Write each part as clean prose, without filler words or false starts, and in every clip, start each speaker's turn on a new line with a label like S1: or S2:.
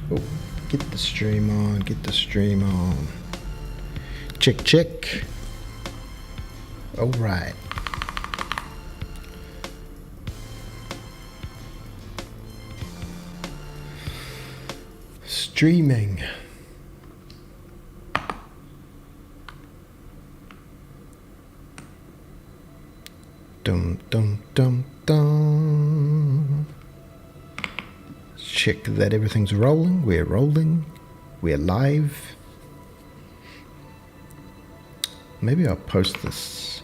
S1: Oh, get the stream on, get the stream on. Check, check. All right. Streaming. Dum, dum, dum, dum. Check that everything's rolling. We're rolling. We're live. Maybe I'll post this.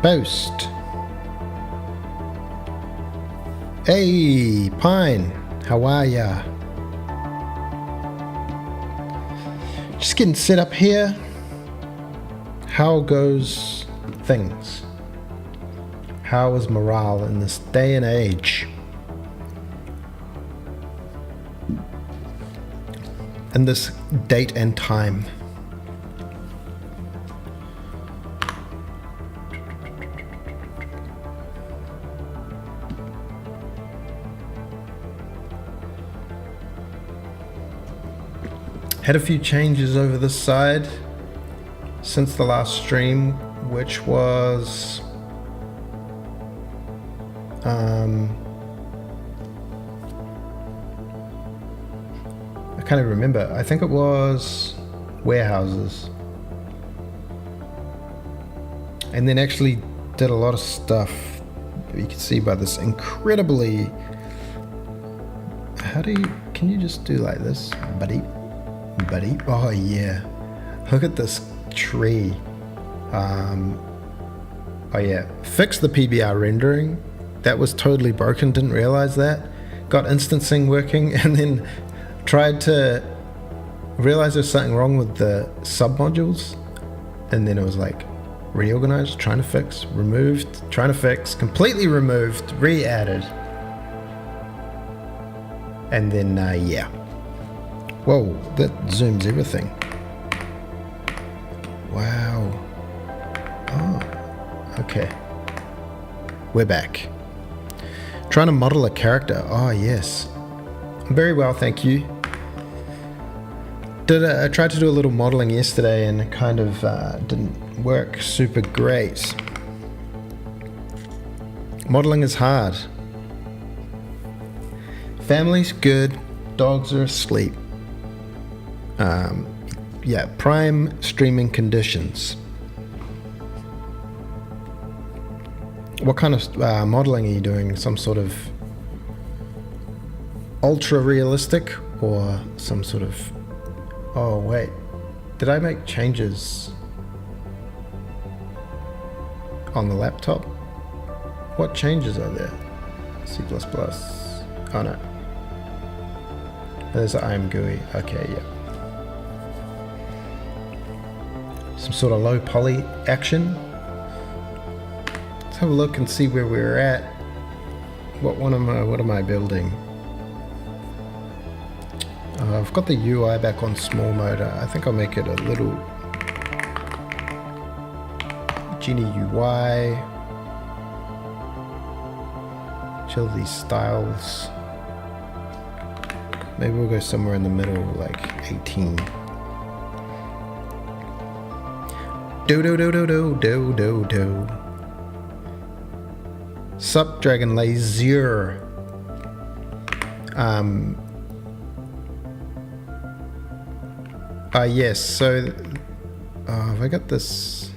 S1: Post. Hey, Pine, how are ya? Just getting set up here. How goes things? How is morale in this day and age? In this date and time? Had a few changes over this side since the last stream, which was I can't even remember. I think it was warehouses, and then actually did a lot of stuff. You can see by this incredibly. Can you just do like this, buddy? Oh yeah, look at this tree. Oh yeah, fixed the PBR rendering. That was totally broken, didn't realize that. Got instancing working, and then tried to realize there's something wrong with the submodules, and then it was like reorganized, trying to fix, removed, trying to fix, completely removed, re-added, and then yeah. Whoa, that zooms everything. Wow. Oh, okay. We're back. Trying to model a character. Oh, yes. Very well, thank you. I tried to do a little modeling yesterday and it kind of didn't work super great. Modeling is hard. Family's good. Dogs are asleep. Yeah, prime streaming conditions. What kind of modeling are you doing? Some sort of ultra realistic or some sort of... Oh wait, did I make changes on the laptop? What changes are there? C++. Oh no. There's I'm GUI. Okay, yeah. Some sort of low poly action. Let's have a look and see where we're at. What am I building? I've got the UI back on small mode. I think I'll make it a little Genie UI. Chill these styles. Maybe we'll go somewhere in the middle, like 18. Do. Sup, Dragon Laser. Yes, so have I got this?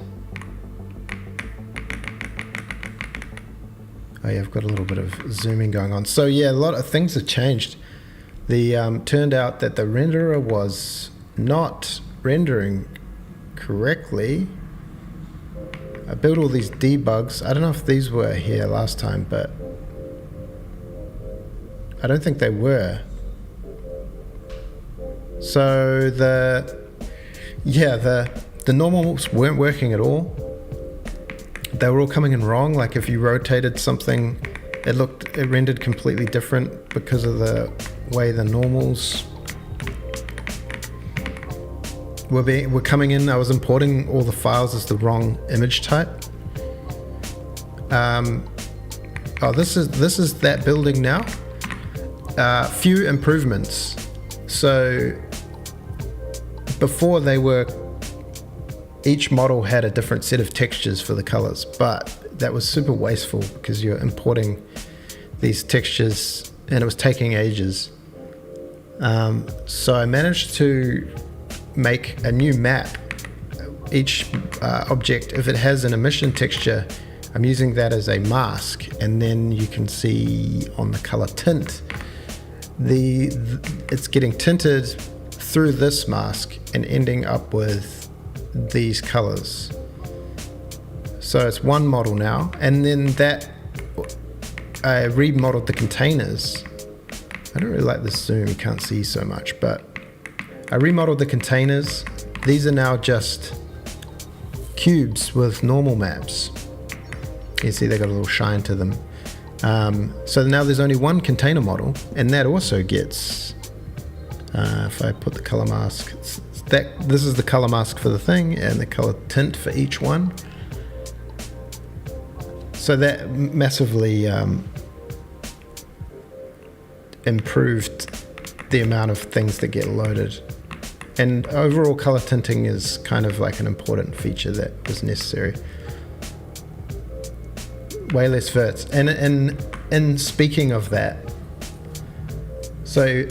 S1: Oh yeah, I've got a little bit of zooming going on. So yeah, a lot of things have changed. The turned out that the renderer was not rendering correctly. I built all these debugs. I don't know if these were here last time, but I don't think they were. So the normals weren't working at all. They were all coming in wrong. Like if you rotated something, it rendered completely different because of the way the normals were coming in. I was importing all the files as the wrong image type. This is that building now. Few improvements. So before each model had a different set of textures for the colors, but that was super wasteful because you're importing these textures and it was taking ages. So I managed to make a new map. Each object, if it has an emission texture, I'm using that as a mask, and then you can see on the color tint, it's getting tinted through this mask and ending up with these colors. So it's one model now, and then that I remodeled the containers. I don't really like this zoom, you can't see so much, but I remodeled the containers. These are now just cubes with normal maps. You see they got a little shine to them. So now there's only one container model, and that also gets, if I put the color mask, this is the color mask for the thing and the color tint for each one. So that massively improved the amount of things that get loaded. And overall color tinting is kind of like an important feature that is necessary. Way less verts. And speaking of that, so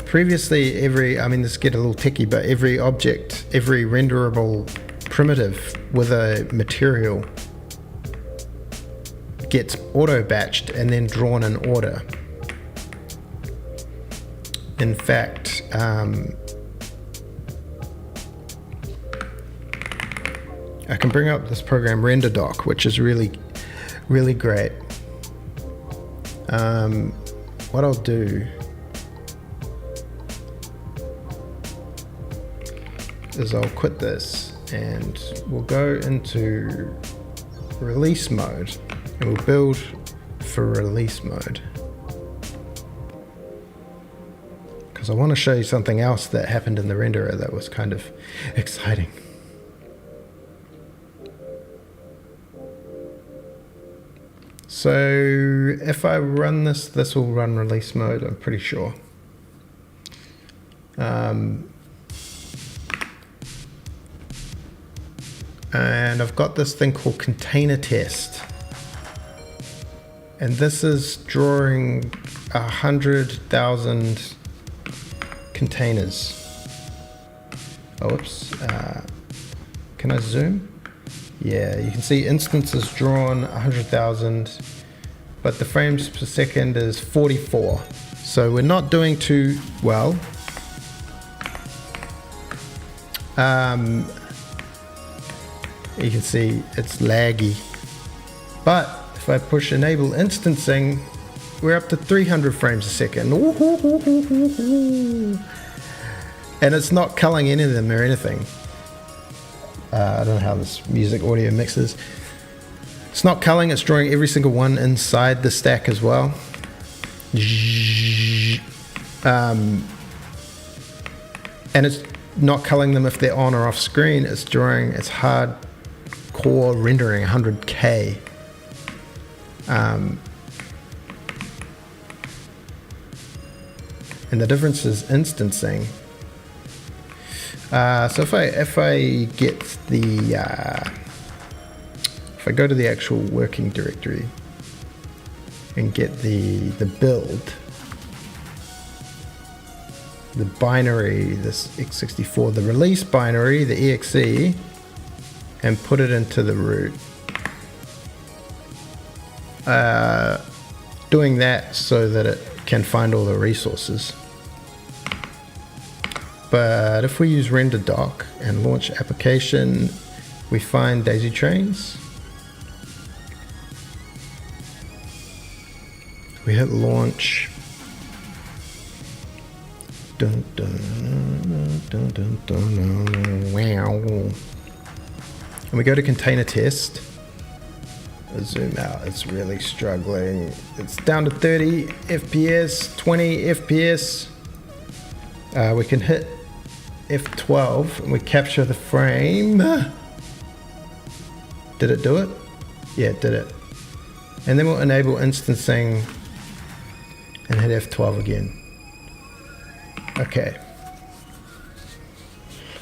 S1: previously this get a little techie, but every object, every renderable primitive with a material gets auto-batched and then drawn in order. In fact, I can bring up this program RenderDoc, which is really, really great. What I'll do is I'll quit this and we'll go into release mode and we'll build for release mode. Because I want to show you something else that happened in the renderer that was kind of exciting. So if I run this will run release mode, I'm pretty sure. And I've got this thing called container test. And this is drawing 100,000 containers. Oh, whoops. Can I zoom? Yeah, you can see instances drawn 100,000, but the frames per second is 44. So we're not doing too well. You can see it's laggy. But if I push enable instancing, we're up to 300 frames a second. And it's not culling any of them or anything. I don't know how this music audio mixes. It's not culling, it's drawing every single one inside the stack as well. And it's not culling them if they're on or off screen. It's drawing, it's hardcore rendering 100K. And the difference is instancing. So if I get the if I go to the actual working directory and get the build, the binary, this x64, the release binary, the exe, and put it into the root. Doing that so that it can find all the resources. But if we use RenderDoc and launch application, We find daisy trains. We hit launch. Dun, dun, dun, dun, dun, wow. And we go to container test. Zoom out, it's really struggling. It's down to 30 FPS, 20 FPS. We can hit F12 and we capture the frame. Did it do it? Yeah, it did it. And then we'll enable instancing and hit F12 again. Okay.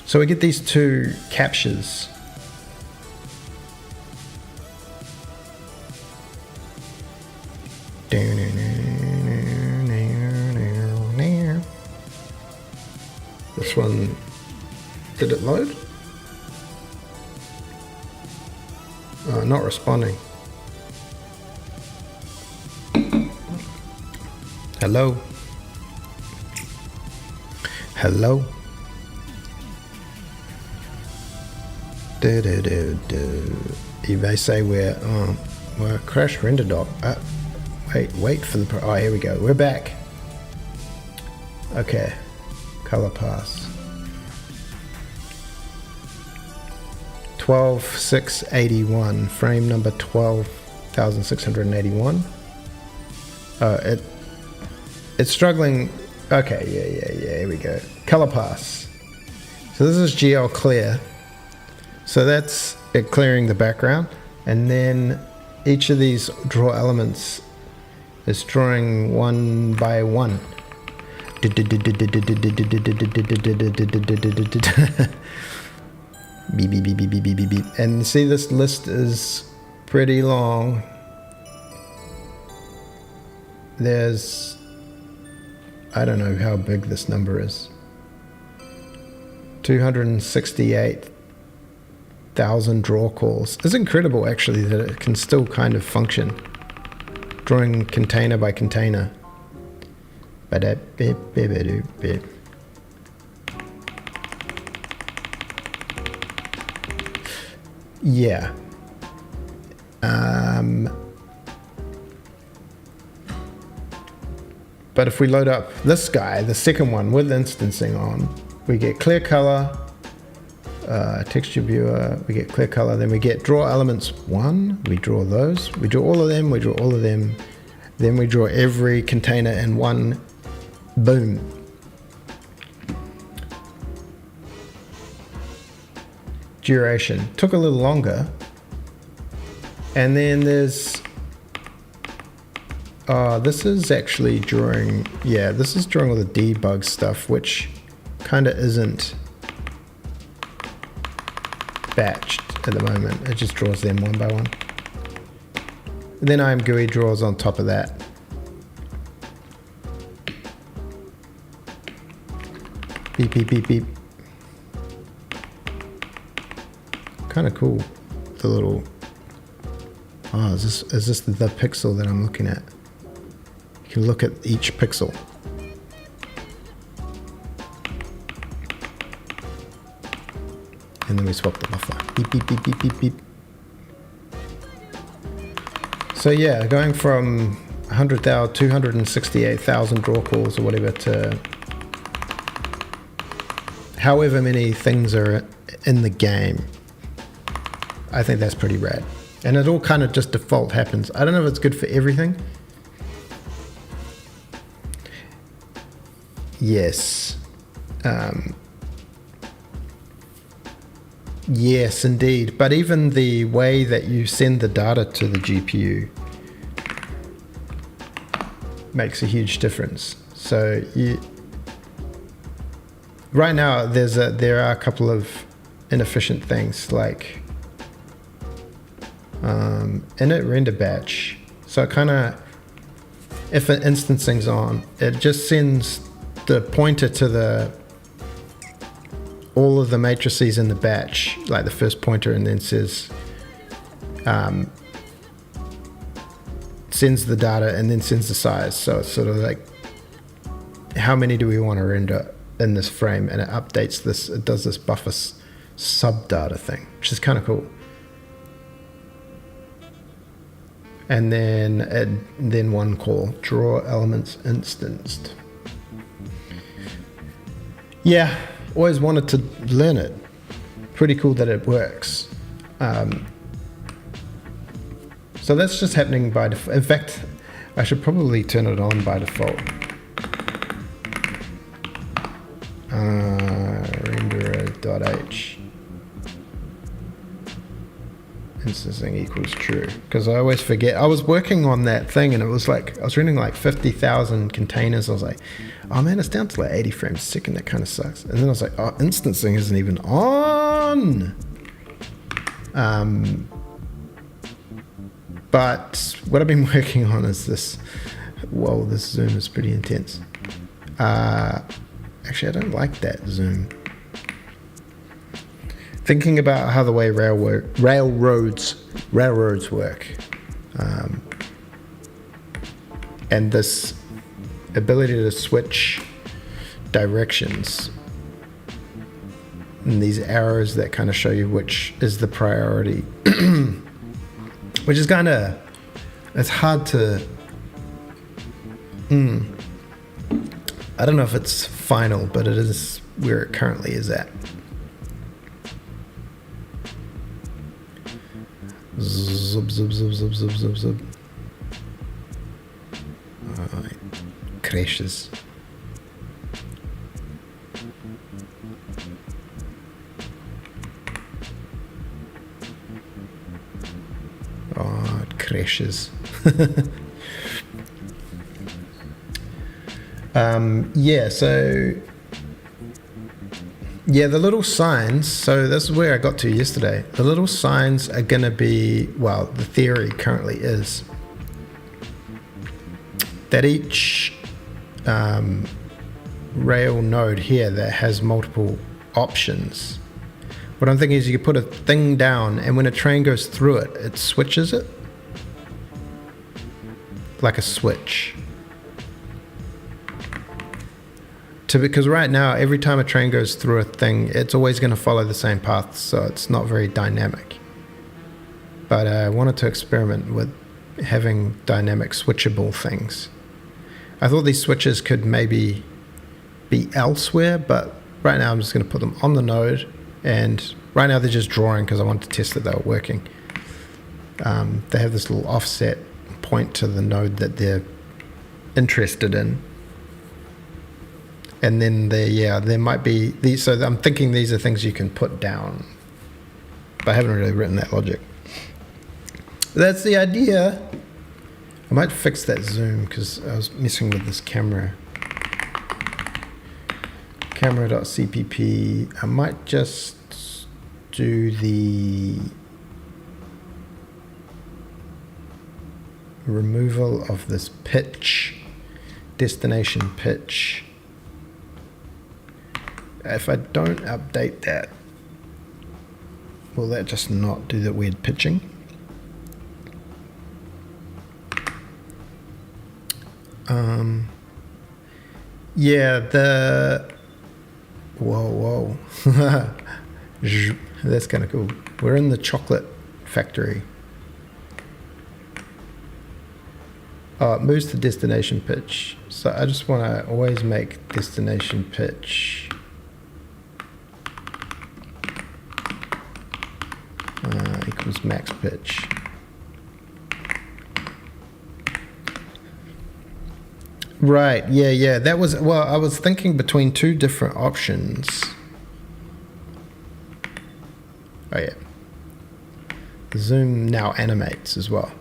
S1: So we get these two captures. This one, did it load? Not responding. Hello? Hello? You may say we're a crash render doc. Wait for the oh, here we go. We're back. Okay. Color pass. 12,681. Frame number 12,681. It's struggling. Okay, yeah. Here we go. Color pass. So this is GL clear. So that's it clearing the background, and then each of these draw elements is drawing one by one. Beep, beep, beep, beep, beep, beep, beep, beep. And see, this list is pretty long. There's, I don't know how big this number is. 268,000 draw calls. It's incredible actually that it can still kind of function. Drawing container by container. Yeah. But if we load up this guy, the second one with instancing on, we get clear color, texture viewer, we get clear color, then we get draw elements 1, we draw those, we draw all of them, we draw all of them, then we draw every container in one, boom. Duration took a little longer, and then there's this is actually drawing, yeah, this is drawing all the debug stuff, which kind of isn't batched at the moment. It just draws them one by one. And then IMGUI draws on top of that. Beep, beep, beep, beep. Kind of cool. The little, oh, is this the pixel that I'm looking at? You can look at each pixel. And then we swap the buffer. Beep, beep, beep, beep, beep, beep. So yeah, going from 100,000, 268,000 draw calls or whatever to however many things are in the game. I think that's pretty rad. And it all kind of just default happens. I don't know if it's good for everything. Yes. Yes, indeed. But even the way that you send the data to the GPU makes a huge difference. So right now there are a couple of inefficient things like init render batch. So it kind of, if an instancing's on, it just sends the pointer to all of the matrices in the batch, like the first pointer, and then says sends the data and then sends the size. So it's sort of like, how many do we want to render in this frame? And it updates this, it does this buffer sub-data thing, which is kind of cool. And then one call, draw elements instanced. Yeah, always wanted to learn it. Pretty cool that it works. So that's just happening by default. In fact, I should probably turn it on by default. Renderer.h instancing equals true, because I always forget. I was working on that thing and it was like I was running like 50,000 containers. I was like, oh man, it's down to like 80 frames a second. That kind of sucks. And then I was like, oh, instancing isn't even on. But what I've been working on is this. Whoa, this zoom is pretty intense. Actually, I don't like that zoom. Thinking about how the way railroads work, and this ability to switch directions, and these arrows that kind of show you which is the priority, which is kind of, it's hard to, I don't know if it's final, but it is where it currently is at. Zub, zub, zub, zub, zub, zub, zub. It crashes. Oh, it crashes. Yeah, so yeah, the little signs, so this is where I got to yesterday. The little signs are going to be, well, the theory currently is that each rail node here that has multiple options, what I'm thinking is you could put a thing down and when a train goes through it, it switches it like a switch. Because right now, every time a train goes through a thing, it's always going to follow the same path, so it's not very dynamic. But I wanted to experiment with having dynamic switchable things. I thought these switches could maybe be elsewhere, but right now I'm just going to put them on the node, and right now they're just drawing because I wanted to test that they were working. They have this little offset point to the node that they're interested in. And then there might be these. So I'm thinking these are things you can put down, but I haven't really written that logic. But that's the idea. I might fix that zoom because I was messing with this camera. Camera.cpp. I might just do the removal of this pitch, destination pitch. If I don't update that, will that just not do the weird pitching? Yeah, whoa. That's kind of cool. We're in the chocolate factory. Oh, it moves to destination pitch. So I just want to always make destination pitch equals max pitch. Right, yeah. That was, well, I was thinking between two different options. Oh yeah. The zoom now animates as well,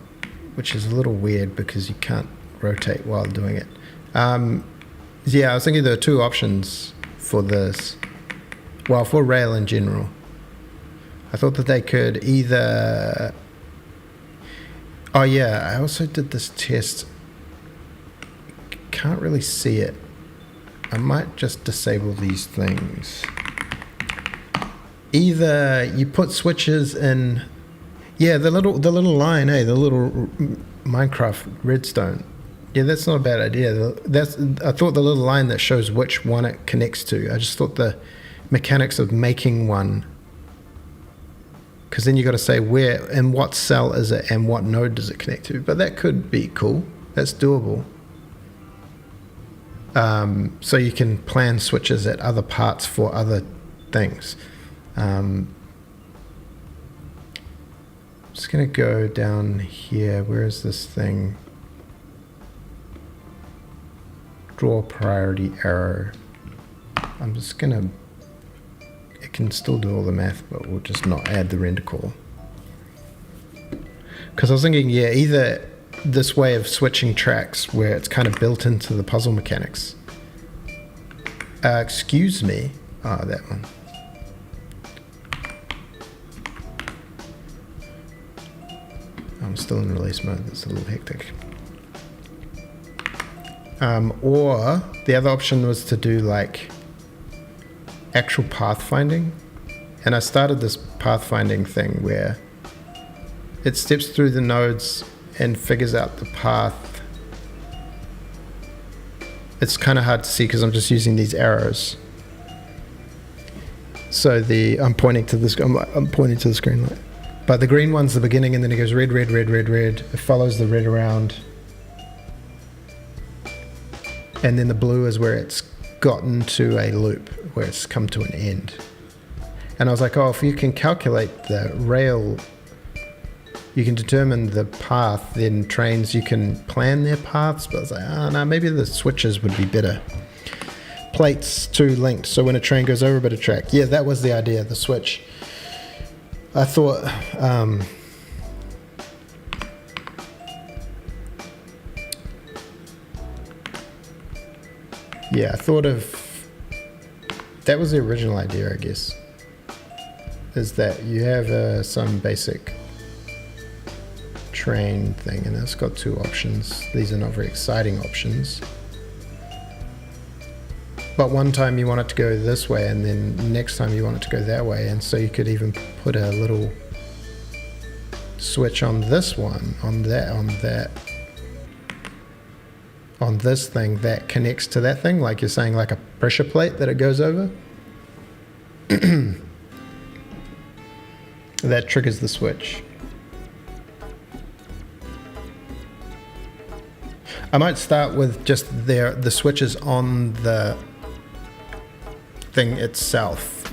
S1: which is a little weird because you can't rotate while doing it. Yeah, I was thinking there are two options for this. Well, for rail in general. I thought that they could either... Oh yeah, I also did this test. Can't really see it. I might just disable these things. Either you put switches in... Yeah, the little line, the little Minecraft redstone. Yeah, that's not a bad idea. I thought the little line that shows which one it connects to. I just thought the mechanics of making one because then you got to say where and what cell is it and what node does it connect to. But that could be cool. That's doable. So you can plan switches at other parts for other things. Just going to go down here. Where is this thing? Draw priority arrow. I'm just going to... It can still do all the math, but we'll just not add the render call. Because I was thinking, yeah, either this way of switching tracks where it's kind of built into the puzzle mechanics. Excuse me. Oh, that one. I'm still in release mode. That's a little hectic. Or the other option was to do like actual pathfinding. And I started this pathfinding thing where it steps through the nodes and figures out the path. It's kind of hard to see because I'm just using these arrows. So I'm pointing to this. I'm pointing to the screen light. But the green one's the beginning, and then it goes red, red, red, red, red. It follows the red around. And then the blue is where it's gotten to a loop, where it's come to an end. And I was like, oh, if you can calculate the rail, you can determine the path, then trains, you can plan their paths. But I was like, oh, no, maybe the switches would be better. Plates too linked, so when a train goes over a bit of track. Yeah, that was the idea, the switch. I thought, yeah, I thought of, that was the original idea, I guess, is that you have some basic train thing, and it's got two options. These are not very exciting options. But one time you want it to go this way, and then next time you want it to go that way, and so you could even put a little switch on this one, on this thing that connects to that thing, like you're saying, like a pressure plate that it goes over. That triggers the switch. I might start with just the switches on the thing itself.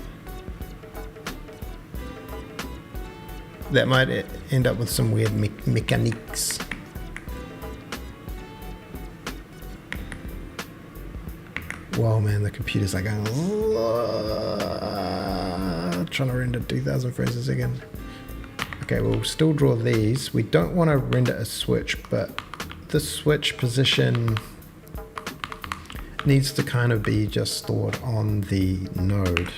S1: That might end up with some weird mechanics. Whoa, man, the computer's like trying to render 2000 frames a second. Okay, we'll still draw these. We don't want to render a switch, but the switch position needs to kind of be just stored on the node.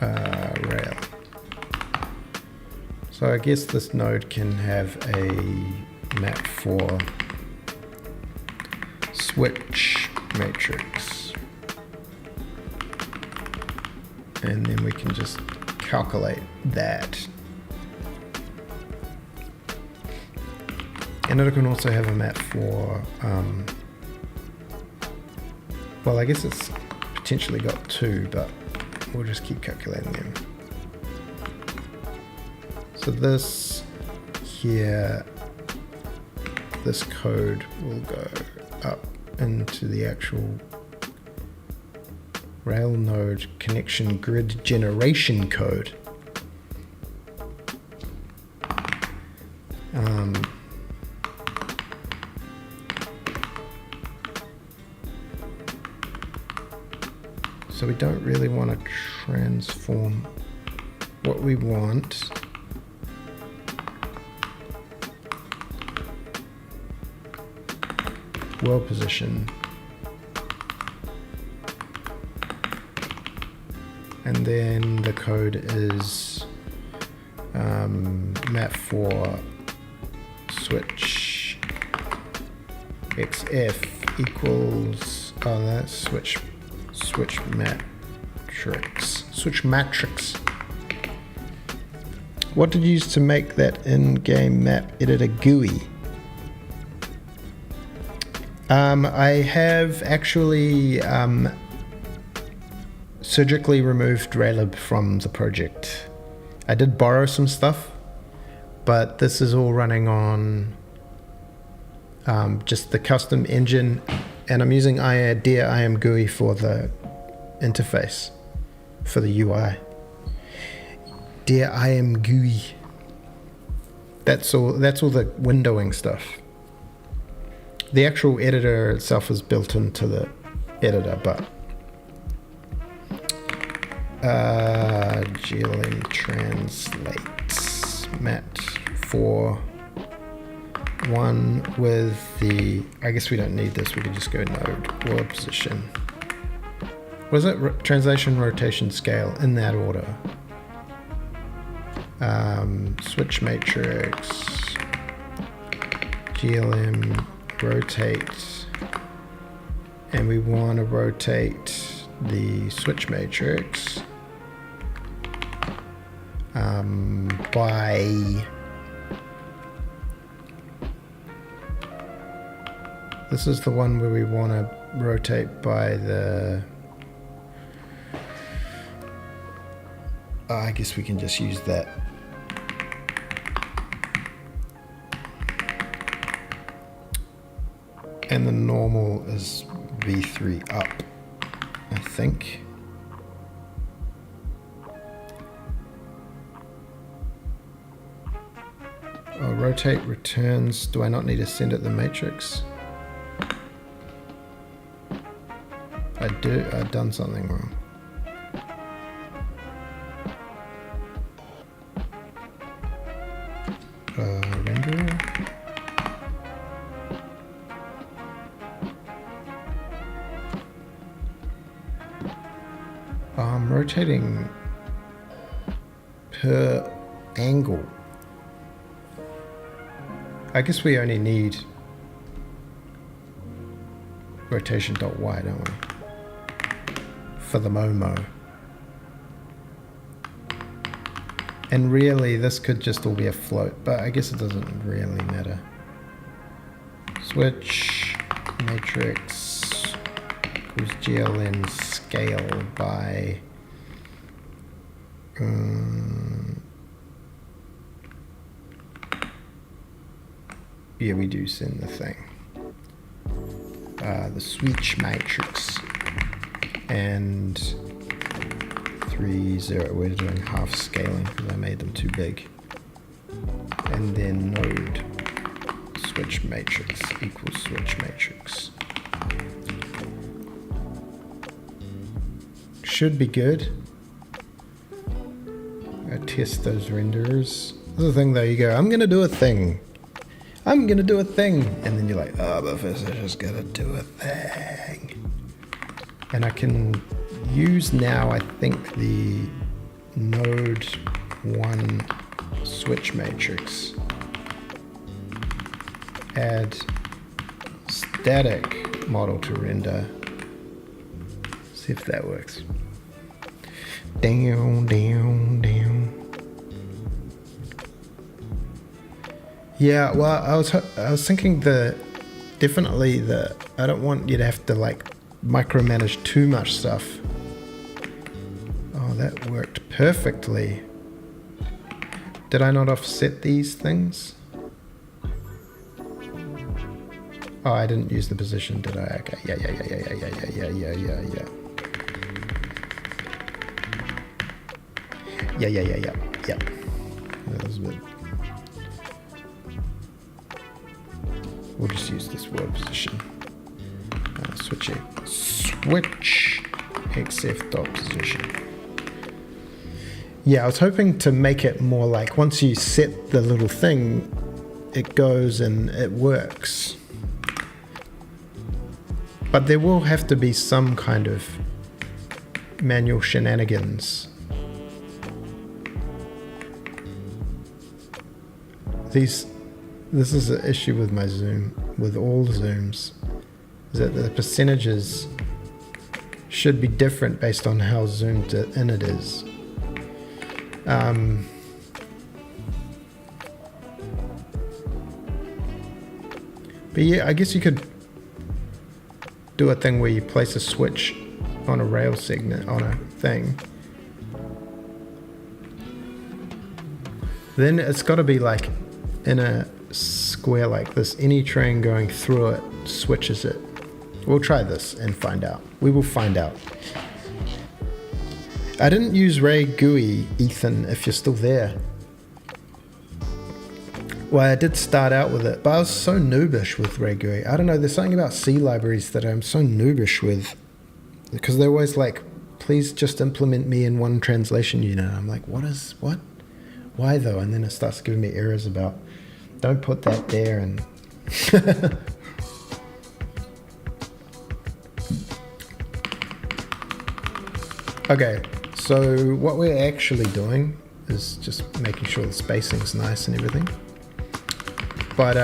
S1: Rail. So I guess this node can have a map for switch matrix. And then we can just calculate that. And it can also have a map for, well, I guess it's potentially got two, but we'll just keep calculating them. So this here, this code will go up into the actual rail node connection grid generation code. So we don't really want to transform. What we want world position, and then the code is map for switch xf equals, oh, that's switch matrix. What did you use to make that in-game map editor GUI? I have actually surgically removed Raylib from the project. I did borrow some stuff, but this is all running on just the custom engine, and I'm using Dear IAM GUI for the interface, for the UI. Dear IAM GUI. That's all the windowing stuff. The actual editor itself is built into the editor, but GLM translates mat for one with the, I guess we don't need this, we can just go node world position. Was it translation, rotation, scale in that order? Switch matrix, GLM, rotate, and we want to rotate the switch matrix by this is the one where we want to rotate by the I guess we can just use that. And the normal is V3 up, I think. Oh, rotate returns. Do I not need to send it the matrix? I do. I've done something wrong. Renderer. I'm rotating per angle. I guess we only need rotation.y, don't we? For the Momo. And really, this could just all be a float, but I guess it doesn't really matter. Switch matrix equals GLN scale by yeah, we do send the thing. The switch matrix and 3.0. We're doing half scaling because I made them too big. And then node switch matrix equals switch matrix. Should be good. I test those renderers. This is the thing though, you go, I'm gonna do a thing. I'm gonna do a thing. And then you're like, oh, but first I just gotta do a thing. And I can use now, I think, the node 1 switch matrix. Add static model to render. See if that works. Down, down, down. Yeah, well, I was thinking definitely I don't want you to have to like micromanage too much stuff. Oh, that worked perfectly. Did I not offset these things? Oh, I didn't use the position, did I? Okay, yeah. That was a bit. We'll just use this world position. Switch xf dot position. Yeah, I was hoping to make it more like once you set the little thing, it goes and it works. But there will have to be some kind of manual shenanigans. This is an issue with my Zoom, with all Zooms, is that the percentages should be different based on how zoomed in it is. But yeah, I guess you could do a thing where you place a switch on a rail segment, on a thing, then it's got to be like in a square like this. Any train going through it switches it. We'll try this and find out. We will find out. I didn't use Ray GUI, Ethan, if you're still there. Well, I did start out with it, but I was so noobish with Ray GUI. I don't know, there's something about C libraries that I'm so noobish with, because they're always like, please just implement me in one translation unit. I'm like, what? Why though? And then it starts giving me errors about, don't put that there, and okay, so what we're actually doing is just making sure the spacing's nice and everything, but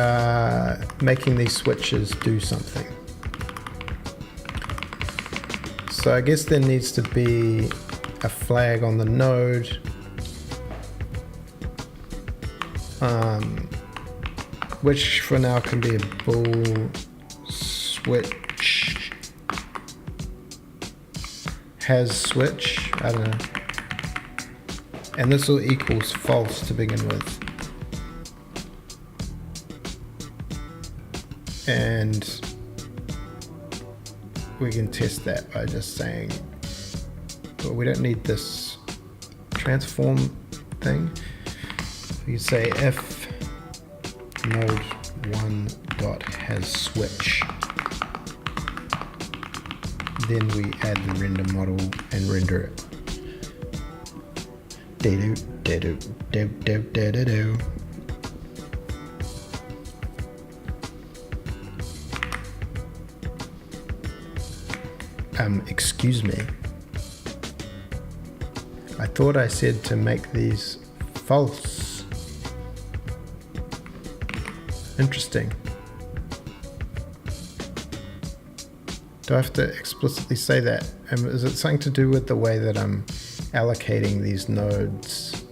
S1: making these switches do something. So I guess there needs to be a flag on the node, which for now can be a bool switch has switch, I don't know, and this will equals false to begin with, and we can test that by just saying, well, we don't need this transform thing. You can say if node 1 dot has switch, then we add the render model and render it. Excuse me. I thought I said to make these false. Interesting. Do I have to explicitly say that? Is it something to do with the way that I'm allocating these nodes?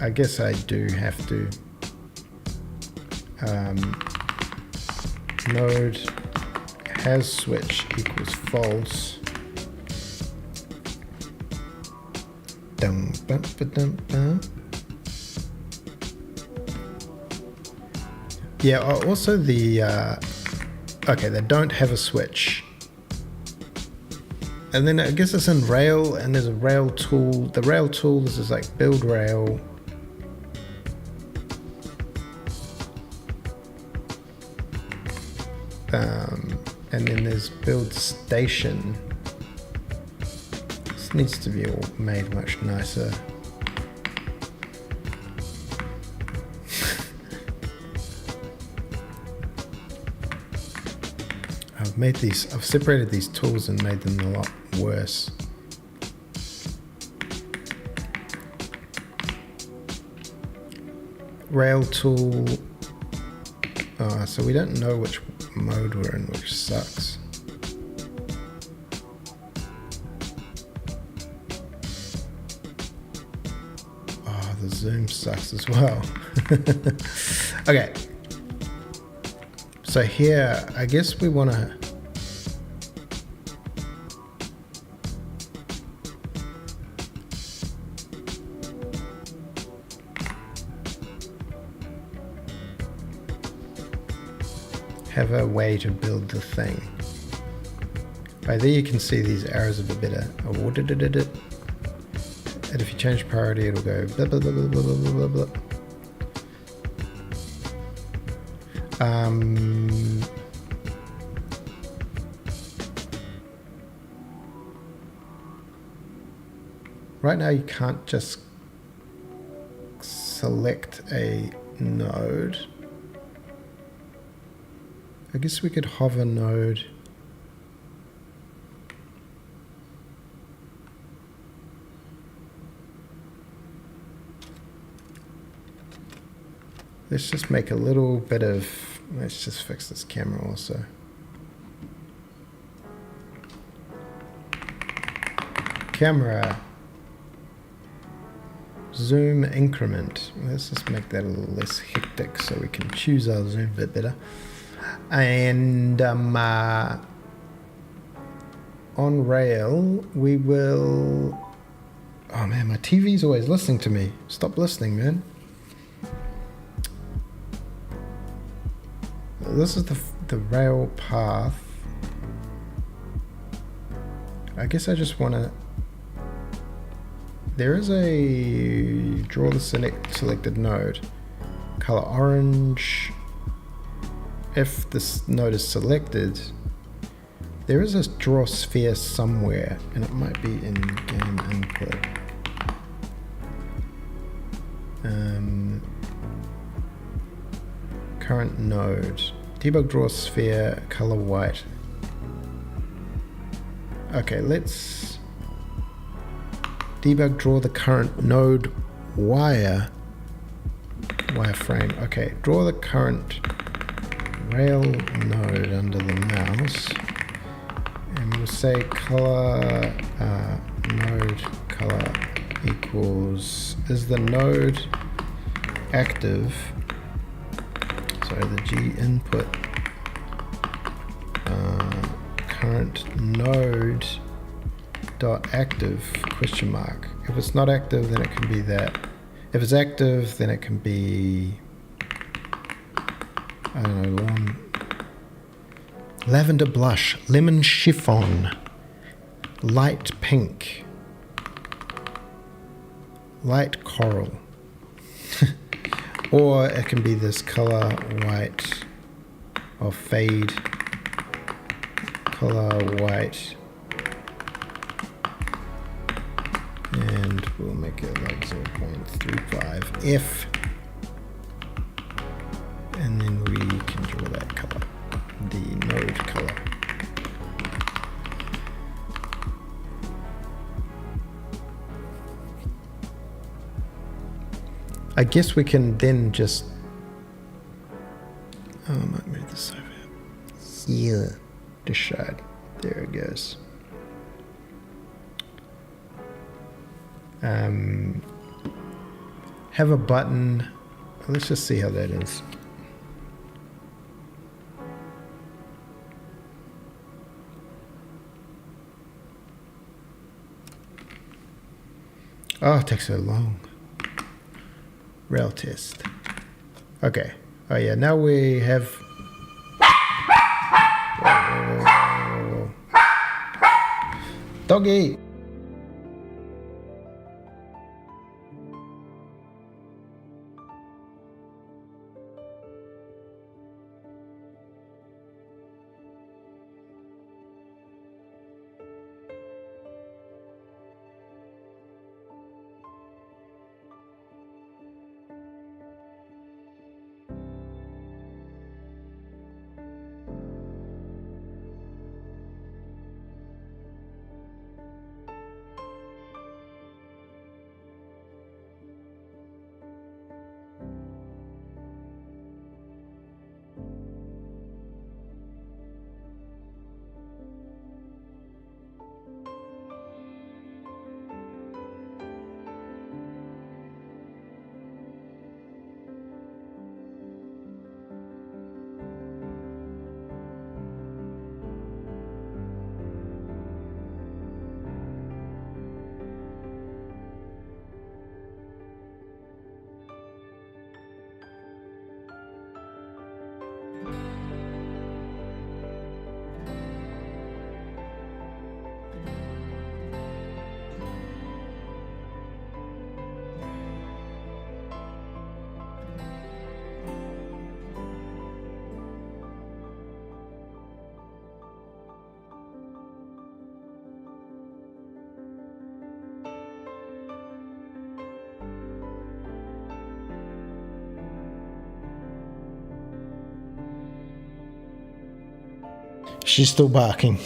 S1: I guess I do have to. Node has switch equals false. Yeah, also the, okay, they don't have a switch. And then I guess it's in Rail, and there's a Rail tool. The Rail tool is just like build Rail. And then there's build station. This needs to be all made much nicer. I've separated these tools and made them a lot worse. Rail tool. So we don't know which mode we're in, which sucks. Oh, the zoom sucks as well. Okay. So here, I guess we want to have a way to build the thing. Right there you can see these arrows a bit better. And if you change priority, it'll go blah blah blah blah blah blah blah blah. Right now you can't just select a node. I guess we could hover node. Let's just make a little bit of, let's just fix this camera also. Camera. Zoom increment. Let's just make that a little less hectic so we can choose our zoom a bit better. And on rail, we will... Oh man, my TV's always listening to me. Stop listening, man. This is the rail path. I guess I just want to... There is a draw the selected node. Color orange. If this node is selected, there is a draw sphere somewhere, and it might be in game input. Current node. Debug draw sphere, color white. Okay, let's debug draw the current node wireframe. Okay, draw the current rail node under the mouse, and we'll say color node color equals, is the node active? Sorry, the G input current node dot active question mark. If it's not active, then it can be that. If it's active, then it can be, I don't know, lavender blush, lemon chiffon, light pink, light coral. Or it can be this color white or fade, color white, and we'll make it like 0.35 F, and then we can draw that color, the node color. I guess we can then just, I might move this over here. This side. There it goes. Have a button. Let's just see how that is. Oh, it takes so long. Rail test. Okay. Oh yeah, now we have... Whoa. Doggy! She's still barking.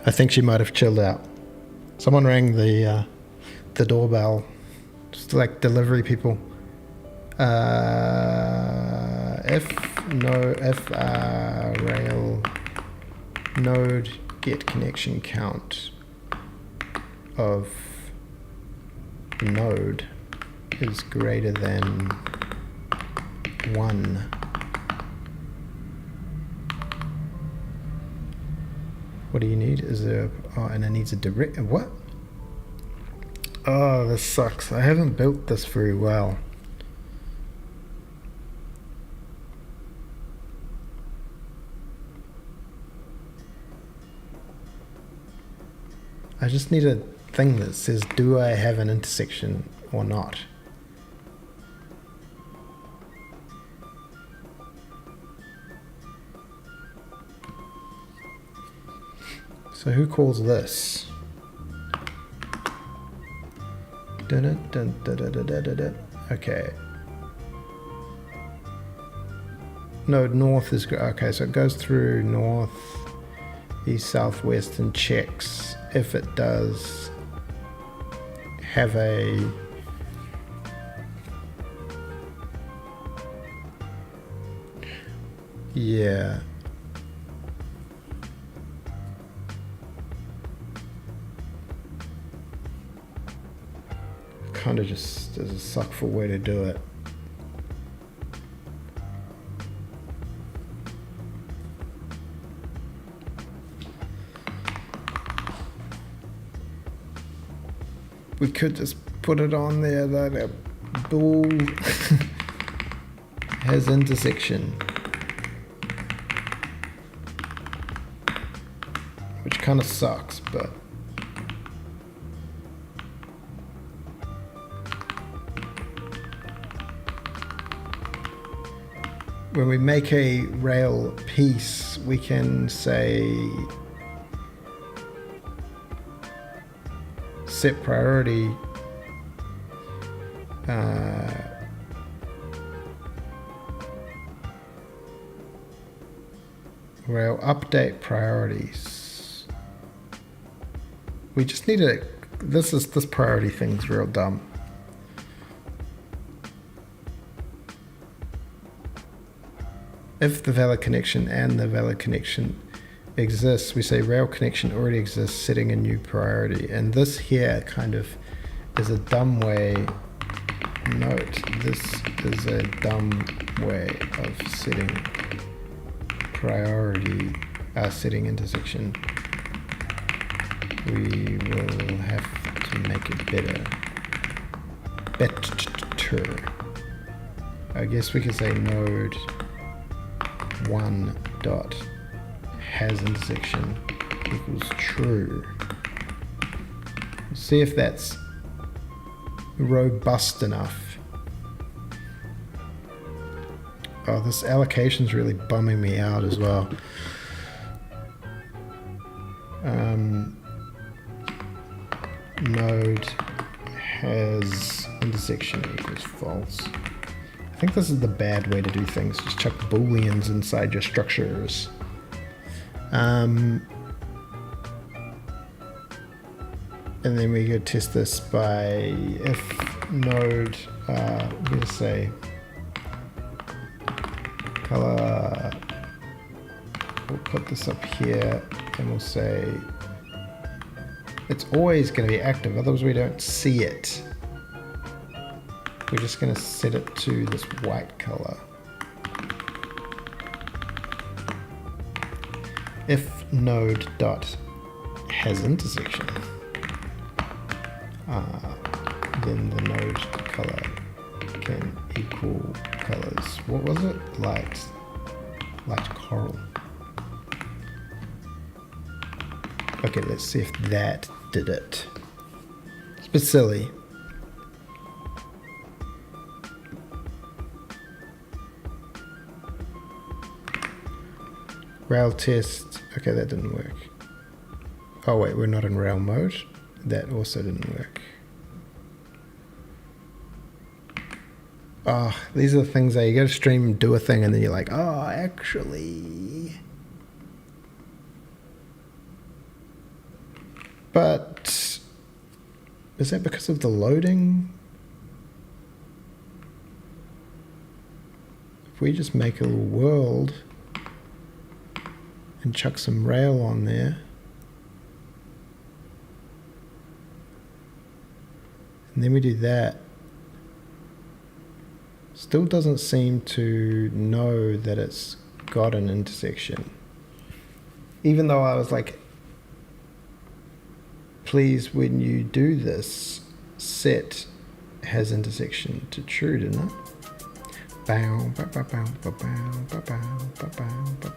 S1: I think she might have chilled out. Someone rang the doorbell. Just like delivery people. If rail node get connection count of node is greater than 1. What do you need? Is there... Oh, and it needs a direct... What? Oh, this sucks. I haven't built this very well. I just need a thing that says, do I have an intersection or not? So who calls this? Okay. No, north is... Okay, so it goes through north, east, southwest, and checks if it does have a... Yeah. Kind of just is a suckful way to do it. We could just put it on there that a bool has intersection, which kind of sucks, but when we make a rail piece, we can say set priority rail update priorities. We just need a... This priority thing's real dumb. If the valid connection and the valid connection exists, we say rail connection already exists, setting a new priority. And this here kind of is a dumb way. Note, this is a dumb way of setting priority, setting intersection. We will have to make it better. Better. I guess we could say node 1 dot has intersection equals true. See if that's robust enough. Oh, this allocation's really bumming me out as well. Node has intersection equals false. I think this is the bad way to do things. Just chuck booleans inside your structures. And then we could test this by if node, we're going to say color, we'll put this up here and we'll say it's always going to be active, otherwise we don't see it. We're just going to set it to this white color. If node dot has intersection, then the node color can equal colors. What was it? Light coral. Okay, let's see if that did it. It's a bit silly. Rail test. Okay, that didn't work. Oh wait, we're not in rail mode. That also didn't work. Oh, these are the things that you go to stream, do a thing, and then you're like, oh, actually. But is that because of the loading? If we just make a little world and chuck some rail on there, and then we do that, still doesn't seem to know that it's got an intersection. Even though I was like, please, when you do this, set has intersection to true, didn't it? Bow, bow, bow, bow, bow, bow, bow, bow, bow, bow,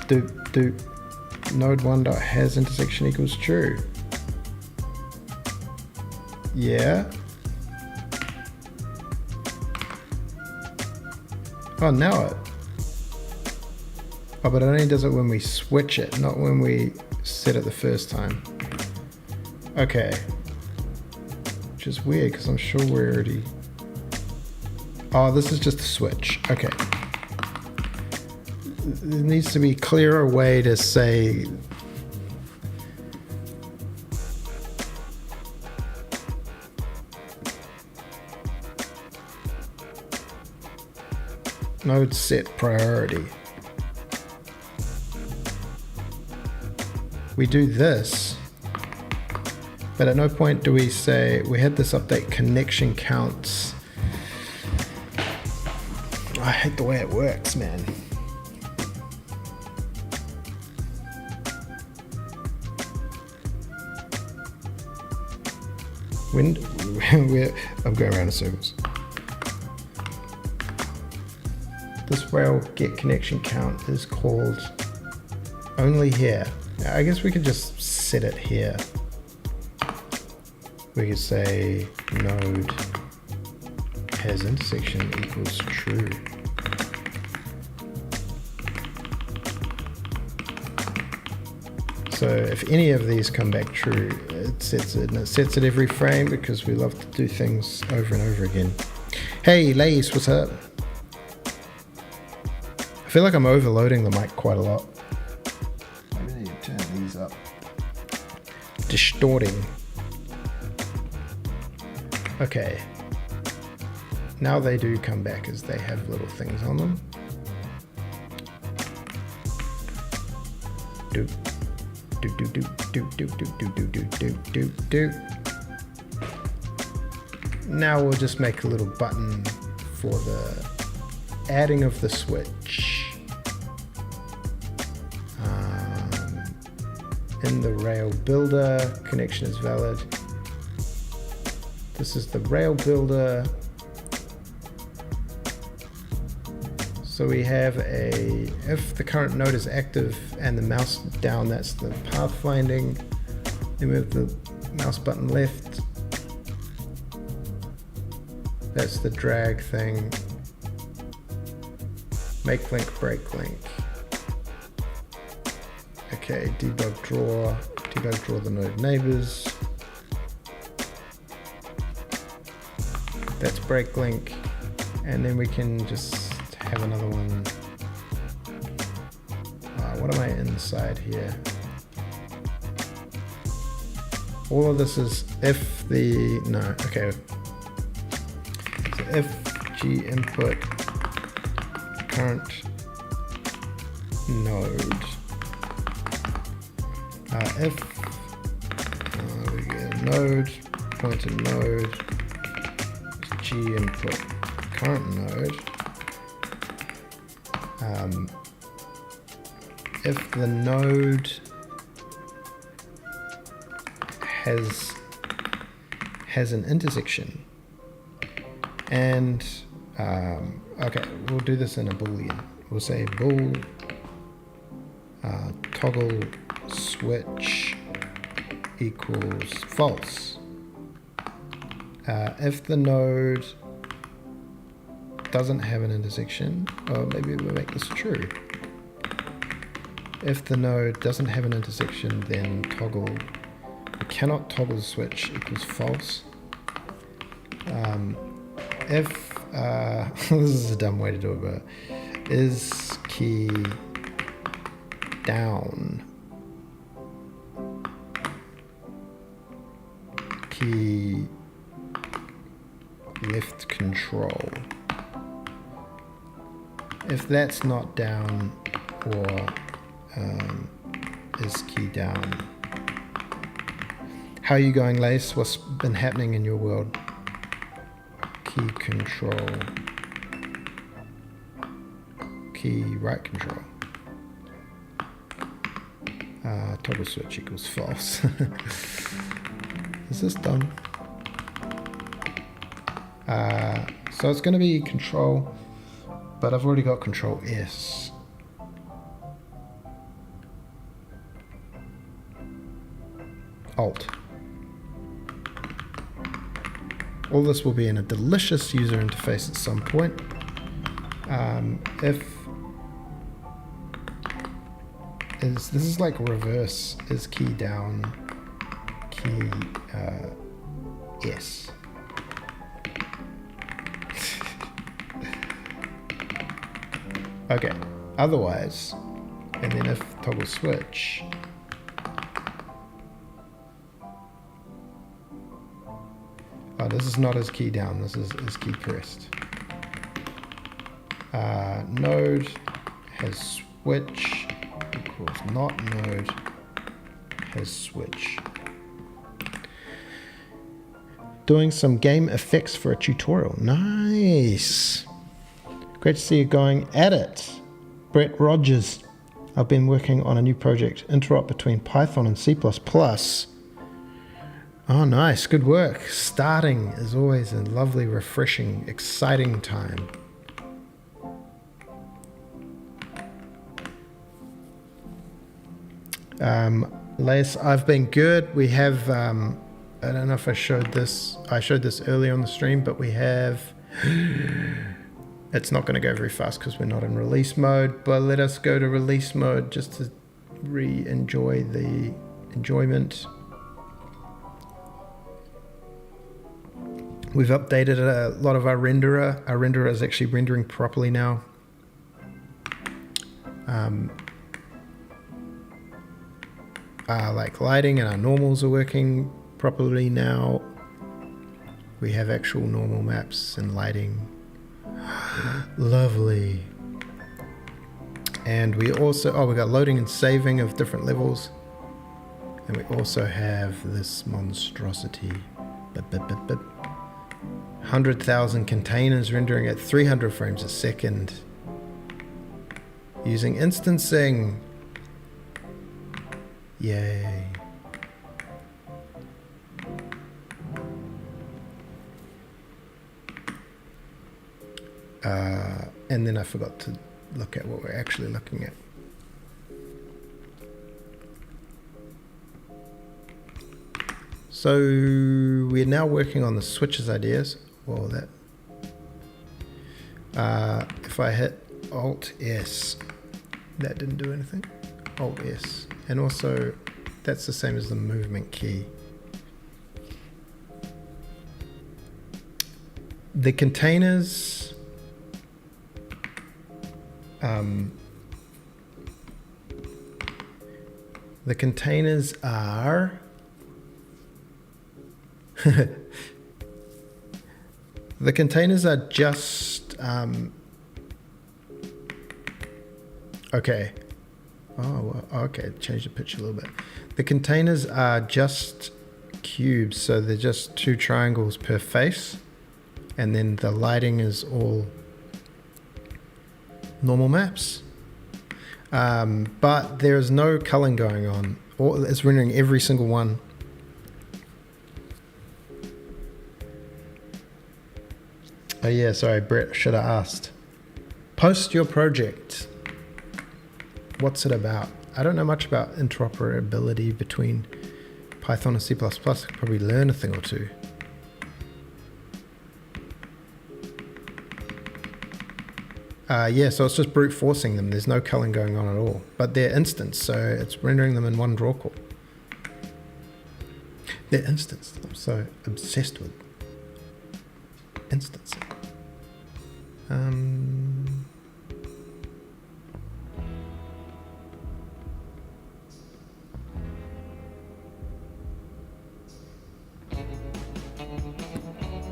S1: bow. Do node 1 dot has intersection equals true. Yeah. Oh, now it. Oh, but it only does it when we switch it, not when we set it the first time. Okay. Which is weird because I'm sure we're already... Oh, this is just a switch. Okay. There needs to be a clearer way to say... Node set priority. We do this, but at no point do we say, we had this update connection counts. I hate the way it works, man. I'm going around in circles. This rail get connection count is called only here. I guess we could just set it here. We could say node has intersection equals true. So if any of these come back true, it sets it, and it sets it every frame because we love to do things over and over again. Hey Lace, what's up? I feel like I'm overloading the mic quite a lot. Maybe I need to turn these up. Distorting. Okay. Now they do come back as they have little things on them. Doop. Doop doop doop doop doop doop doop doop doop doop doop. Now we'll just make a little button for the adding of the switch. In the rail builder, connection is valid. This is the rail builder. So we have a, if the current node is active and the mouse down, that's the pathfinding. Then we have the mouse button left. That's the drag thing. Make link, break link. Okay, debug draw the node neighbors. That's break link. And then we can just have another one. What am I inside here? All of this is if the, no, okay. So if g input current node. If we get a node, pointer node, g input current node. If the node has an intersection, and okay, we'll do this in a boolean. We'll say bool toggle switch equals false. If the node doesn't have an intersection, or maybe we'll make this true. If the node doesn't have an intersection, then toggle, we cannot toggle switch equals false. If this is a dumb way to do it, but is key down key left control? If that's not down, or is key down? How are you going, Lace? What's been happening in your world? Key control. Key right control. Toggle switch equals false. Is this done? So it's going to be control, but I've already got control S. Alt. All this will be in a delicious user interface at some point. This is like reverse, is key down, key S. Okay, otherwise, and then if toggle switch, oh, this is not as key down, this is key pressed. Node has switch equals not node has switch. Doing some game effects for a tutorial. Nice. Great to see you going at it. Brett Rogers. I've been working on a new project, interop between Python and C++. Oh, nice. Good work. Starting is always a lovely, refreshing, exciting time. Lace, I've been good. We have, I don't know if I showed this. I showed this earlier on the stream, but we have, it's not going to go very fast because we're not in release mode, but let us go to release mode just to enjoy the enjoyment. We've updated a lot of our renderer. Our renderer is actually rendering properly now. Like lighting and our normals are working properly now. We have actual normal maps and lighting. Lovely. And we also, we got loading and saving of different levels. And we also have this monstrosity. 100,000 containers rendering at 300 frames a second. Using instancing. Yay. And then I forgot to look at what we're actually looking at. So we're now working on the switches ideas. Well, that if I hit Alt S, that didn't do anything. Alt S, and also that's the same as the movement key. The containers, are the containers are just okay. Oh, okay, change the picture a little bit. The containers are just cubes, so they're just 2 triangles per face, and then the lighting is all normal maps. But there's no culling going on. It's rendering every single one. Oh yeah, sorry, Brett, should have asked. Post your project. What's it about? I don't know much about interoperability between Python and C++. I could probably learn a thing or two. Yeah, so it's just brute forcing them. There's no culling going on at all. But they're instants, so it's rendering them in one draw call. They're instants. I'm so obsessed with instancing.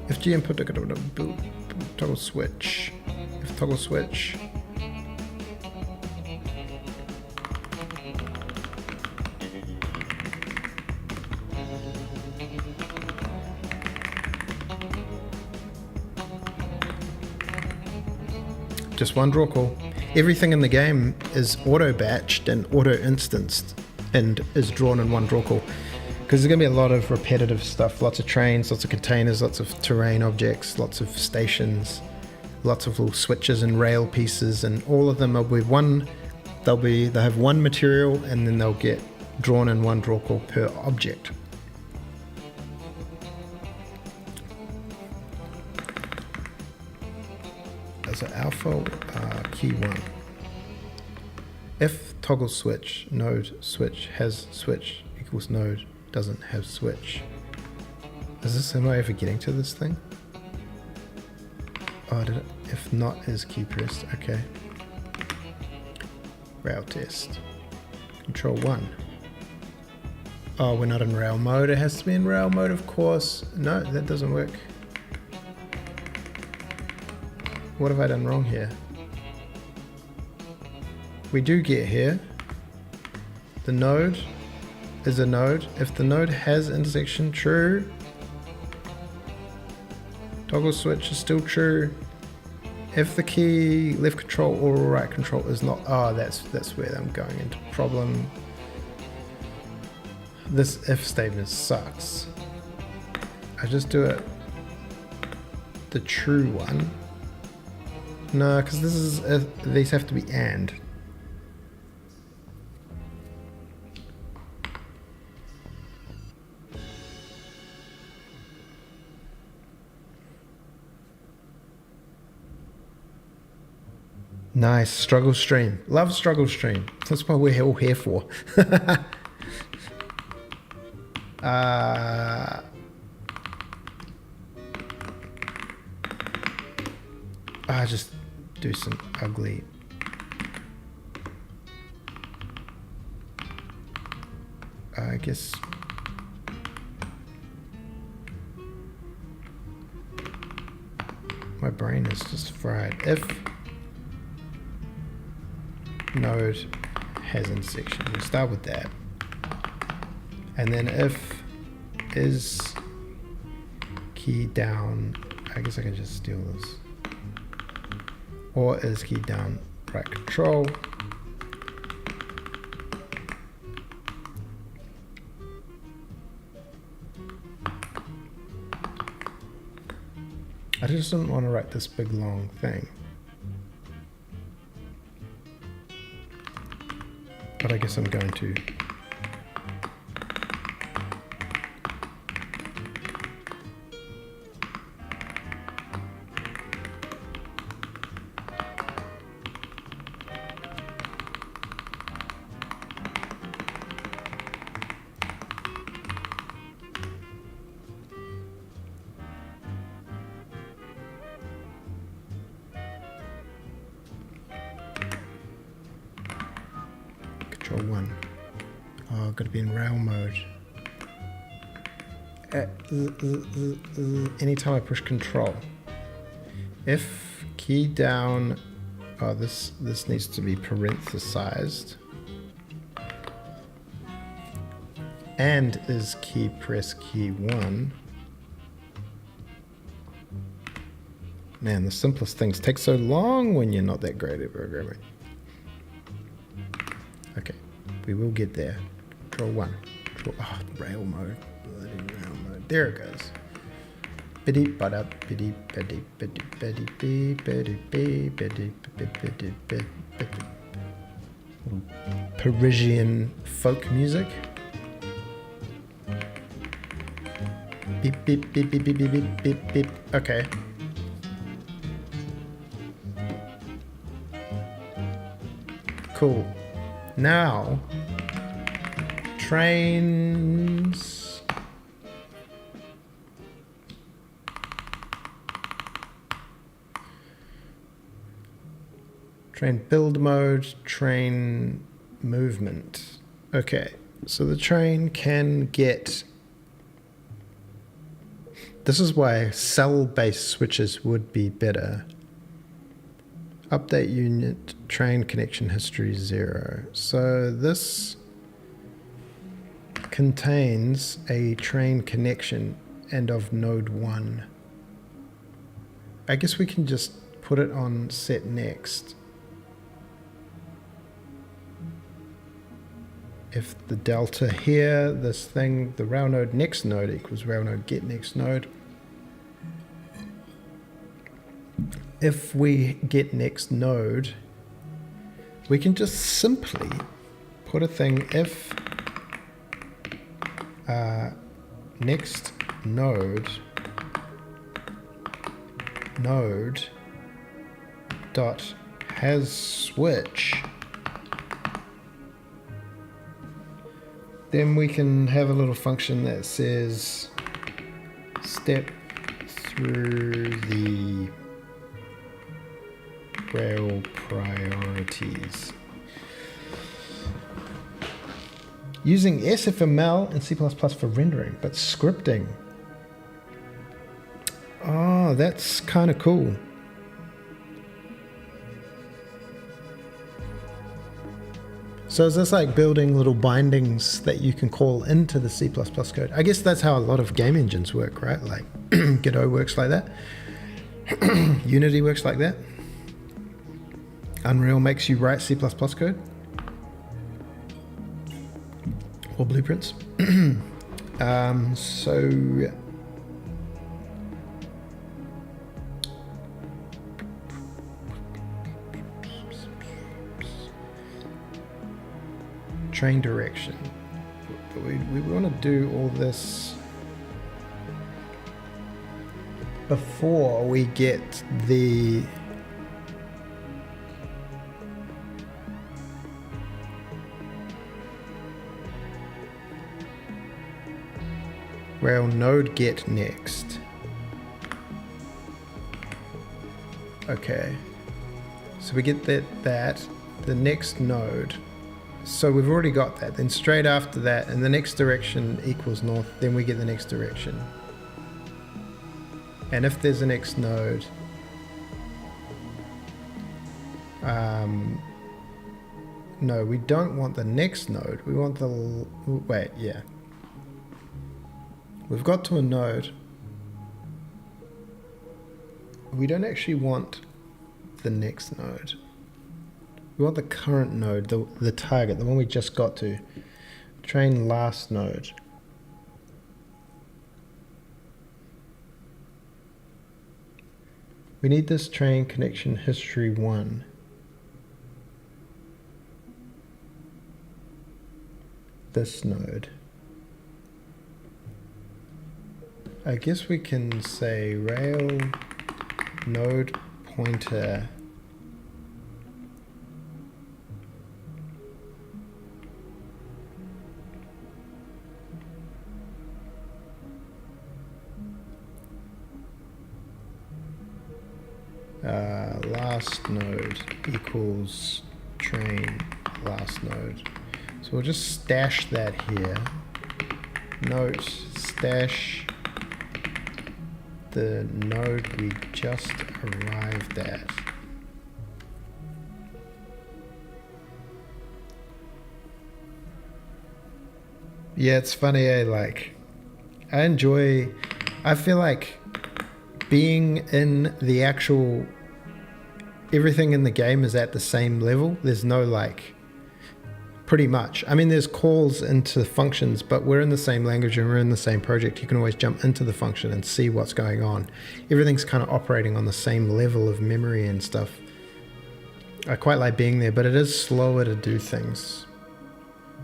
S1: If G input toggle switch. If toggle switch. Just one draw call. Everything in the game is auto-batched and auto-instanced and is drawn in one draw call. Because there's going to be a lot of repetitive stuff. Lots of trains, lots of containers, lots of terrain objects, lots of stations, lots of little switches and rail pieces, and all of them will be one. They'll have one material and then they'll get drawn in one draw call per object. So alpha key 1. If toggle switch node switch has switch equals node doesn't have switch. Am I ever getting to this thing? Oh, did it? If not is key pressed. Okay. Rail test. Control 1. Oh, we're not in rail mode. It has to be in rail mode, of course. No, that doesn't work. What have I done wrong here? We do get here. The node is a node. If the node has intersection, true. Toggle switch is still true. If the key left control or right control is not, that's where I'm going into problem. This if statement sucks. I just do it the true one. No, because this is these have to be and. Nice, struggle stream. Love struggle stream. That's what we're all here for. Just do some ugly. I guess. My brain is just fried. If node has intersection, we'll start with that. And then if is key down, I guess I can just steal this. Or is key down right control. I just didn't want to write this big long thing. But I guess I'm going to. Control 1. Oh, I've got to be in rail mode. Anytime I push control. If key down, this needs to be parenthesized. And is key press key 1. Man, the simplest things take so long when you're not that great at programming. Okay, we will get there. Control 1. Rail mode. Bloody rail mode. There it goes. Parisian folk music. Beep beep beep beep beep beep beep beep. Okay. Cool. Now, trains. Train build mode, train movement. Okay, so the train can get... This is why cell-based switches would be better. Update unit, train connection history 0. So this contains a train connection and of node 1. I guess we can just put it on set next. If the delta here, this thing, the rail node next node equals rail node get next node. If we get next node, we can just simply put a thing if next node dot has switch, then we can have a little function that says step through the rail priorities. Using SFML and C++ for rendering, but scripting. Oh, that's kind of cool. So is this like building little bindings that you can call into the C++ code? I guess that's how a lot of game engines work, right? Like Godot works like that. Unity works like that. Unreal makes you write C++ code. Or blueprints. So train direction. But we want to do all this before we get the rail node get next. Okay, so we get that the next node. So we've already got that. Then straight after that, and the next direction equals north, then we get the next direction. And if there's a next node, no, we don't want the next node. We want the, wait, yeah. We've got to a node. We don't actually want the next node. We want the current node, the target, the one we just got to. Train last node. We need this train connection history 1. This node. I guess we can say rail node pointer last node equals train last node. So we'll just stash that here. Note stash the node we just arrived at. Yeah, it's funny, like, I feel like being in the actual, everything in the game is at the same level. There's no like, pretty much. I mean, there's calls into functions, but we're in the same language and we're in the same project. You can always jump into the function and see what's going on. Everything's kind of operating on the same level of memory and stuff. I quite like being there, but it is slower to do things.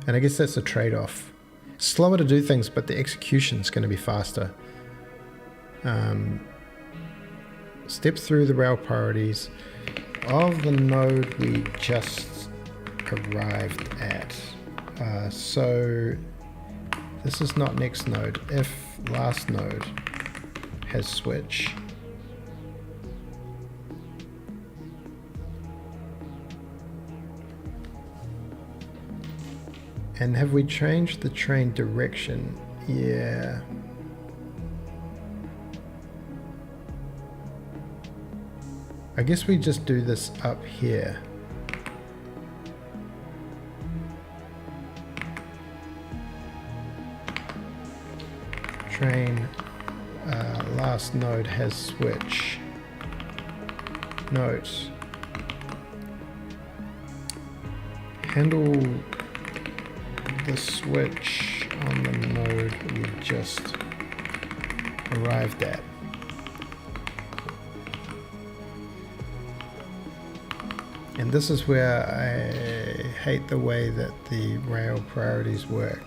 S1: And I guess that's a trade-off. Slower to do things, but the execution's going to be faster. Step through the rail priorities of the node we just arrived at. So this is not next node. If last node has switch, And have we changed the train direction? Yeah. I guess we just do this up here. Train last node has switch. Note. Handle the switch on the node we just arrived at. And this is where I hate the way that the rail priorities work.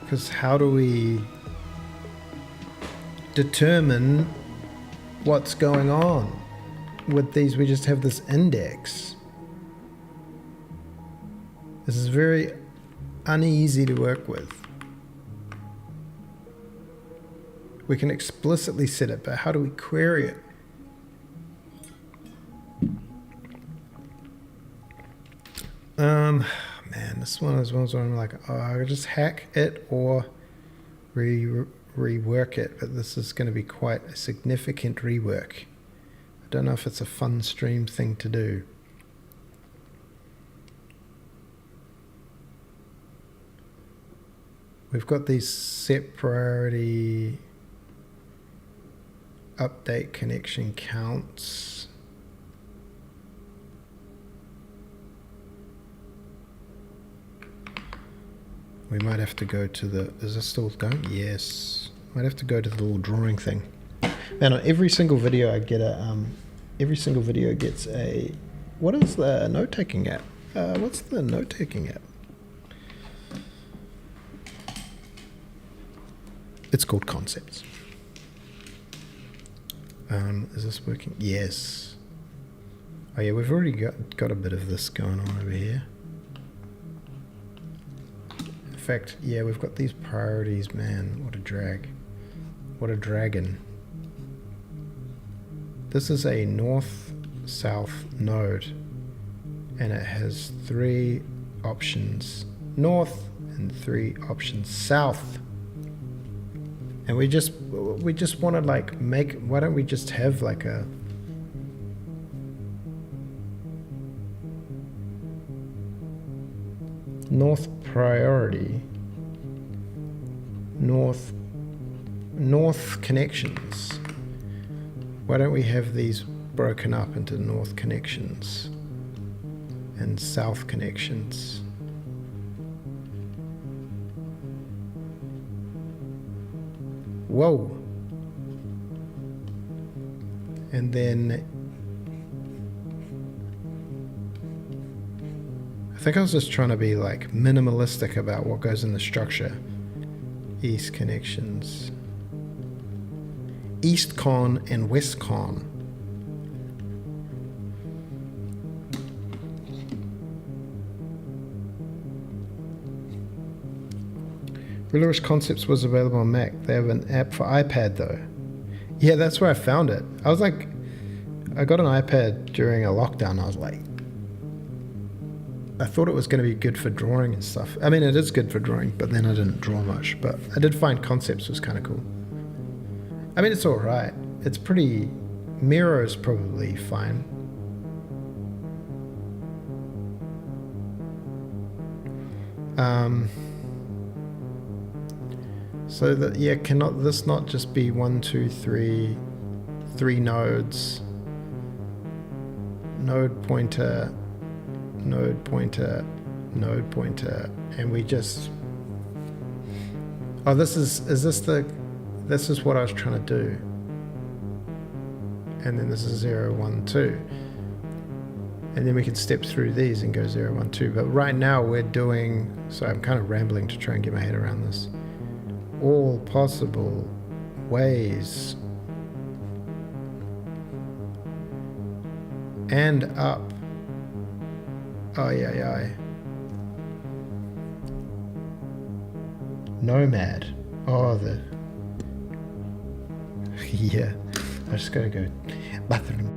S1: Because how do we determine what's going on? With these, we just have this index. This is very uneasy to work with. We can explicitly set it, but how do we query it? Man, this is one of those ones where I'm like, oh, I'll just hack it or rework it, but this is going to be quite a significant rework. I don't know if it's a fun stream thing to do. We've got these set priority update connection counts. We might have to go to the, is this still going? Yes. Might have to go to the little drawing thing. Man, on every single video I get every single video gets a, what is the note-taking app? What's the note-taking app? It's called Concepts. Is this working? Yes. Oh yeah, we've already got a bit of this going on over here. In fact, yeah, we've got these priorities, man. What a drag. What a dragon. This is a north-south node, and it has 3 options north and 3 options south. And we just want to like make, why don't we just have like a north priority, north connections. Why don't we have these broken up into north connections and south connections? Whoa. And then I think I was just trying to be like minimalistic about what goes in the structure. East connections. East con and West con. Wishlist Concepts was available on Mac. They have an app for iPad though. Yeah, that's where I found it. I was like, I got an iPad during a lockdown. I was like, I thought it was going to be good for drawing and stuff. I mean, it is good for drawing, but then I didn't draw much. But I did find Concepts was kind of cool. I mean, it's all right. It's pretty, Miro's probably fine. So that, yeah, cannot this not just be 1, 2, 3 nodes? Node pointer, node pointer, node pointer, and we just, oh, this is what I was trying to do. And then this is 0, 1, 2. And then we can step through these and go 0, 1, 2. But right now we're doing, so I'm kind of rambling to try and get my head around this. All possible ways. And up. Ay. Nomad. Oh, the... yeah. I just gotta go bathroom.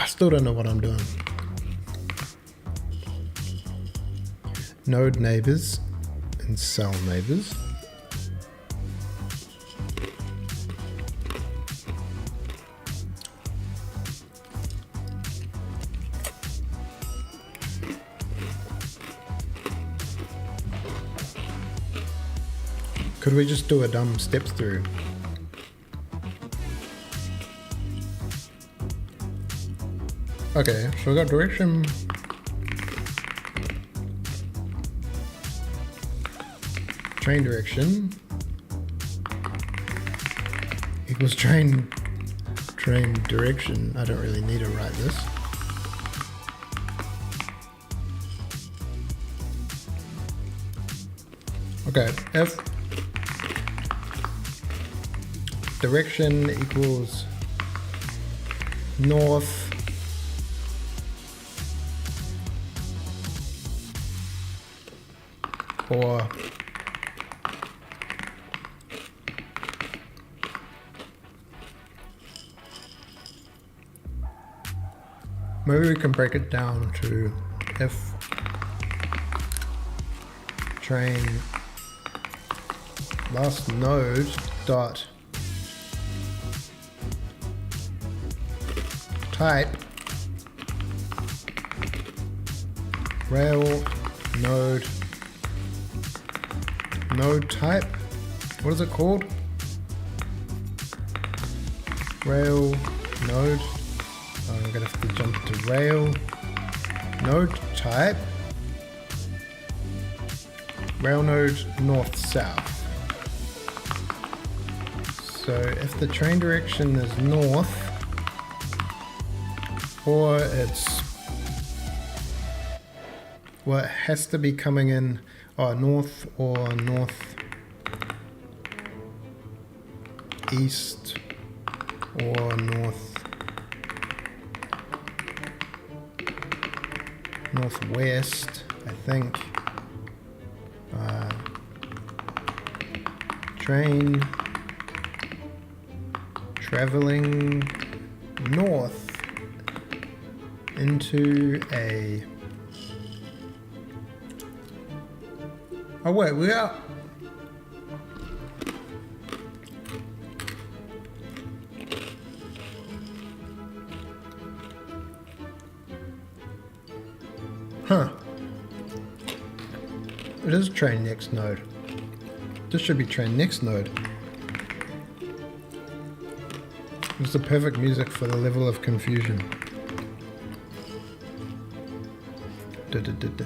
S1: still don't know what I'm doing. Node neighbors and cell neighbors. Could we just do a dumb steps through? Okay, so we got direction. Train direction equals train direction. I don't really need to write this. Okay, if direction equals north or maybe we can break it down to if train last node dot type rail node type, what is it called? Rail node. I'm gonna have to jump to rail node type rail node north south. So if the train direction is north, or it's, well, it has to be coming in north or north east or northwest, I think. Train traveling north into a... Oh wait, we are... Huh. It is train next node. This should be train next node. It's the perfect music for the level of confusion. Da, da, da, da.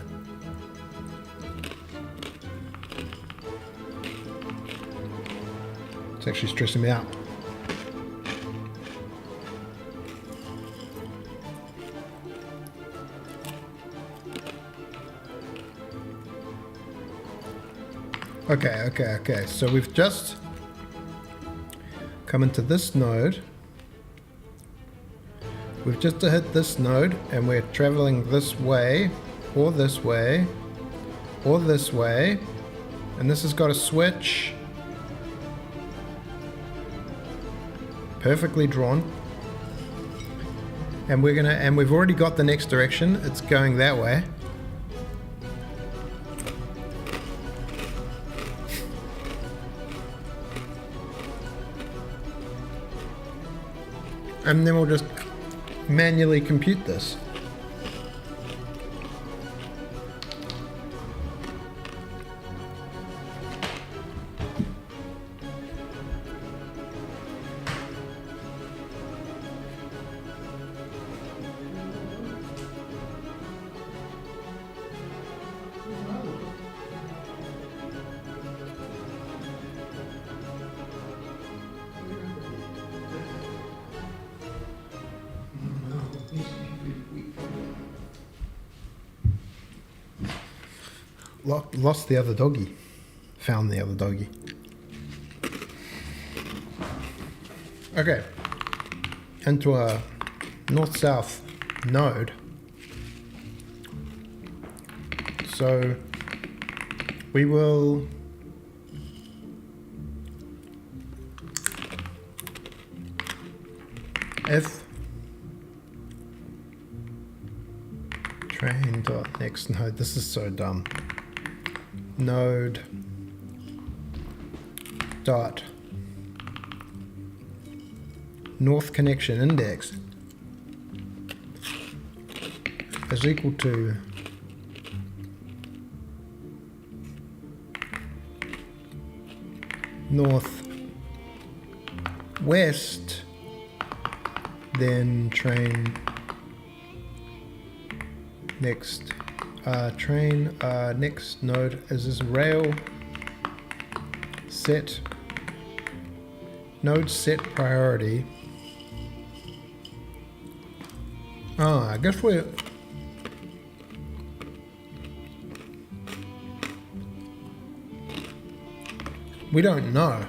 S1: It's actually stressing me out. Okay. So we've just come into this node. We've just hit this node and we're traveling this way, or this way, or this way. And this has got a switch. Perfectly drawn. And we've already got the next direction. It's going that way. And then we'll just manually compute this. Lost the other doggy. Found the other doggy. Okay. Into a north-south node. So we will if train dot next node. This is so dumb. Node dot north connection index is equal to north west, then train next next node is this rail set node set priority. I guess we don't know.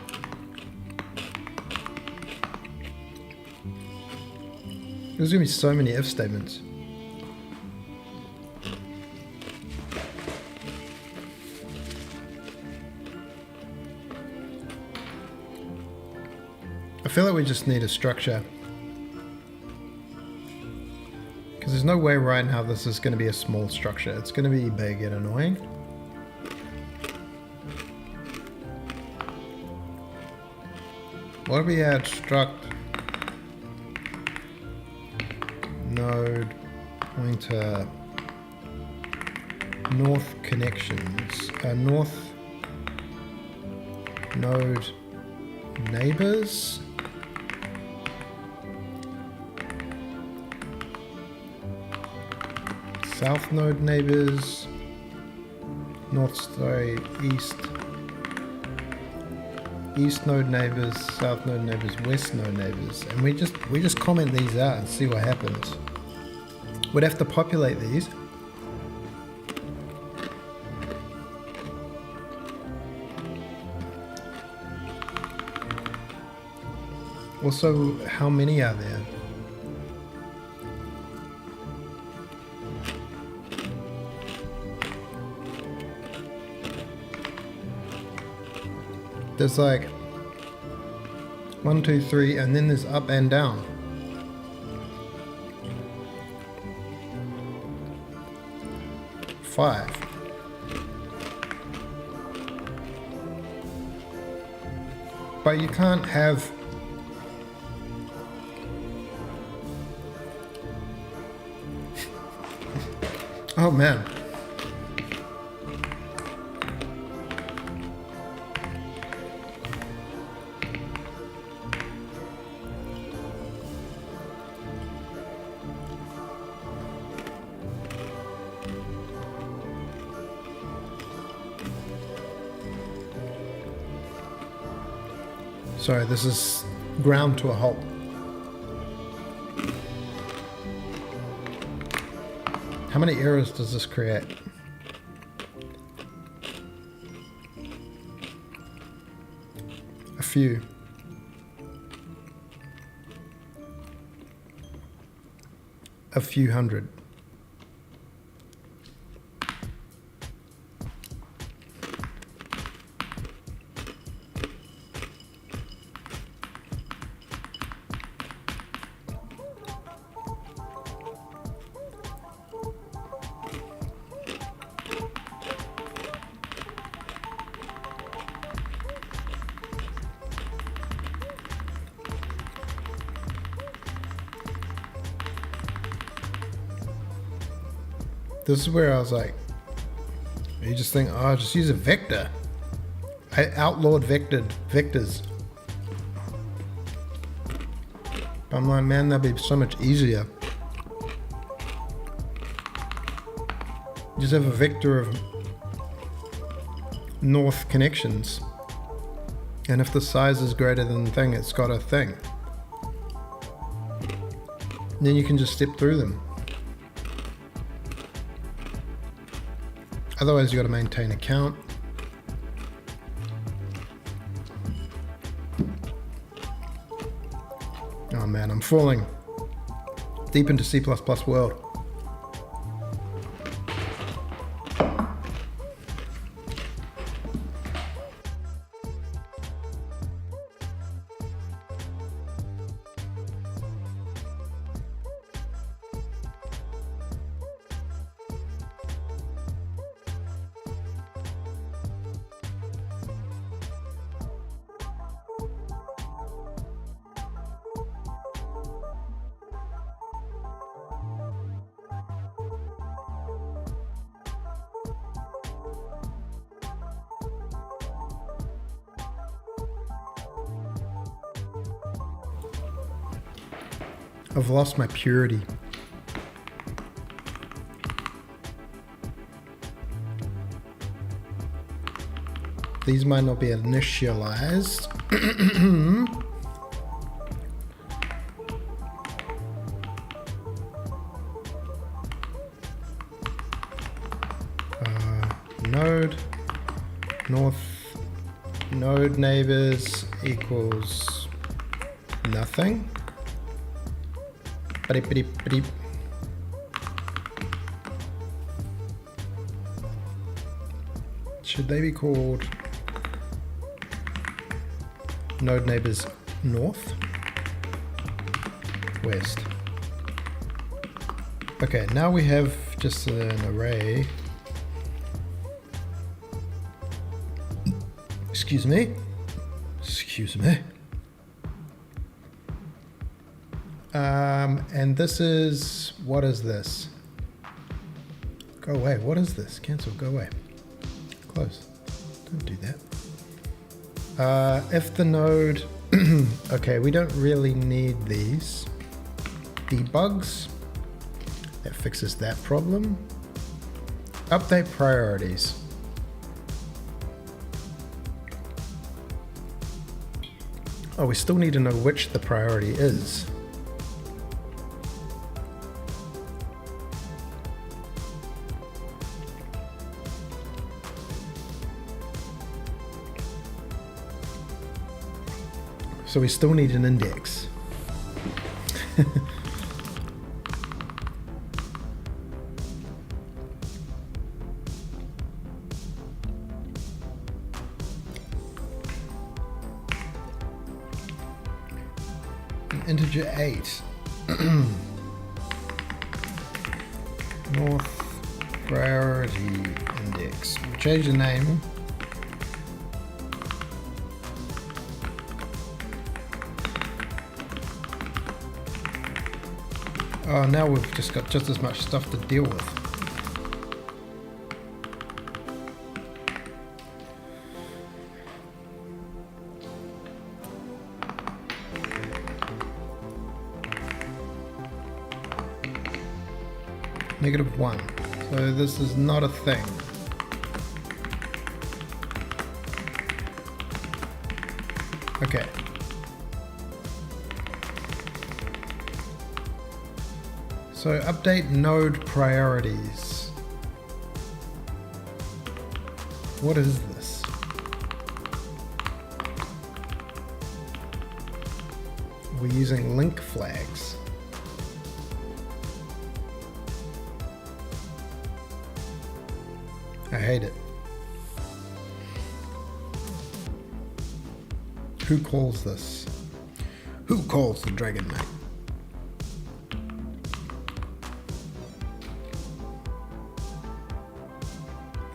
S1: There's gonna be so many if statements. I feel like we just need a structure. Because there's no way right now this is going to be a small structure. It's going to be big and annoying. What if we had struct node pointer north connections, north node neighbors, south node neighbors, east node neighbors, south node neighbors, west node neighbors, and we just comment these out and see what happens. We'd have to populate these. Also, how many are there? There's like 1, 2, 3, and then there's up and down. Five. But you can't have oh man. Sorry, this is ground to a halt. How many errors does this create? A few. A few hundred. This is where I was like, you just think, oh, just use a vector. I outlawed vectors. But I'm like, man, that'd be so much easier. Just have a vector of north connections. And if the size is greater than the thing, it's got a thing. And then you can just step through them. Otherwise, you got to maintain a count. Oh man, I'm falling deep into C++ world. I've lost my purity. These might not be initialized. Node north node neighbors equals nothing. Beep, beep, beep. Should they be called node neighbors north? West. Okay, now we have just an array. Excuse me. Excuse me. And this is, what is this? Go away. What is this? Cancel. Go away. Close. Don't do that. If the node, okay, we don't really need these debugs. That fixes that problem. Update priorities. Oh, we still need to know which the priority is. So we still need an index. Integer 8. North priority index. We'll change the name. Oh, now we've just got just as much stuff to deal with. -1. So this is not a thing. Okay. So update node priorities. What is this? We're using link flags. I hate it. Who calls this? Who calls the Dragon Knight?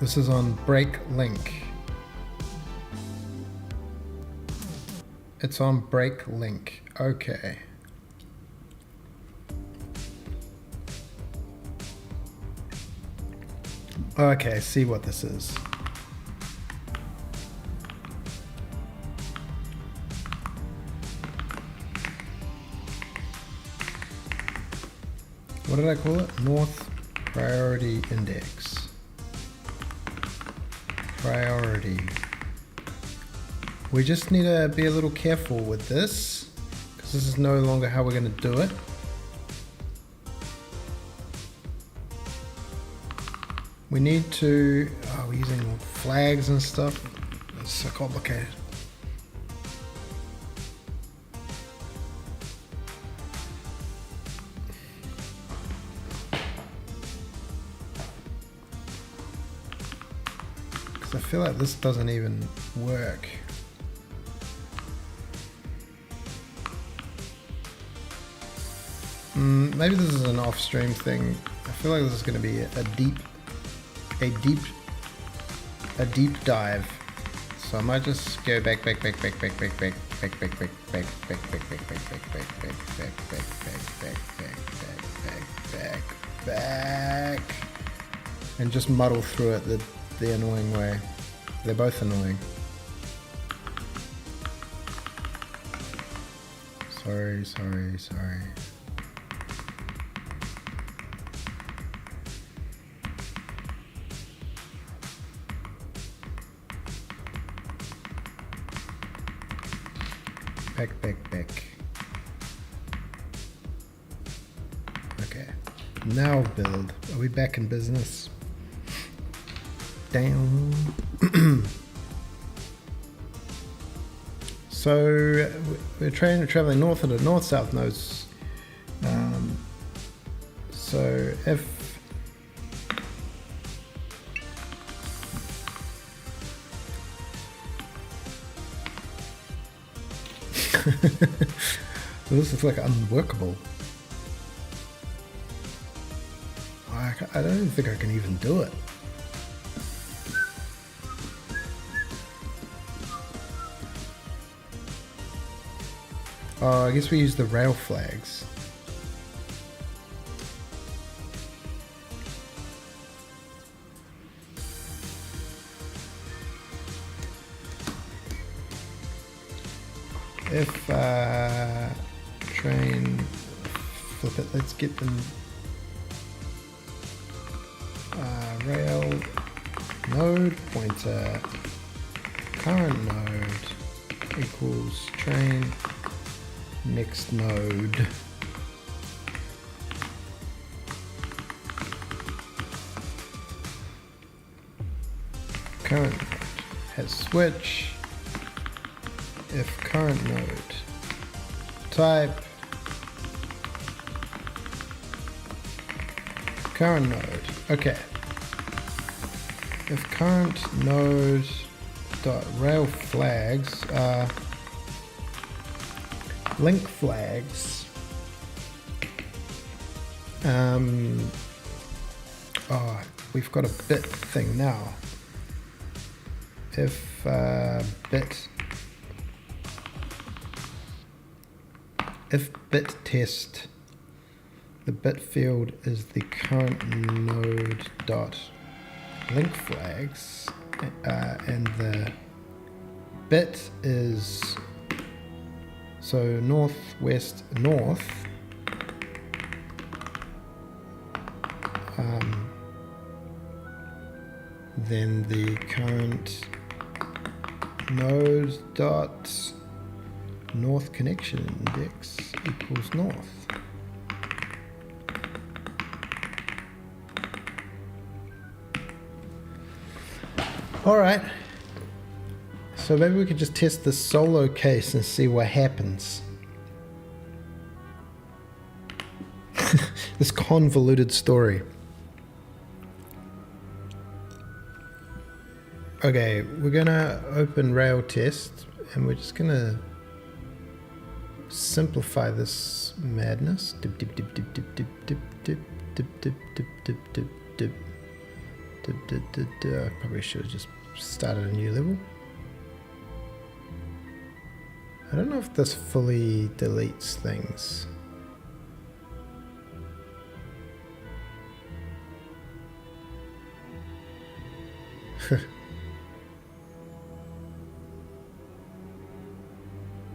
S1: This is on break link. It's on break link. Okay. Okay, I see what this is. What did I call it? North priority index. Priority. We just need to be a little careful with this, because this is no longer how we're going to do it. We need to, we're using flags and stuff. It's so complicated. Because I feel like this doesn't even work. Maybe this is an off-stream thing. I feel like this is going to be a deep dive. So I might just go back, and just muddle through it the annoying way. They're both annoying. Sorry. back. Okay, now build. Are we back in business? Down. So we're traveling north into north-south nodes. So if this is like unworkable. I don't even think I can even do it. Oh, I guess we use the rail flags. If train, flip it, let's get them rail node pointer current node equals train next node. Current node has switch. If current node type current node, okay. If current node dot rail flags are link flags, oh, we've got a bit thing now. If bit test, the bit field is the current node dot link flags, and the bit is so northwest north, then the current node dot north connection index equals north. Alright, so maybe we could just test this solo case and see what happens. This convoluted story. Okay, we're gonna open rail test and we're just gonna simplify this madness. Dip, dip, dip, dip, dip, dip, dip, dip, dip, dip, dip, dip, dip, dip. I probably should have just started a new level. I don't know if this fully deletes things.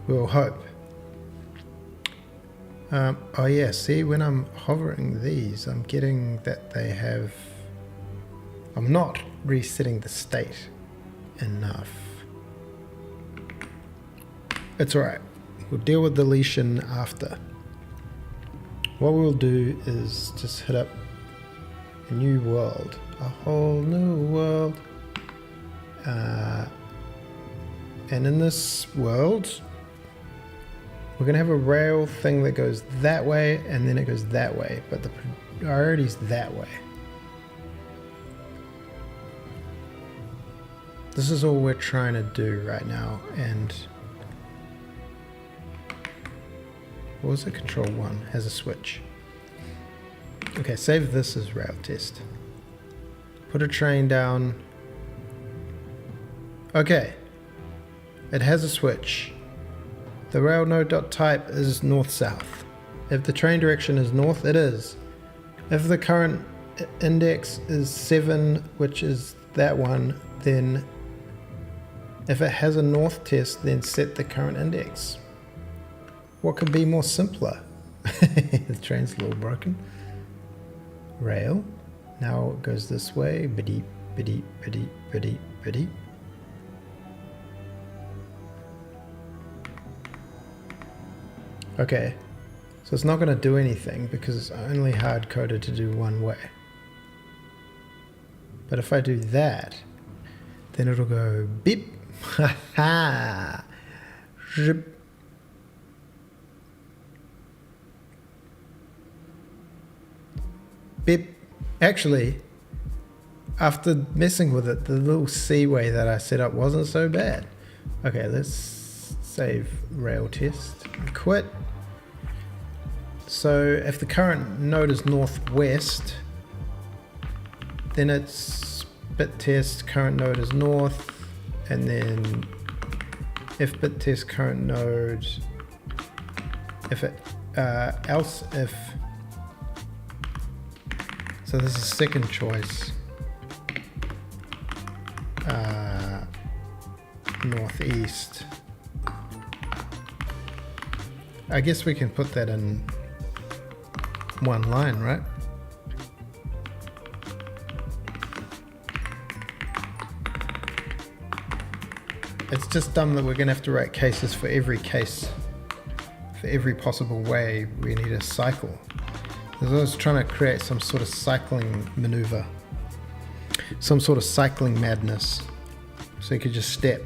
S1: We'll hope. Oh yeah, see, when I'm hovering these, I'm getting that they have... I'm not resetting the state enough. It's alright. We'll deal with deletion after. What we'll do is just hit up a new world. A whole new world. And in this world, we're going to have a rail thing that goes that way and then it goes that way. But the priority's that way. This is all we're trying to do right now, and what was it? Control 1 has a switch. Okay, save this as rail test. Put a train down. Okay, it has a switch. The rail node.type is north-south. If the train direction is north, it is. If the current index is 7, which is that one, then if it has a north test, then set the current index. What could be more simpler? The train's a little broken. Rail. Now it goes this way. Biddy, biddy, biddy, biddy, biddy. Okay, so it's not going to do anything because it's only hard-coded to do one way. But if I do that, then it'll go beep, ha ha, zip. Beep. Actually, after messing with it, the little C way that I set up wasn't so bad. Okay, let's save rail test, quit. So if the current node is northwest, then it's bit test current node is north, and then if bit test current node, if it else if, so this is second choice, northeast. I guess we can put that in one line, right? It's just dumb that we're going to have to write cases for every case. For every possible way, we need a cycle. I was trying to create some sort of cycling maneuver. Some sort of cycling madness. So you could just step.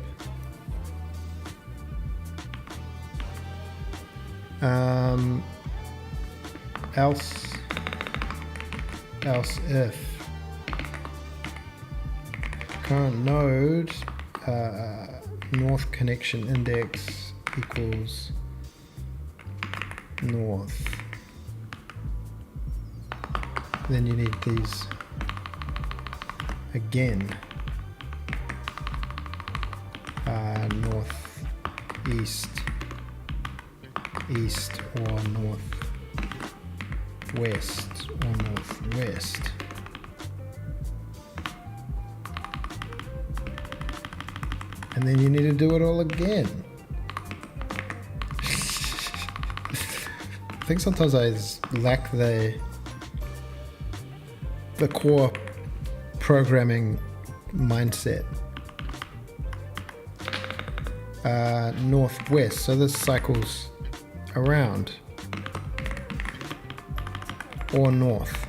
S1: Else if current node north connection index equals north, then you need these again, north east, east or north west or northwest. And then you need to do it all again. I think sometimes I lack the core programming mindset. Northwest, so this cycles around, or north.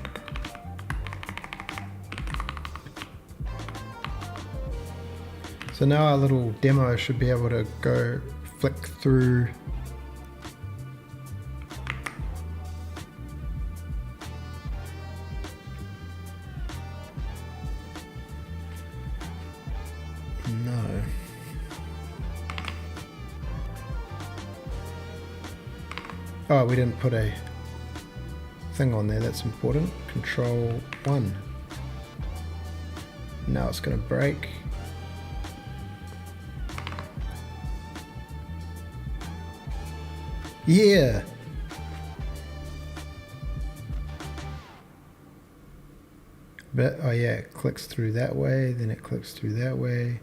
S1: So now our little demo should be able to go flick through no. Oh, we didn't put a thing on there, that's important. Control 1. Now it's going to break. Yeah. But oh yeah, it clicks through that way, then it clicks through that way,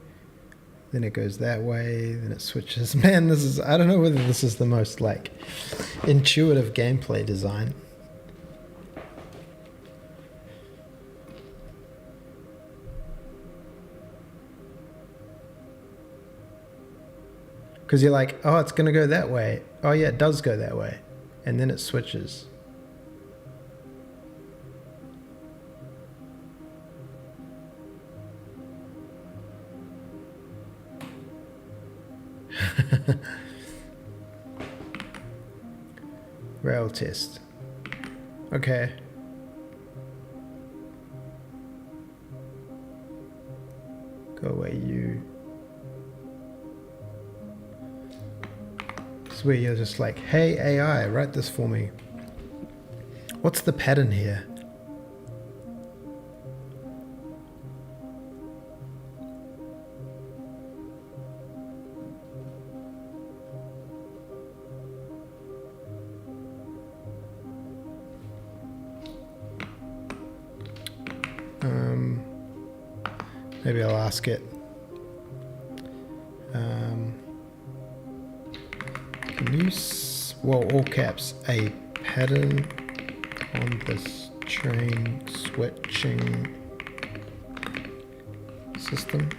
S1: then it goes that way, then it switches. Man, this is, I don't know whether this is the most like intuitive gameplay design. Because you're like, oh, it's going to go that way. Oh, yeah, it does go that way. And then it switches. Rail test. Okay. Go away, you. Where you're just like, hey AI, write this for me. What's the pattern here? Maybe I'll ask it. Can you, well, all caps, a pattern on this train switching system?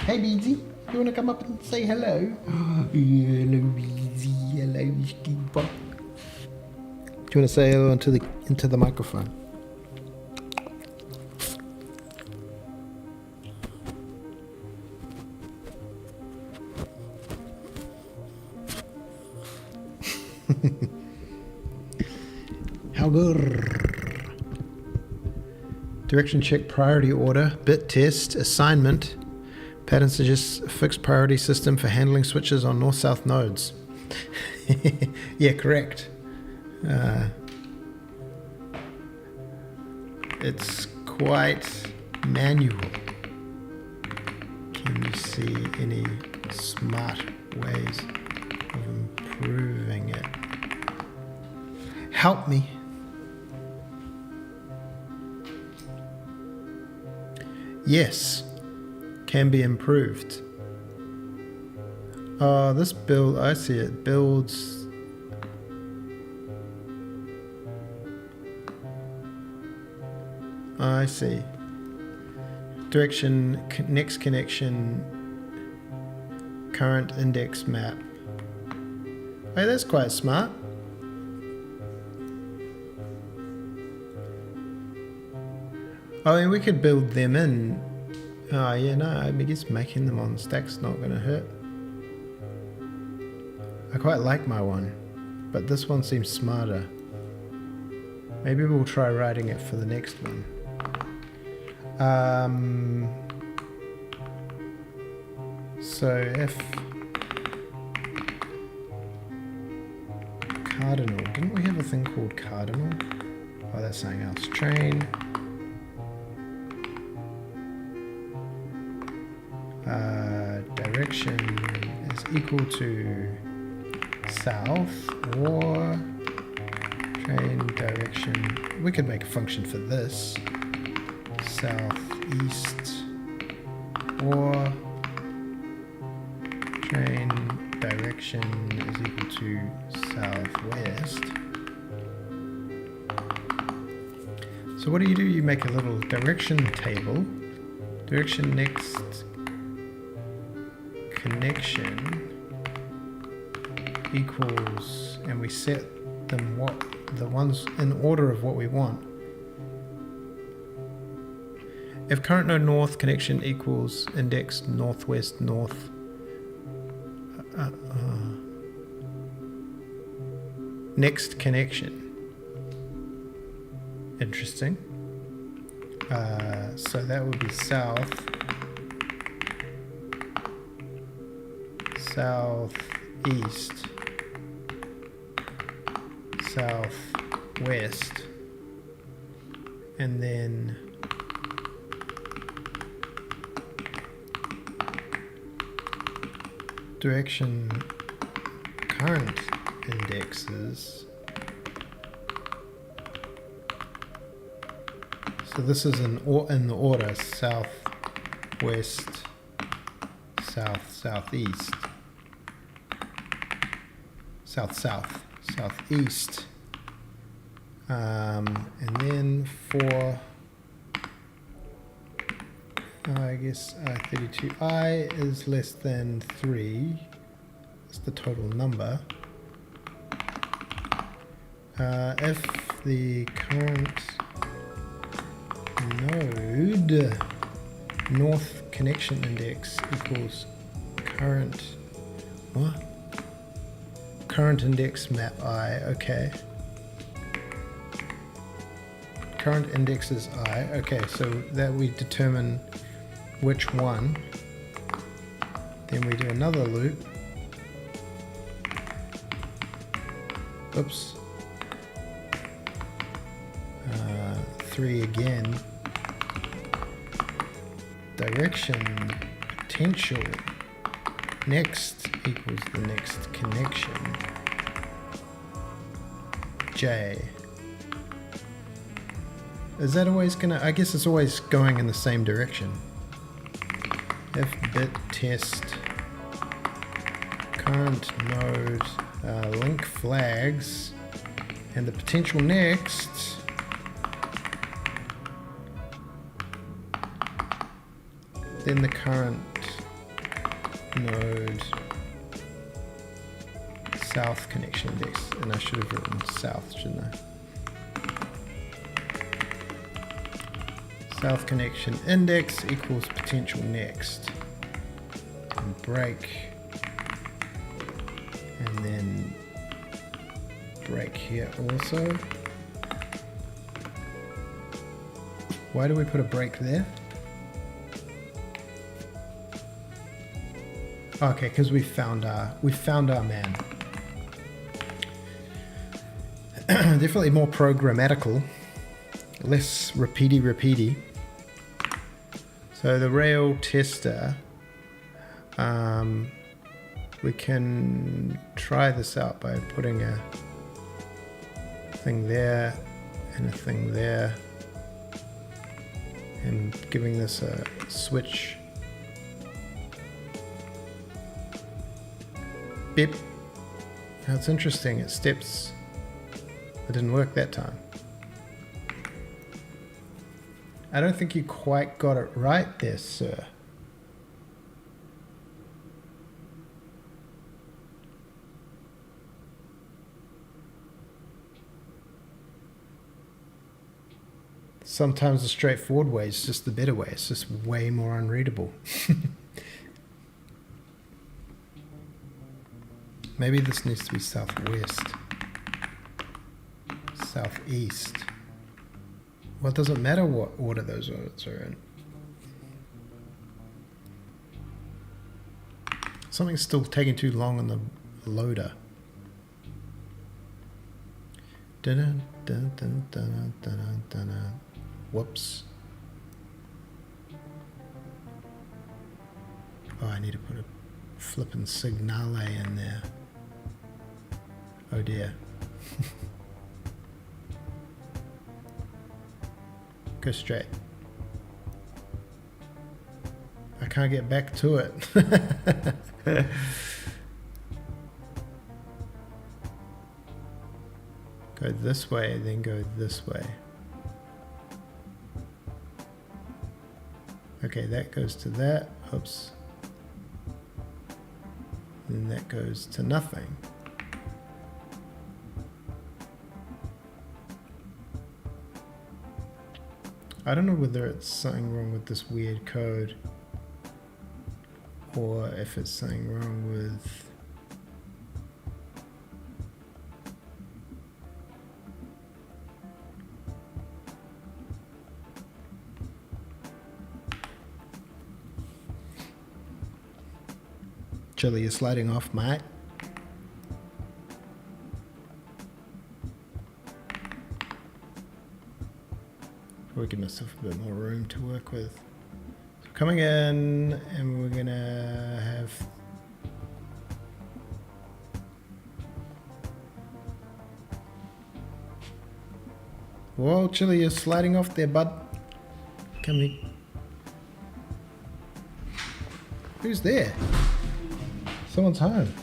S1: Hey BZ, you want to come up and say hello? Hello BZ. yellow ski box. Do you want to say hello into the microphone? How good? Direction check, priority order, bit test, assignment. Pattern suggests a fixed priority system for handling switches on north-south nodes. Yeah, correct. It's quite manual. Can you see any smart ways of improving it? Help me. Yes, can be improved. Oh, this build, I see it builds. I see. Direction, next connection, current index map. Hey, that's quite smart. I mean, we could build them in. Oh, yeah, no, I guess making them on stack's not going to hurt. I quite like my one, but this one seems smarter. Maybe we'll try writing it for the next one. So if cardinal, didn't we have a thing called cardinal? Oh, that's something else. Train. Direction is equal to south or train direction. We could make a function for this. Southeast or train direction is equal to southwest. So what do? You make a little direction table. Direction next connection equals, and we set them the ones in order of what we want. If current node north connection equals index northwest north, next connection. Interesting. So that would be south, southeast, southwest, and then direction current indexes. So this is in the order south, west, south, southeast, south, south, southeast, and then for I guess 32i is less than 3. That's the total number. If the current node north connection index equals current index map I, okay. Current index is I, okay, so that we determine which one. Then we do another loop. Oops. 3 again. Direction potential next equals the next connection. J. Is that always gonna, I guess it's always going in the same direction. If bit test current node link flags and the potential next then the current node south connection index, and I should have written south, shouldn't I? South connection index equals potential next. And break. And then break here also. Why do we put a break there? Okay, because we found our man. Definitely more programmatical, less repeaty. So the rail tester, we can try this out by putting a thing there and a thing there, and giving this a switch. Beep. Now it's interesting, it steps. It didn't work that time. I don't think you quite got it right there, sir. Sometimes the straightforward way is just the better way. It's just way more unreadable. Maybe this needs to be southwest. Southeast. Well, it doesn't matter what order those words are in. Something's still taking too long on the loader. Dun, dun, dun, dun, dun, dun, dun. Whoops. Oh, I need to put a flippin' signale in there. Oh dear. Go straight. I can't get back to it. Go this way, then go this way. Okay, that goes to that. Oops. Then that goes to nothing. I don't know whether it's something wrong with this weird code or if it's something wrong with Chili is sliding off, mate. Probably give myself a bit more room to work with. So coming in, and we're gonna have whoa, Chili is sliding off there, bud. Come here. Who's there? Someone's home.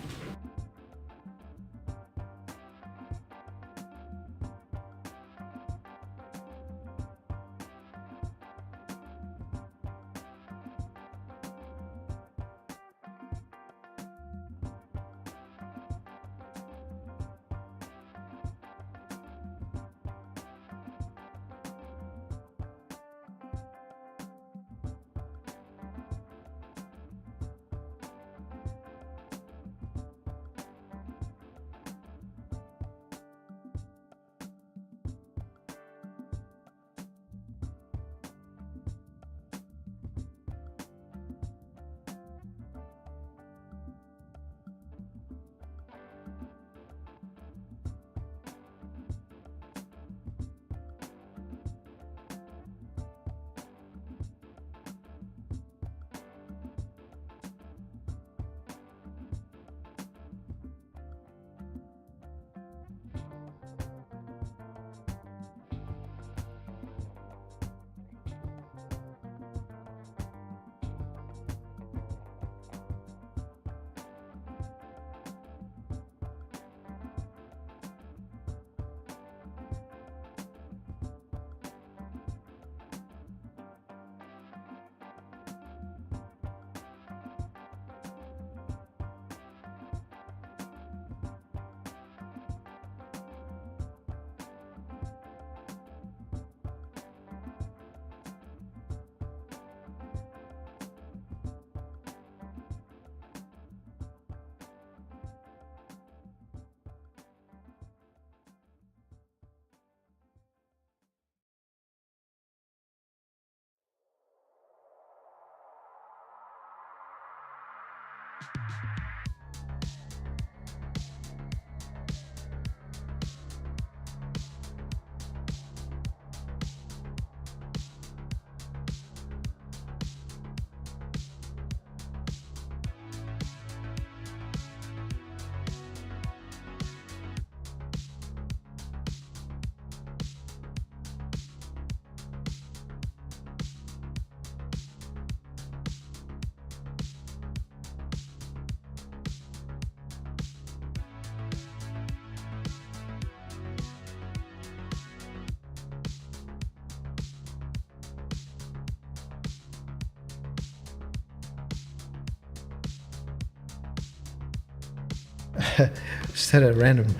S1: Just had a random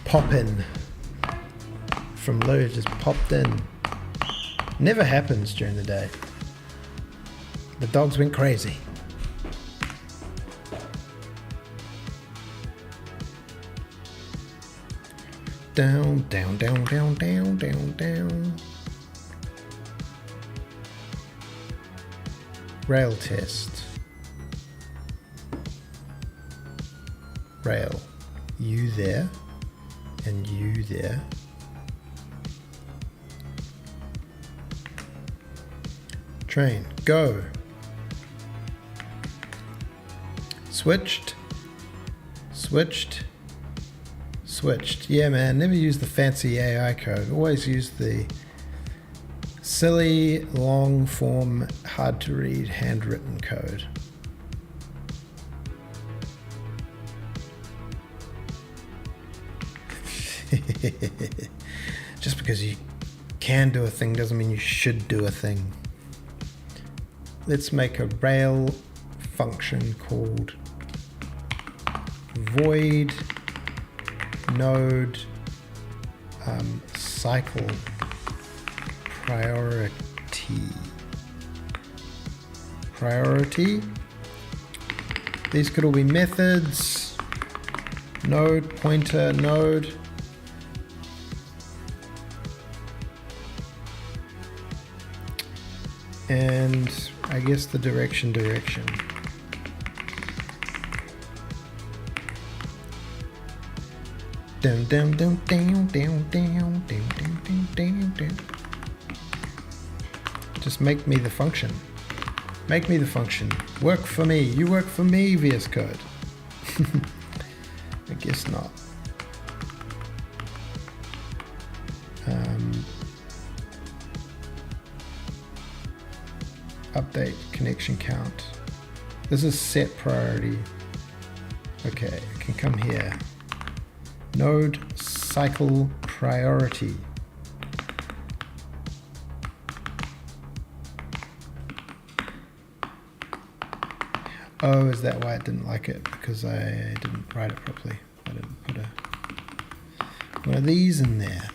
S1: pop in from Lou, just popped in. Never happens during the day. The dogs went crazy. Down, down, down, down, down, down, down. Rail test. Rail. You there and you there. Train. Go. Switched. Switched. Switched. Yeah, man, never use the fancy AI code. Always use the silly, long form, hard to read, handwritten code. Just because you can do a thing doesn't mean you should do a thing. Let's make a rail function called void node cycle priority. These could all be methods. Node pointer node. And I guess the direction. Down, down, down, down, down, down, down, down, down, down. Just make me the function. Make me the function. Work for me. You work for me, VS Code. I guess not. Update connection count. This is set priority. Okay, I can come here. Node cycle priority. Oh, is that why it didn't like it? Because I didn't write it properly. I didn't put one of these in there.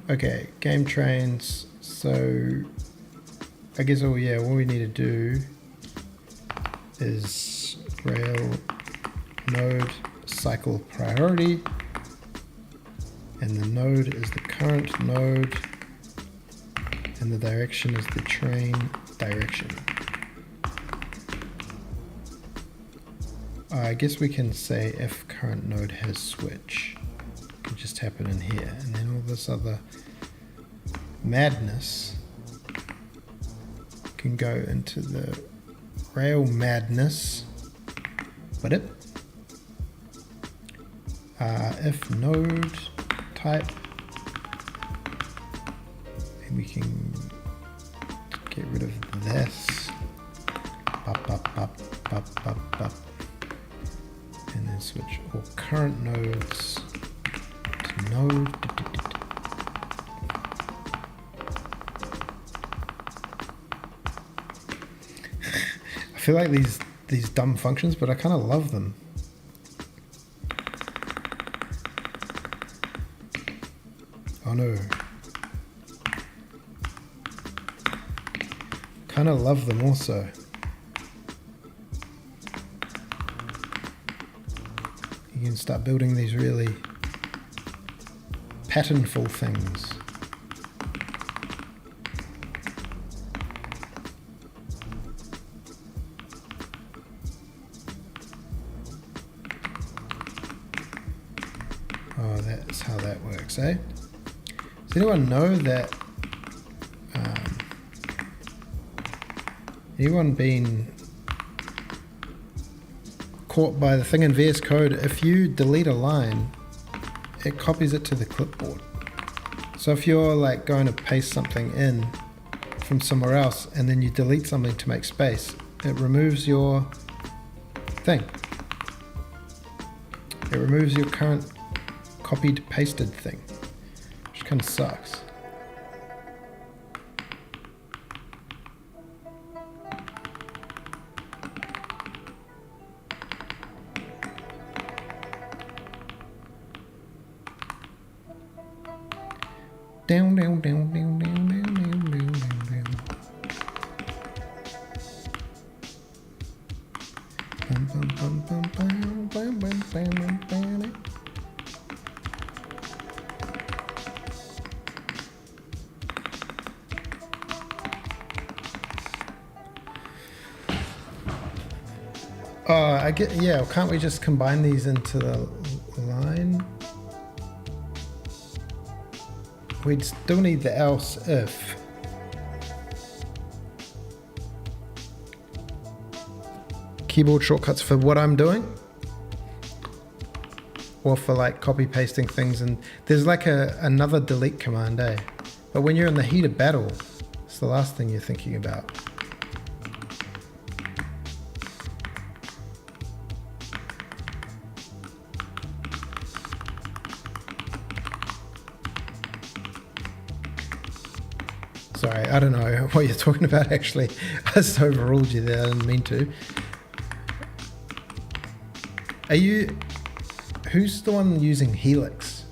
S1: Okay, game trains. So I guess all we need to do is rail node cycle priority, and the node is the current node, and the direction is the train direction. I guess we can say if current node has switch. It can just happen in here, and then all this other madness can go into the rail madness. But if node type, and we can get rid of this, and then switch all current nodes to node. I feel like these dumb functions, but I kind of love them. Oh no. Kind of love them also. You can start building these really patternful things. that's how that works, eh? Does anyone know that? Anyone been caught by the thing in VS Code? If you delete a line, it copies it to the clipboard. So if you're like going to paste something in from somewhere else and then you delete something to make space, it removes your thing. It removes your current copied pasted thing, which kind of sucks. Down, down, down, down, down, down, down, down, down. Bum, bum, bum, bum, bum, bum, bum, bum, bum. I get, yeah, can't we just combine these into the line? We still need the else if. Keyboard shortcuts for what I'm doing, or for like copy pasting things, and there's like another delete command, eh? But when you're in the heat of battle, it's the last thing you're thinking about. Sorry, I don't know what you're talking about actually. I just overruled you there, I didn't mean to. Who's the one using Helix?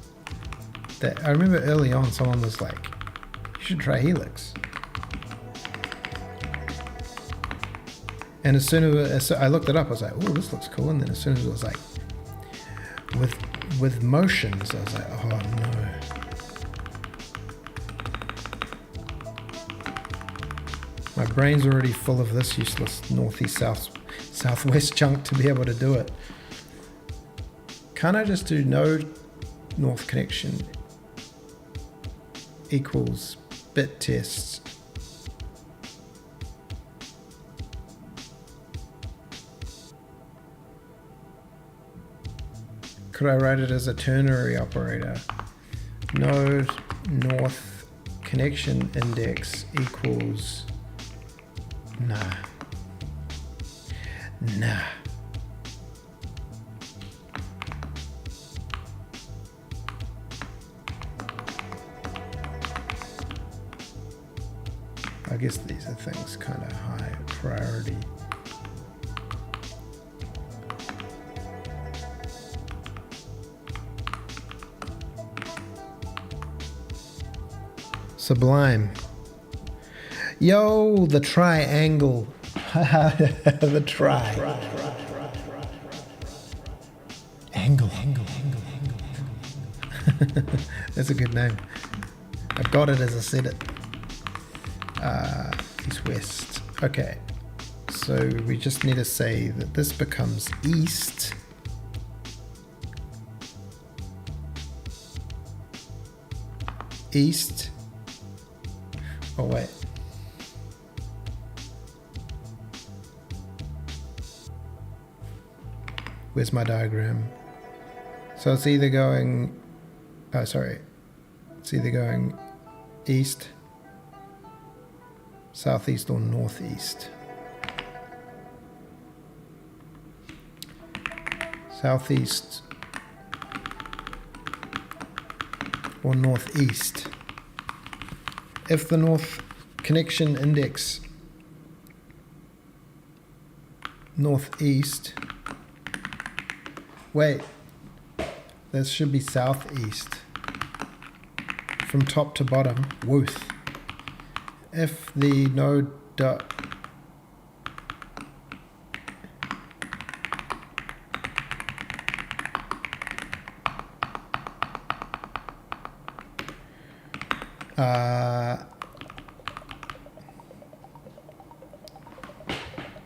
S1: That I remember early on someone was like, you should try Helix. And as soon as I looked it up, I was like, oh, this looks cool. And then as soon as it was like, with motions, I was like, oh no. My brain's already full of this useless northeast, southwest chunk to be able to do it. Can't I just do node north connection equals bit tests? Could I write it as a ternary operator? Node north connection index equals... Nah. I guess these are things kind of high priority. Sublime. Yo, the triangle. The tri. Angle. That's a good name. I got it as I said it. East west. Okay. So we just need to say that this becomes east. East. Oh wait. Where's my diagram? So it's either going, it's either going east, southeast, or northeast. Southeast or northeast. If the north connection index northeast, wait, this should be southeast from top to bottom. Wooth. If the node dot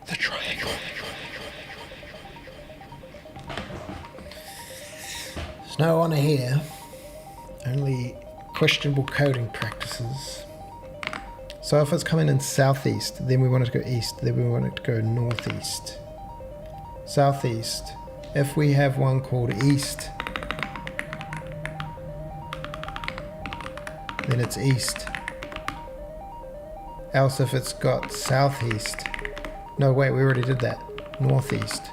S1: the triangle. There's no one here. Only questionable coding practices. So if it's coming in southeast, then we want it to go east, then we want it to go northeast. Southeast. If we have one called east, then it's east. Else if it's got southeast. No, wait, we already did that. Northeast.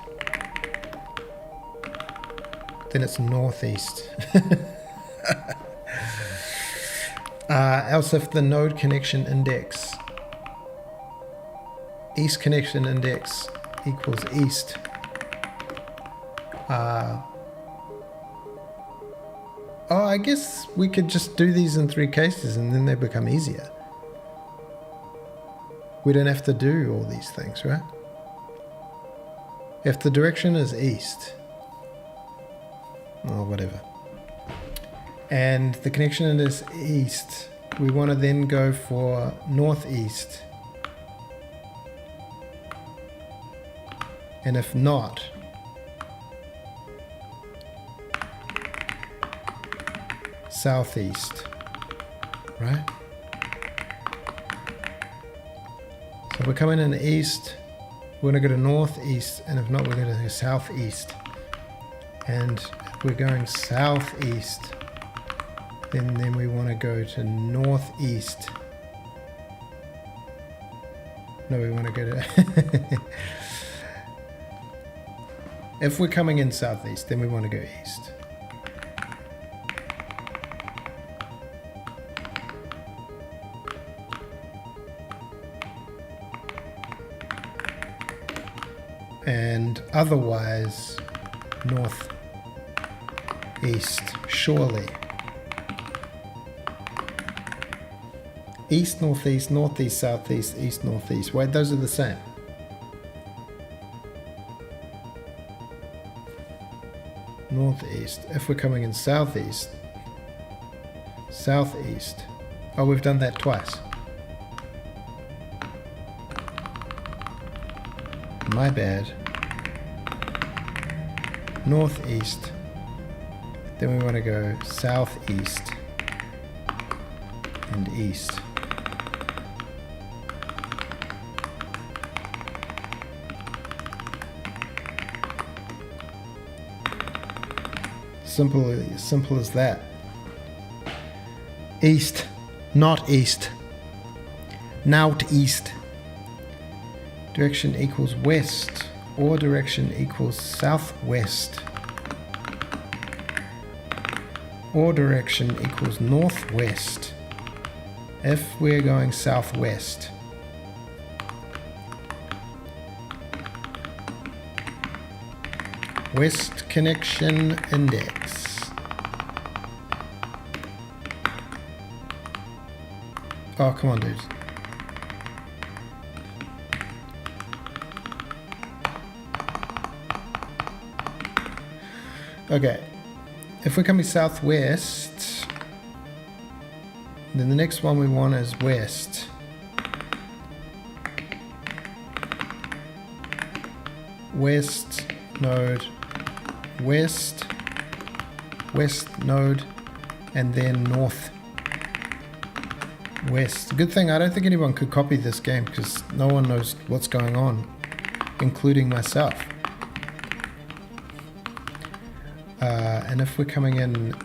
S1: Then it's northeast. Else if the node connection index, east connection index equals east. Oh, I guess we could just do these in 3 cases and then they become easier. We don't have to do all these things, right? If the direction is east, or whatever, and the connection is east, we want to then go for northeast. And if not, southeast, right? So we're coming in east, we're going to go to northeast, and if not, we're going to go southeast. And if we're going southeast, then we want to go to northeast. No, we want to go to... If we're coming in southeast, then we want to go east. And otherwise, northeast, surely. East, northeast, northeast, southeast, east, northeast. Wait, those are the same. Northeast. If we're coming in southeast, southeast. Oh, we've done that twice. My bad. Northeast. Then we want to go southeast and east. Simple as that. East, not east. Not east. Direction equals west, or direction equals southwest, or direction equals northwest. If we're going southwest, west connection index. Oh, come on, dudes. Okay, if we're coming southwest, then the next one we want is west. West node, west node, and then north west. Good thing I don't think anyone could copy this game because no one knows what's going on, including myself. And if we're coming in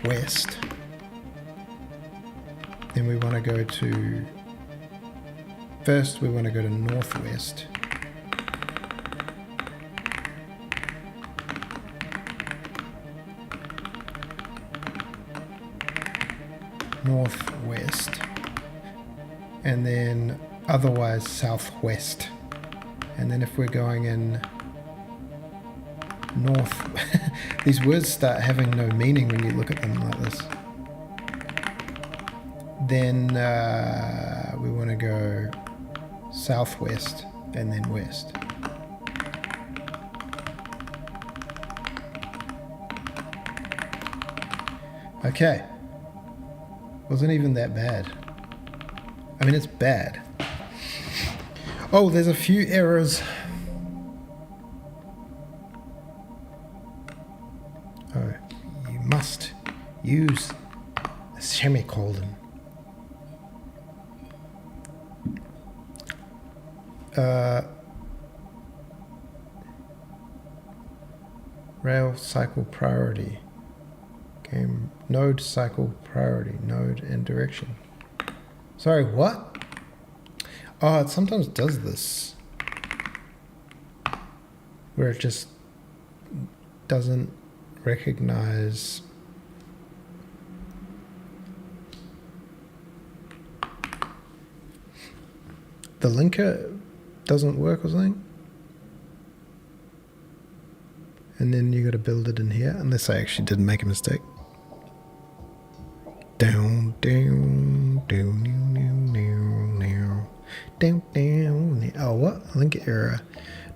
S1: west, then we want to go to, first we want to go to northwest. Northwest. And then otherwise southwest. And then if we're going in north, these words start having no meaning when you look at them like this. Then we want to go southwest and then west. Okay. Wasn't even that bad. I mean, it's bad. Oh, there's a few errors. Oh, you must use Semicolon. Rail cycle priority. Game node cycle priority. Node and direction. Sorry, what? Oh, it sometimes does this. Where it just doesn't recognize the linker doesn't work or something. And then you got to build it in here, unless I actually didn't make a mistake. Down, down, down, down, down, down, down, down. Oh, what? Link error.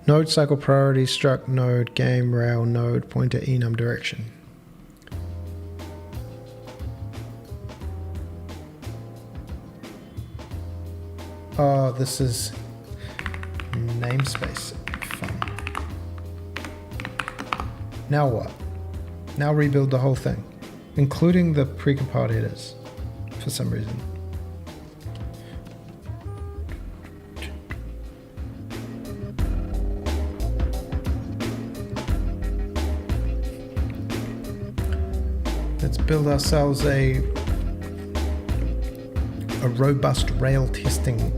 S1: Node cycle priority struct node game rail node pointer enum direction. Oh, this is namespace. Fun. Now what? Now rebuild the whole thing, including the precompiled headers, for some reason. Let's build ourselves a robust rail testing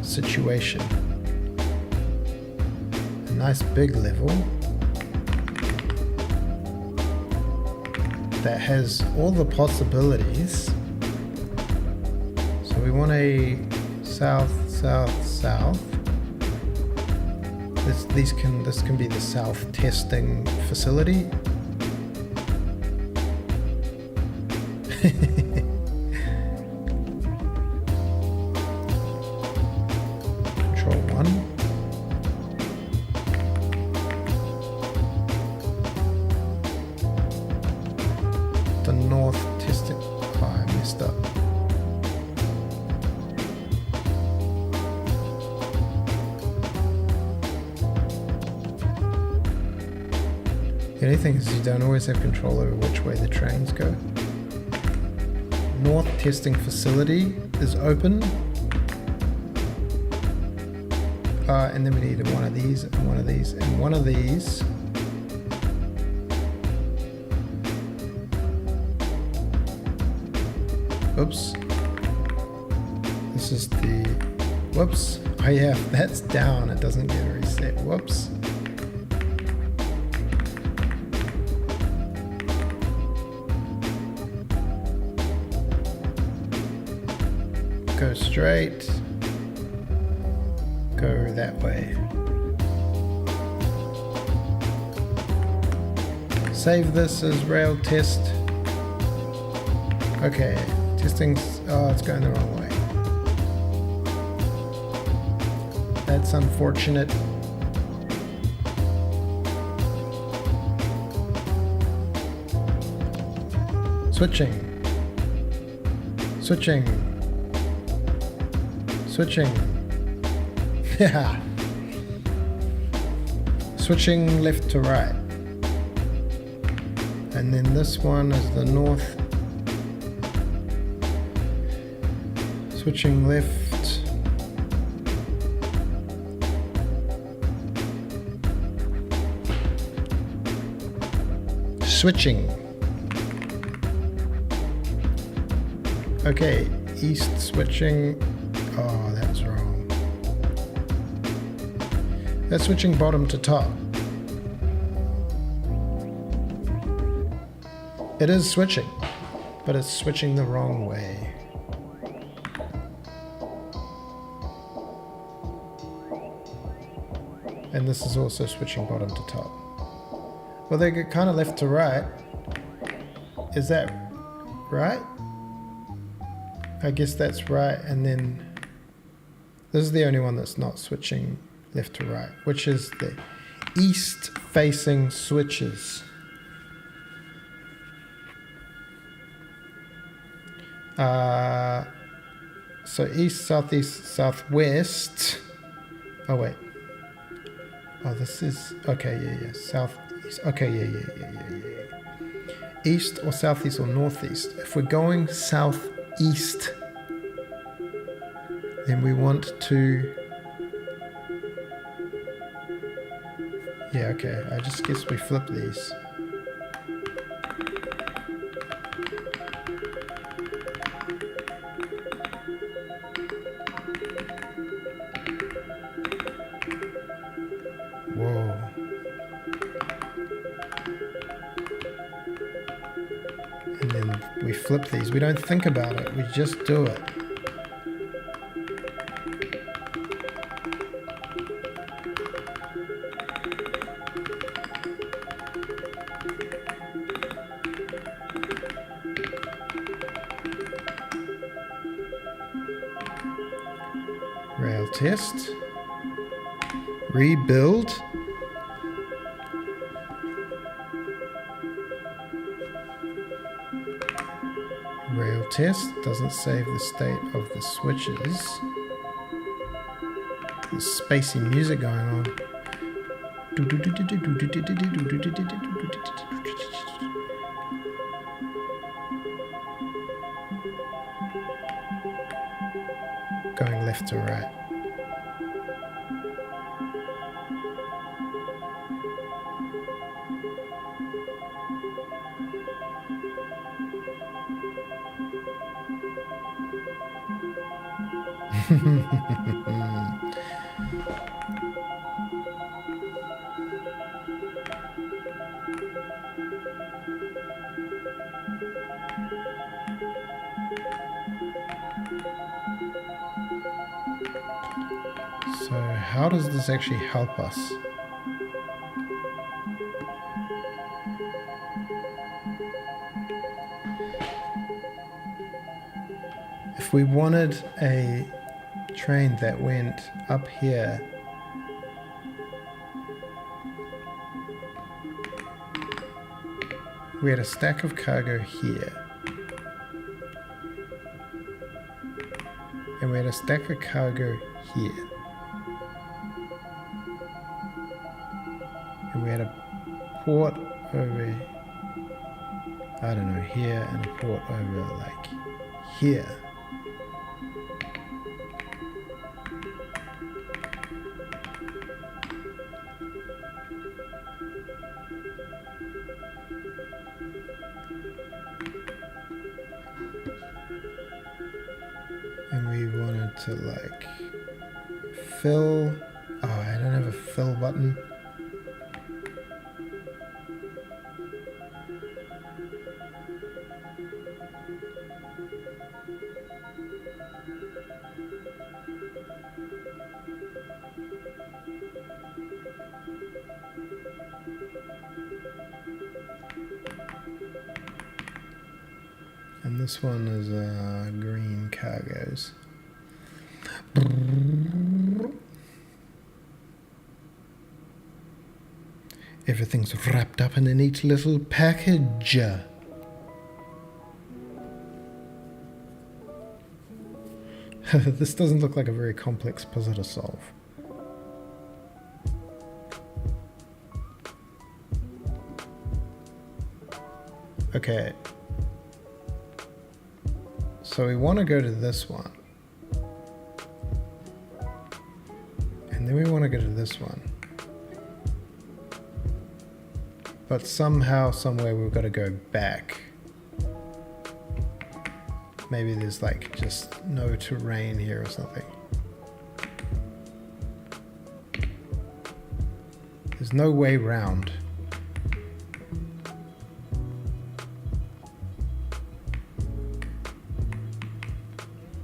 S1: situation. A nice big level that has all the possibilities. So we want a south, south, south. This can be the south testing facility. Control 1. The north testing. Oh, I messed up. The only thing is you don't always have control over which way the trains go. North testing facility is open. And then we need one of these and one of these and one of these. Oops. This is the, whoops. Oh yeah, that's down. It doesn't get reset. Whoops. Go straight. Go that way. Save this as rail test. Okay, testing's, oh, it's going the wrong way. That's unfortunate. Switching. Switching. Switching. Yeah. Switching left to right. And then this one is the north. Switching left. Switching. Okay, east switching. Oh, that was wrong. That's switching bottom to top. It is switching, but it's switching the wrong way. And this is also switching bottom to top. Well, they get kind of left to right. Is that right? I guess that's right. And then this is the only one that's not switching left to right, which is the east facing switches. So east, southeast, southwest. Oh wait. Oh, this is okay. Yeah, southeast. Okay, yeah. east or southeast or northeast. If we're going southeast, then we want to... Yeah, okay, I just guess we flip these. Whoa. And then we flip these. We don't think about it, we just do it. Rail test. Rebuild. Rail test. Doesn't save the state of the switches. There's spacey music going on. Going left to right. So how does this actually help us? If we wanted a train that went up here, we had a stack of cargo here, and we had a stack of cargo here, and we had a port over, I don't know, here, and a port over like here. And we wanted to like fill. Oh, I don't have a fill button. And this one is green cargoes. Everything's wrapped up in a neat little package. This doesn't look like a very complex puzzle to solve. Okay. So we want to go to this one. And then we want to go to this one. But somehow, somewhere we've got to go back. Maybe there's like just no terrain here or something. There's no way round.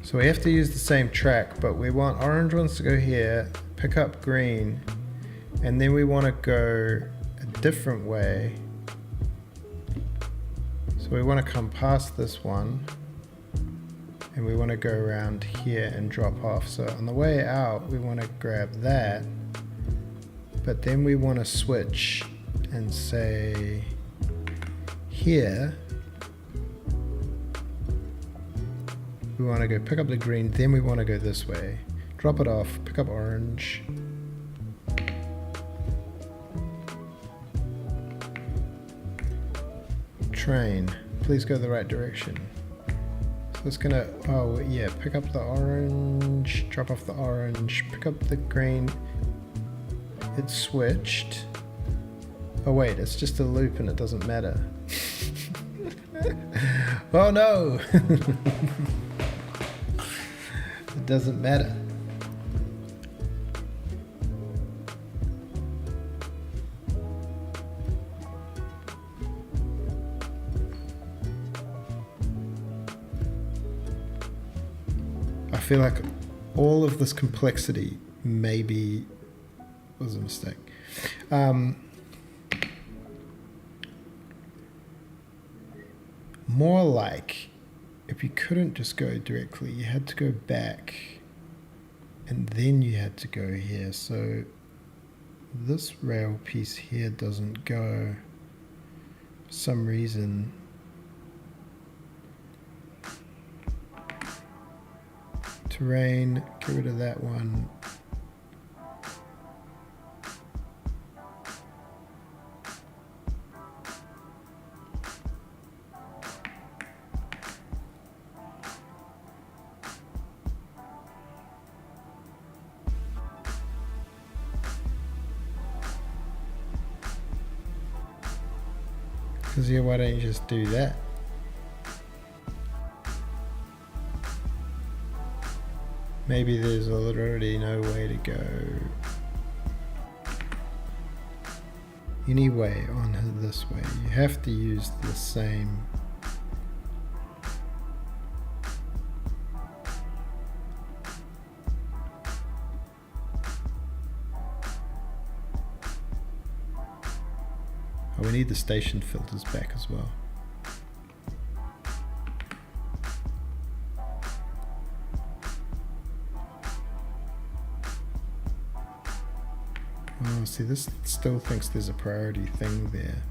S1: So we have to use the same track, but we want orange ones to go here, pick up green, and then we want to go a different way. So we want to come past this one, and we want to go around here and drop off. So on the way out, we want to grab that, but then we want to switch and say here, we want to go pick up the green, then we want to go this way. Drop it off, pick up orange. train. Please go the right direction. So it's gonna, oh yeah, pick up the orange, drop off the orange, pick up the green. It switched. Oh wait, it's just a loop and it doesn't matter. Oh no! It doesn't matter. I feel like all of this complexity maybe was a mistake. More like if you couldn't just go directly, you had to go back and then you had to go here. So this rail piece here doesn't go for some reason. Terrain, get rid of that one. Because yeah, why don't you just do that? Maybe there's literally no way to go any way on this way. You have to use the same. Oh, we need the station filters back as well. Oh, see, this still thinks there's a priority thing there.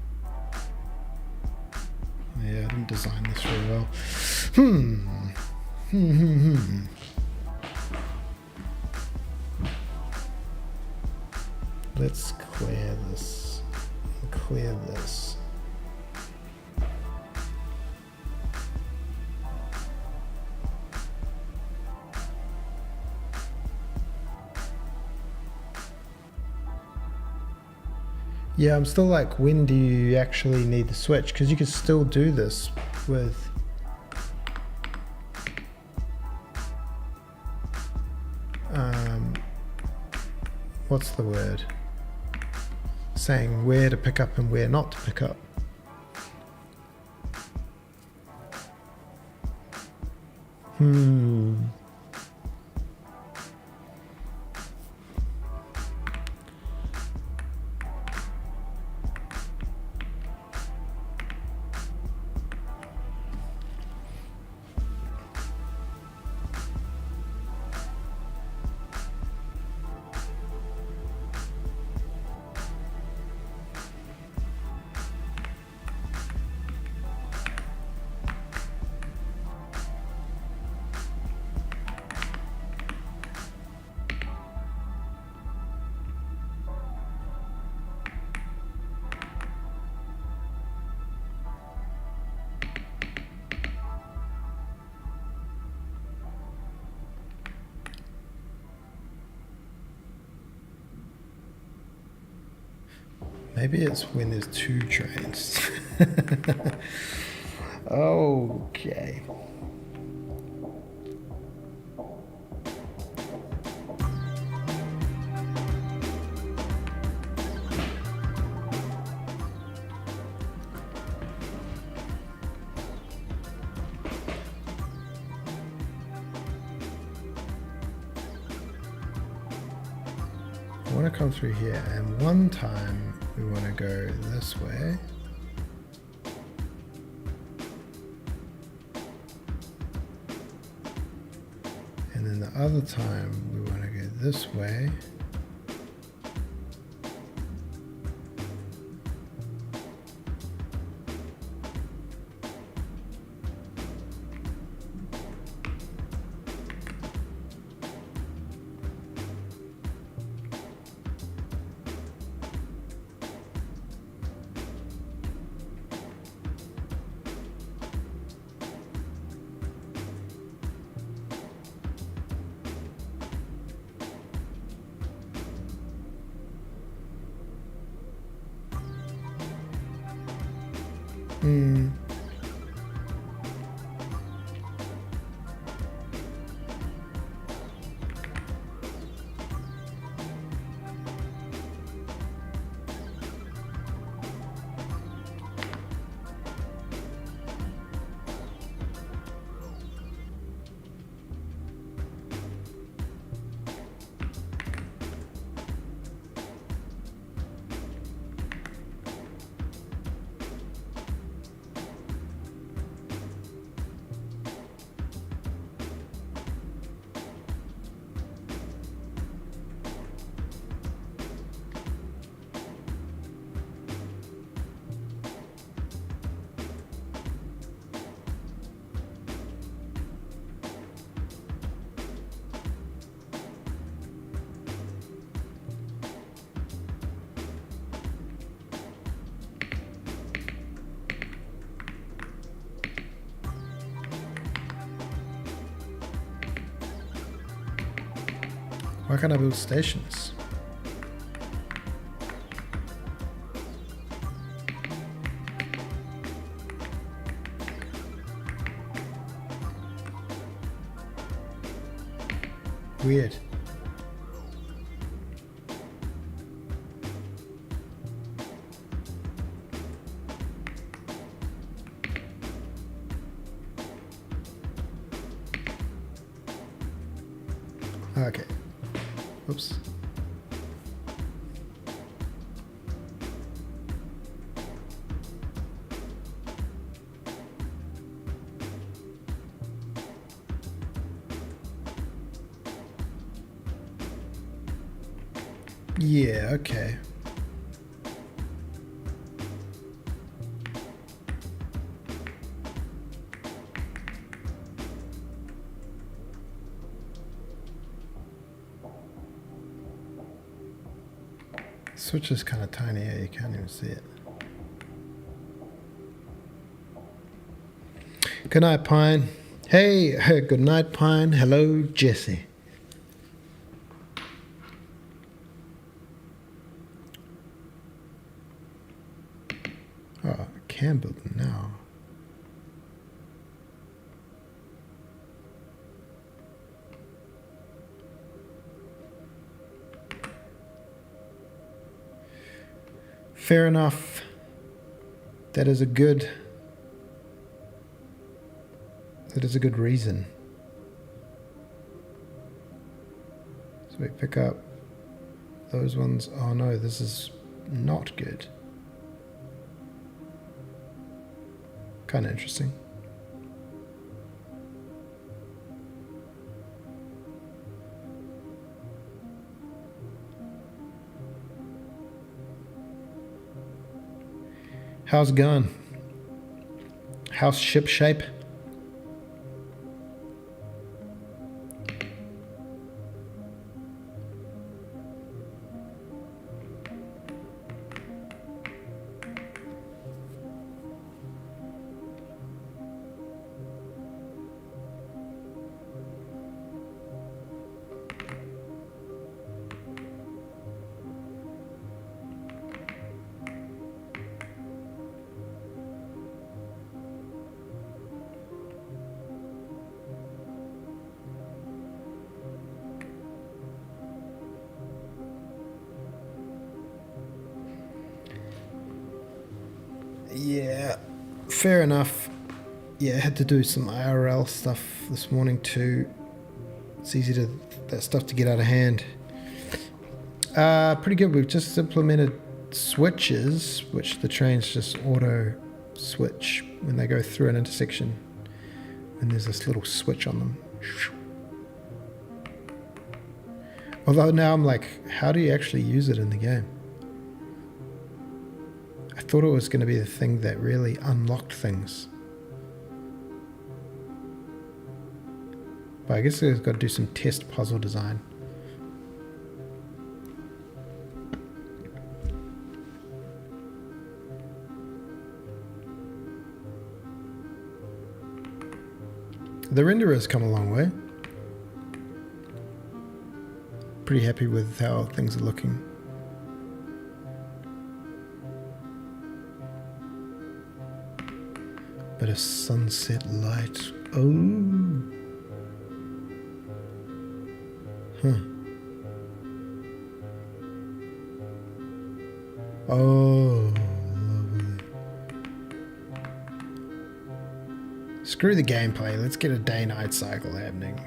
S1: Yeah, I didn't design this very well. Let's clear this. Clear this. Yeah, I'm still like, when do you actually need the switch? Because you could still do this with what's the word? Saying where to pick up and where not to pick up. Maybe it's when there's two trains. Okay. I want to come through here, and one time we want to go this way. And then the other time we want to go this way. Why can't I build stations? Weird. Okay. Oops. Yeah, okay. Switch is kind of tiny here, you can't even see it. Good night, Pine. Hey, good night, Pine. Hello, Jesse. Oh, I can build them now. Fair enough. That is a good reason. So we pick up those ones. Oh no, this is not good. Kind of interesting. How's it going? How's ship shape? Yeah, fair enough. Yeah, I had to do some IRL stuff this morning too. It's easy to that stuff to get out of hand. Pretty good. We've just implemented switches, which the trains just auto switch when they go through an intersection. And there's this little switch on them. Although now I'm like, how do you actually use it in the game? I thought it was going to be the thing that really unlocked things. But I guess I've got to do some test puzzle design. The renderer has come a long way. Pretty happy with how things are looking. Bit of sunset light. Oh. Huh. Oh, lovely. Screw the gameplay. Let's get a day-night cycle happening.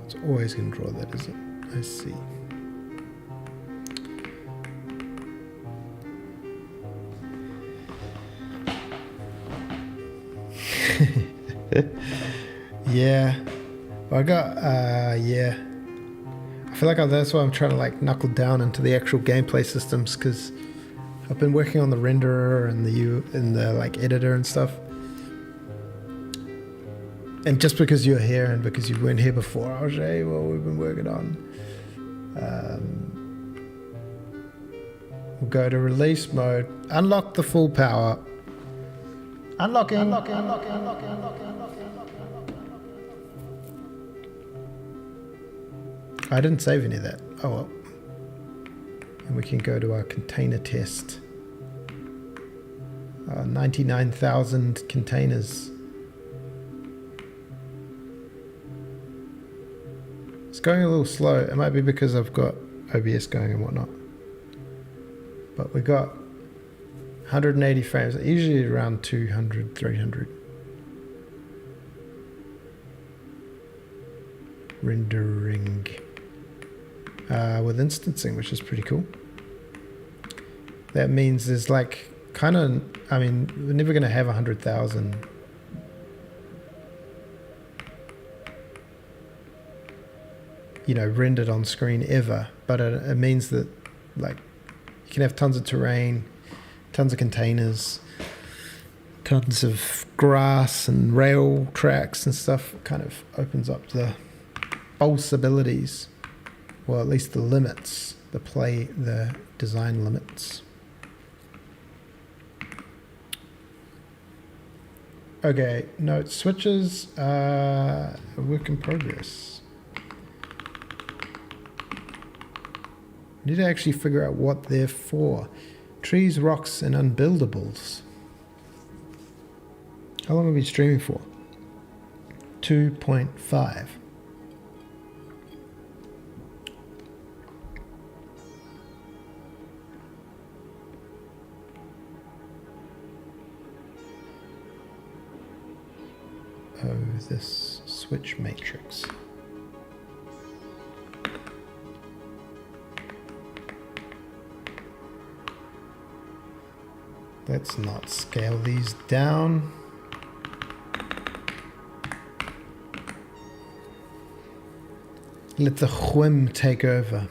S1: It's always going to draw that, is it? I see. Yeah. Well, I got, yeah. I feel like that's why I'm trying to like knuckle down into the actual gameplay systems, because I've been working on the renderer and the like editor and stuff. And just because you're here and because you weren't here before, I'll show you what we've been working on. We'll go to release mode, unlock the full power. Unlocking. I didn't save any of that. Oh well. And we can go to our container test. 99,000 containers. It's going a little slow. It might be because I've got OBS going and whatnot. But we got 180 frames, usually around 200, 300. Rendering with instancing, which is pretty cool. That means there's like kind of, I mean, we're never going to have 100,000 rendered on screen ever, but it means that like you can have tons of terrain, tons of containers, tons of grass and rail tracks and stuff. It kind of opens up the possibilities, well, at least the limits, the design limits. Okay, note switches, a work in progress. Need to actually figure out what they're for. Trees, rocks, and unbuildables. How long have we been streaming for? 2.5. Oh, this switch matrix. Let's not scale these down. Let the whim take over.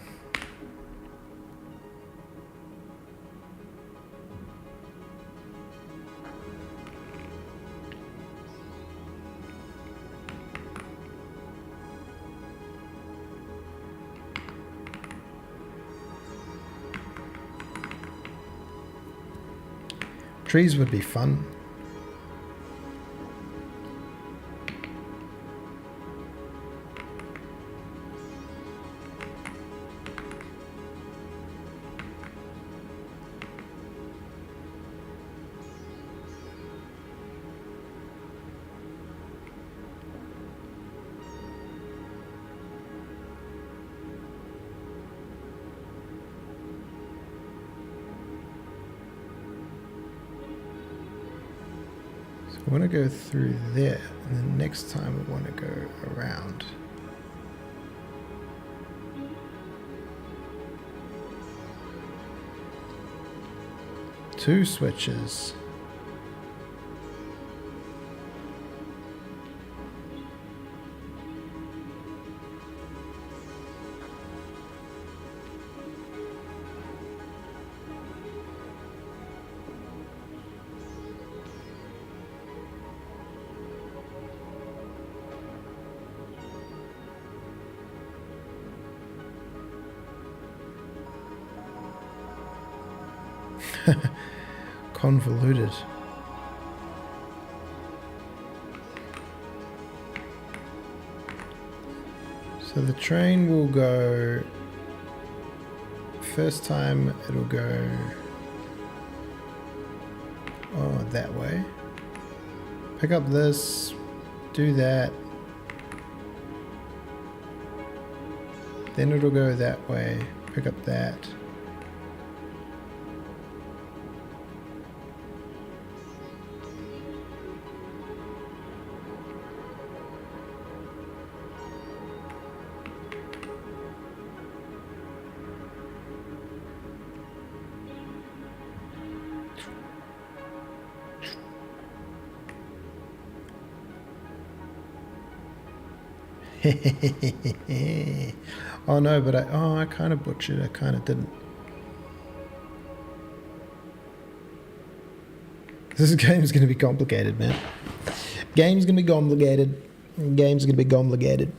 S1: Trees would be fun. We want to go through there, and then next time we want to go around. Two switches. convoluted. So the train will go, first time it'll go, oh, that way. Pick up this, do that. Then it'll go that way, pick up that. Oh no, but I kind of butchered, I kind of didn't. This game's going to be complicated, man. Game's going to be complicated. Game's going to be complicated.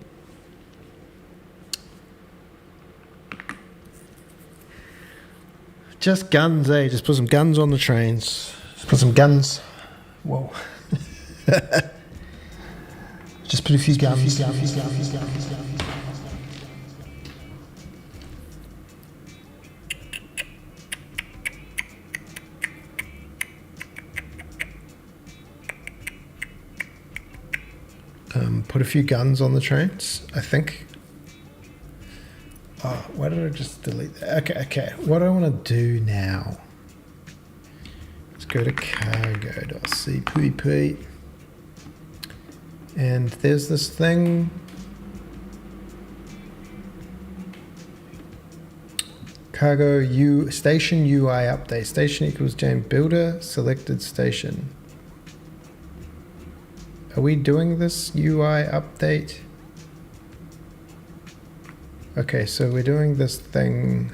S1: Just guns, eh? Just put some guns on the trains. Just put some guns. Whoa. Just put a few guns. Put a few guns on the trains, I think. Oh, why did I just delete that? Okay. What do I want to do now? Let's go to cargo.cpp. And there's this thing. Cargo station UI update. Station equals James Builder, selected station. Are we doing this UI update? Okay, so we're doing this thing.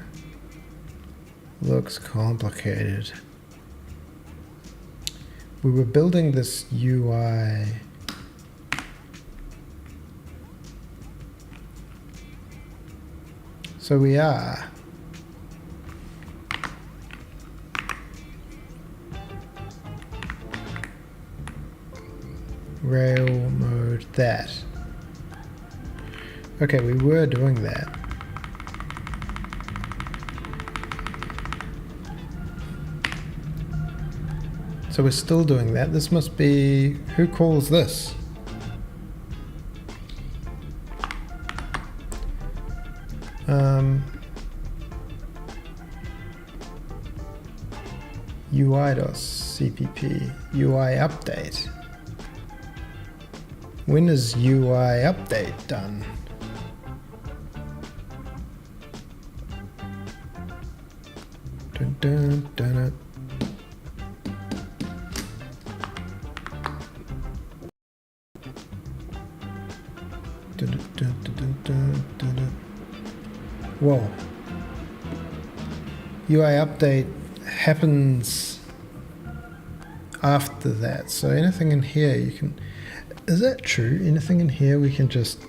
S1: Looks complicated. We were building this UI. So we are. Rail mode that. Okay, we were doing that. So we're still doing that. This must be, who calls this? UI.cpp, UI update. When is UI update done? Dun, dun, dun, dun. Dun, dun, dun, dun, dun, dun, dun. Whoa. UI update happens after that. So anything in here you can... Is that true? Anything in here we can just...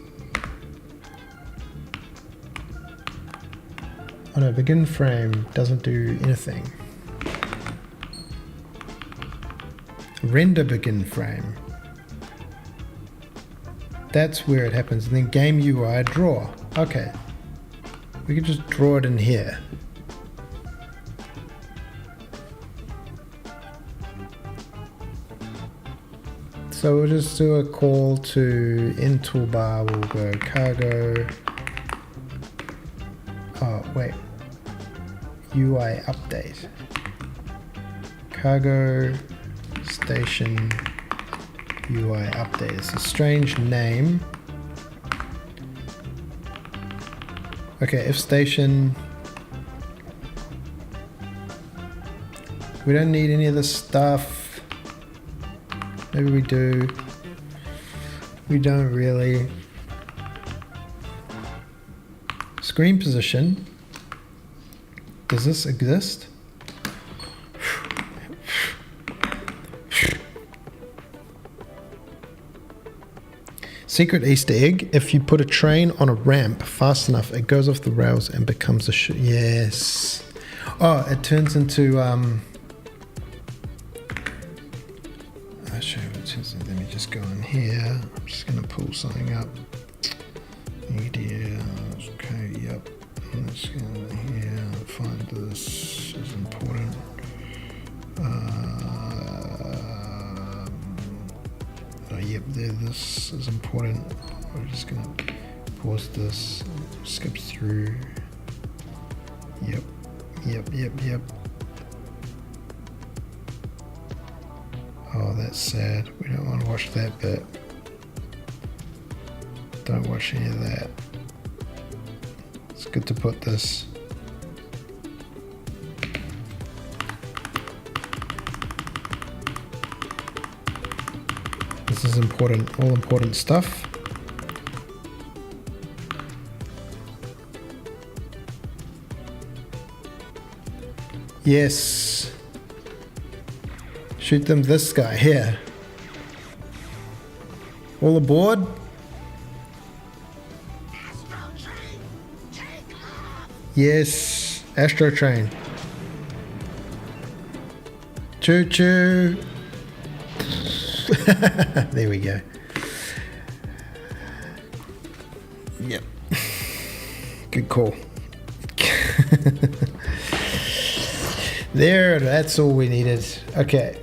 S1: Oh no, begin frame doesn't do anything. Render begin frame. That's where it happens. And then game UI draw. Okay. We can just draw it in here. So we'll just do a call to in toolbar, we'll go cargo. Oh, wait. UI update. Cargo station UI update. It's a strange name. Okay, if station. We don't need any of this stuff. Maybe we do. We don't really. Screen position. Does this exist? Secret Easter egg. If you put a train on a ramp fast enough, it goes off the rails and becomes a yes. Oh, it turns into there. I'm just going to pull something up. Media, okay, yep. Let's go here, find this is important. Yep, there, this is important. We're just going to pause this, skip through. Yep. Oh, that's sad. We don't want to watch that bit. Don't watch any of that. It's good to put this. This is important, all important stuff. Yes. Shoot them, this guy here. All aboard. Yes, Astro Train. Choo choo. There we go. Yep. Good call. There, that's all we needed. Okay.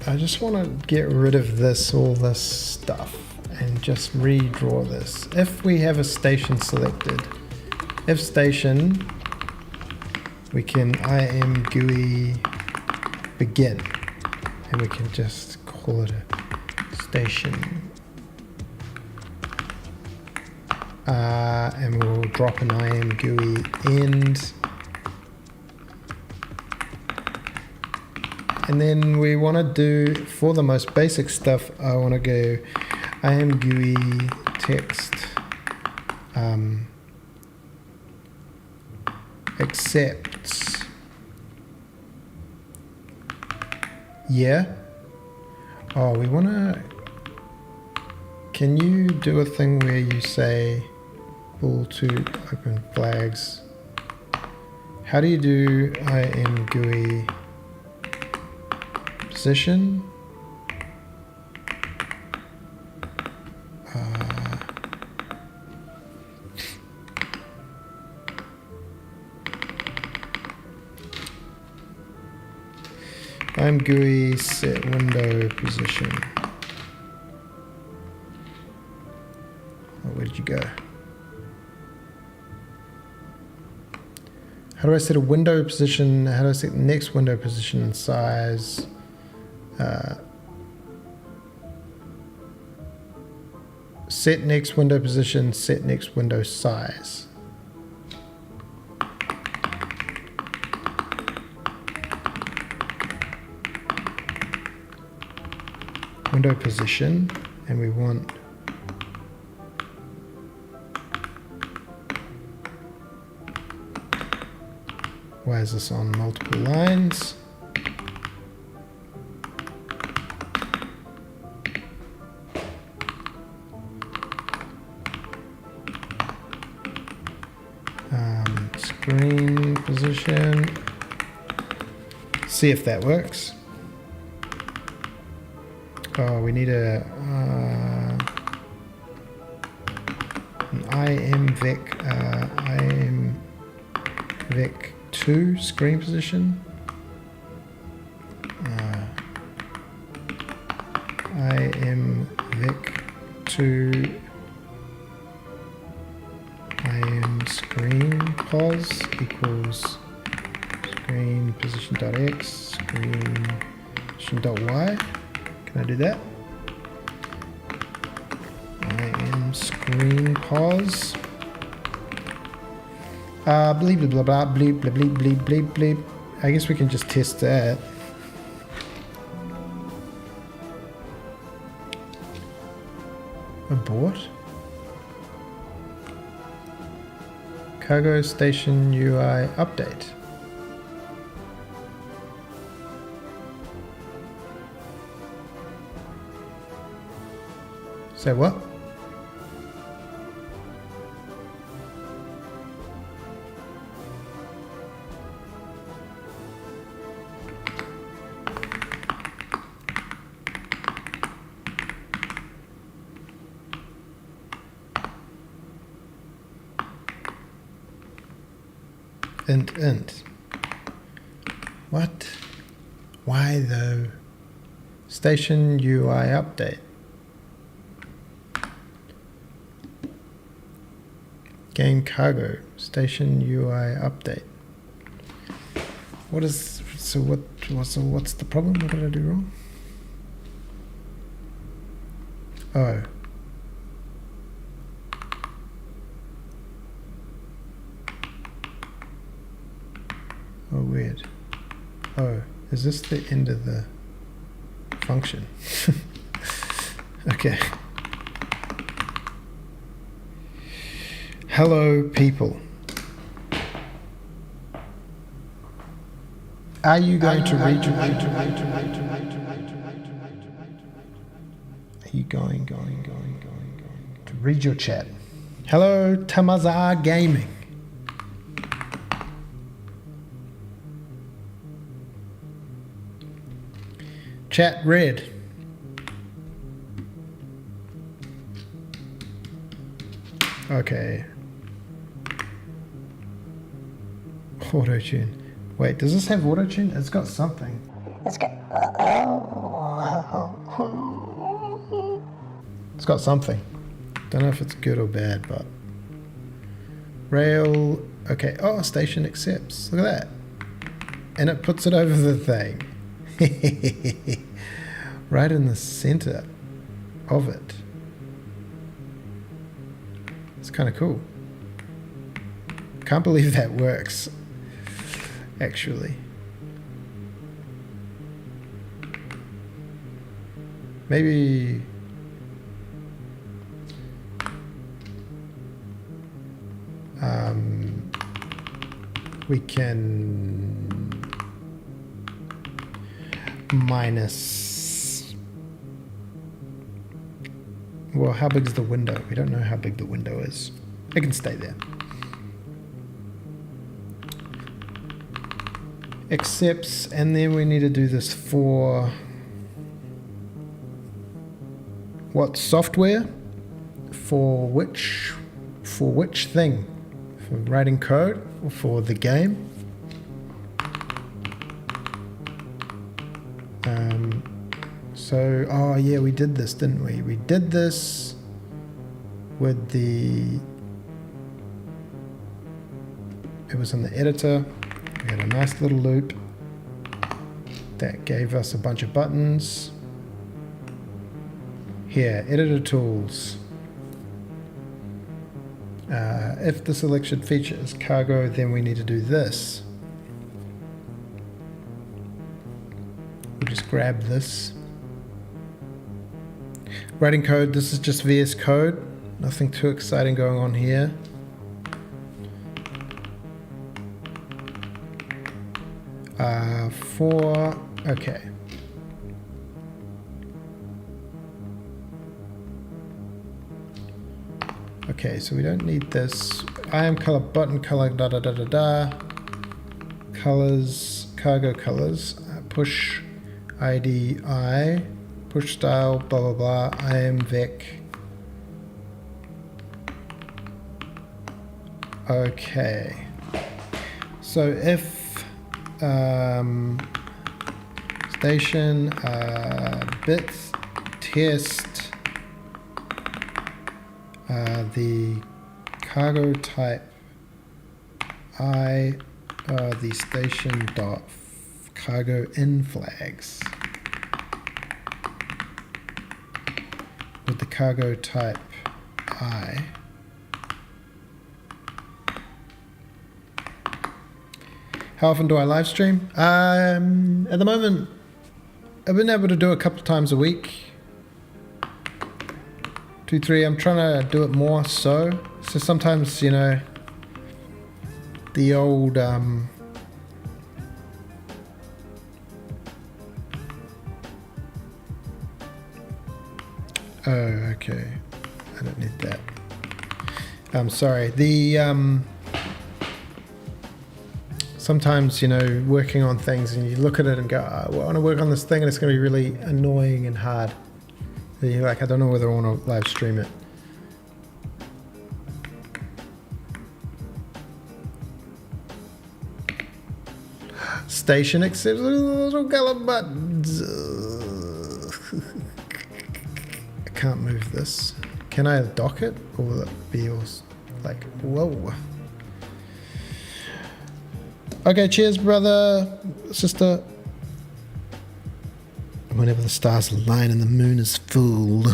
S1: I just want to get rid of this, all this stuff, and just redraw this. If we have a station selected, if station, we can IM GUI begin, and we can just call it a station. And we'll drop an IM GUI end. And then we want to do, for the most basic stuff, I want to go IM GUI text accepts. Yeah. Oh, we want to, can you do a thing where you say bool to open flags? How do you do IM GUI position? IM GUI set window position. Oh, where did you go? How do I set a window position? How do I set the next window position and size? Set next window position, set next window size. Window position, and we want why is this on multiple lines? Screen position. See if that works. Oh, we need a an IM vec 2 screen position. IM vec 2 IM screen pos equals screen position dot x screen position dot y. Can I do that? IM screen pos. Bleep blah blah blah bleep blah bleep bleep bleep bleep. I guess we can just test that. Abort. Cargo station UI update. Say what? int. What? Why though? Station UI update. Game cargo. Station UI update. What is, so what's the problem? What did I do wrong? Oh. Oh, weird. Oh, is this the end of the function? Okay. Hello, people. Are you going to read your... Are you going to read your chat? Hello, Tamazar Gaming. Chat read. Okay. Auto-tune. Wait, does this have auto-tune? It's got something. It's got something. Don't know if it's good or bad, but... Rail... Okay. Oh, station accepts. Look at that. And it puts it over the thing. Right in the center of it. It's kind of cool. Can't believe that works, actually. Maybe... we can minus... Well, how big is the window? We don't know how big the window is. It can stay there. Accepts, and then we need to do this for... What software? For which thing? For writing code or for the game? So, oh yeah, we did this, didn't we? We did this with the... It was in the editor. We had a nice little loop that gave us a bunch of buttons. Here, editor tools. If the selection feature is cargo, then we need to do this. We'll just grab this. Writing code, this is just VS Code. Nothing too exciting going on here. Okay. Okay, so we don't need this. IAM color, button color, da da da da da. Colors, cargo colors, push ID I, push style, blah blah blah, IAM vec. Okay. So if station bit test the cargo type I the station dot cargo in flags with the cargo type I. How often do I live stream? At the moment, I've been able to do it a couple of times a week. 2, 3. I'm trying to do it more so sometimes, you know, the old oh, okay. I don't need that. I'm sorry. The sometimes, you know, working on things and you look at it and go, oh, well, I want to work on this thing and it's going to be really annoying and hard. And you're like, I don't know whether I want to live stream it. station accepts little color buttons. I can't move this. Can I dock it, or will it be all like, whoa? Okay, cheers, brother, sister. Whenever the stars align and the moon is full.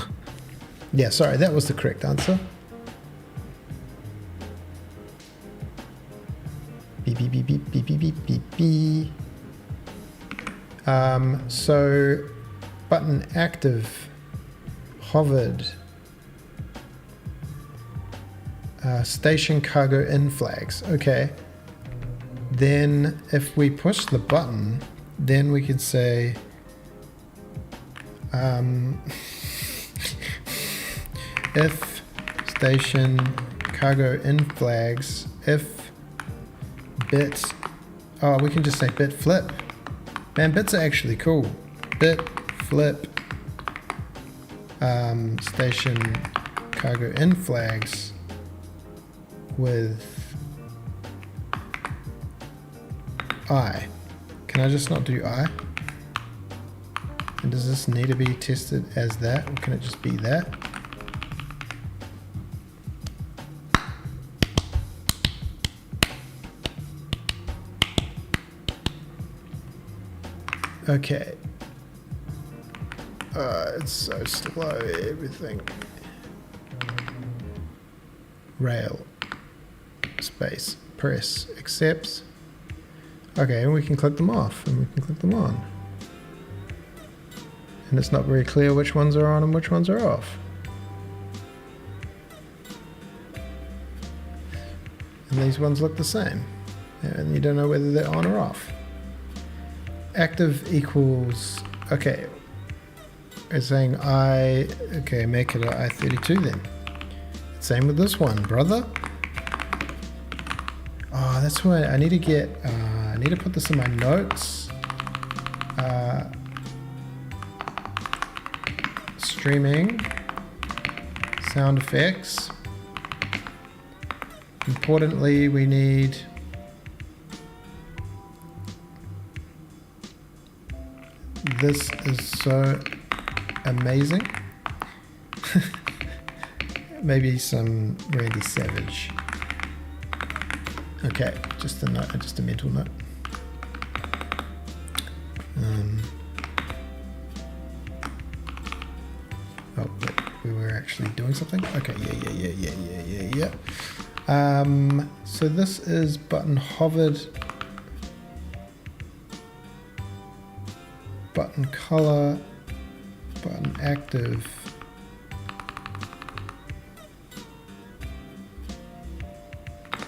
S1: Yeah, sorry, that was the correct answer. Beep, beep, beep, beep, beep, beep, beep, beep, beep. So, button active, hovered, station cargo in flags. Okay. Then if we push the button, then we can say, if station cargo in flags, if bit, oh, we can just say bit flip. Man, bits are actually cool. Bit flip station cargo in flags with I. Can I just not do I? And does this need to be tested as that, or can it just be that? Okay. It's so slow, everything. Rail. Space. Press. Accepts. Okay, and we can click them off, and we can click them on. And it's not very clear which ones are on and which ones are off. And these ones look the same. And you don't know whether they're on or off. Active equals, okay. It's saying okay, make it a I32 then. Same with this one, brother. Oh, that's why I need to get, I need to put this in my notes. Streaming, sound effects. Importantly, we need this is so amazing. Maybe some Randy Savage. Okay, just a note, just a mental note. Oh, wait, we were actually doing something? Okay, yeah. So this is button hovered, button color, button active.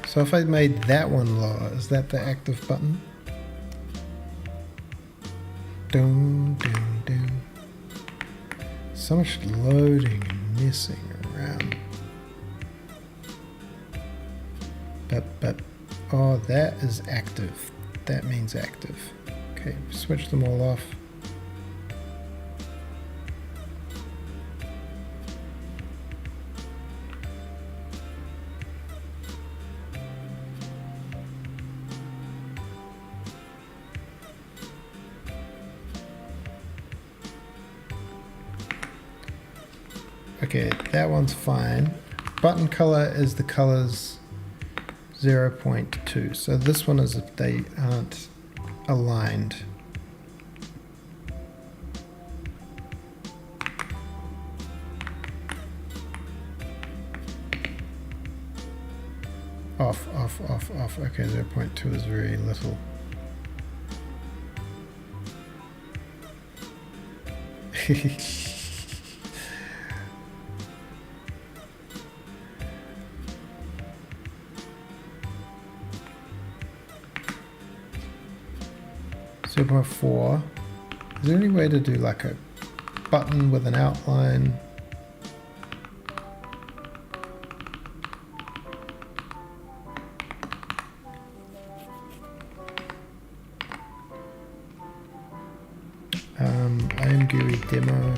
S1: So if I made that one lower, is that the active button? Dun, dun, dun. So much loading and messing around. But, oh, that is active. That means active. Okay, switch them all off. Okay, that one's fine. Button color is the colors 0.2. So this one is if they aren't aligned. Off. Okay, 0.2 is very little. 0.4. Is there any way to do like a button with an outline? I am GUI demo.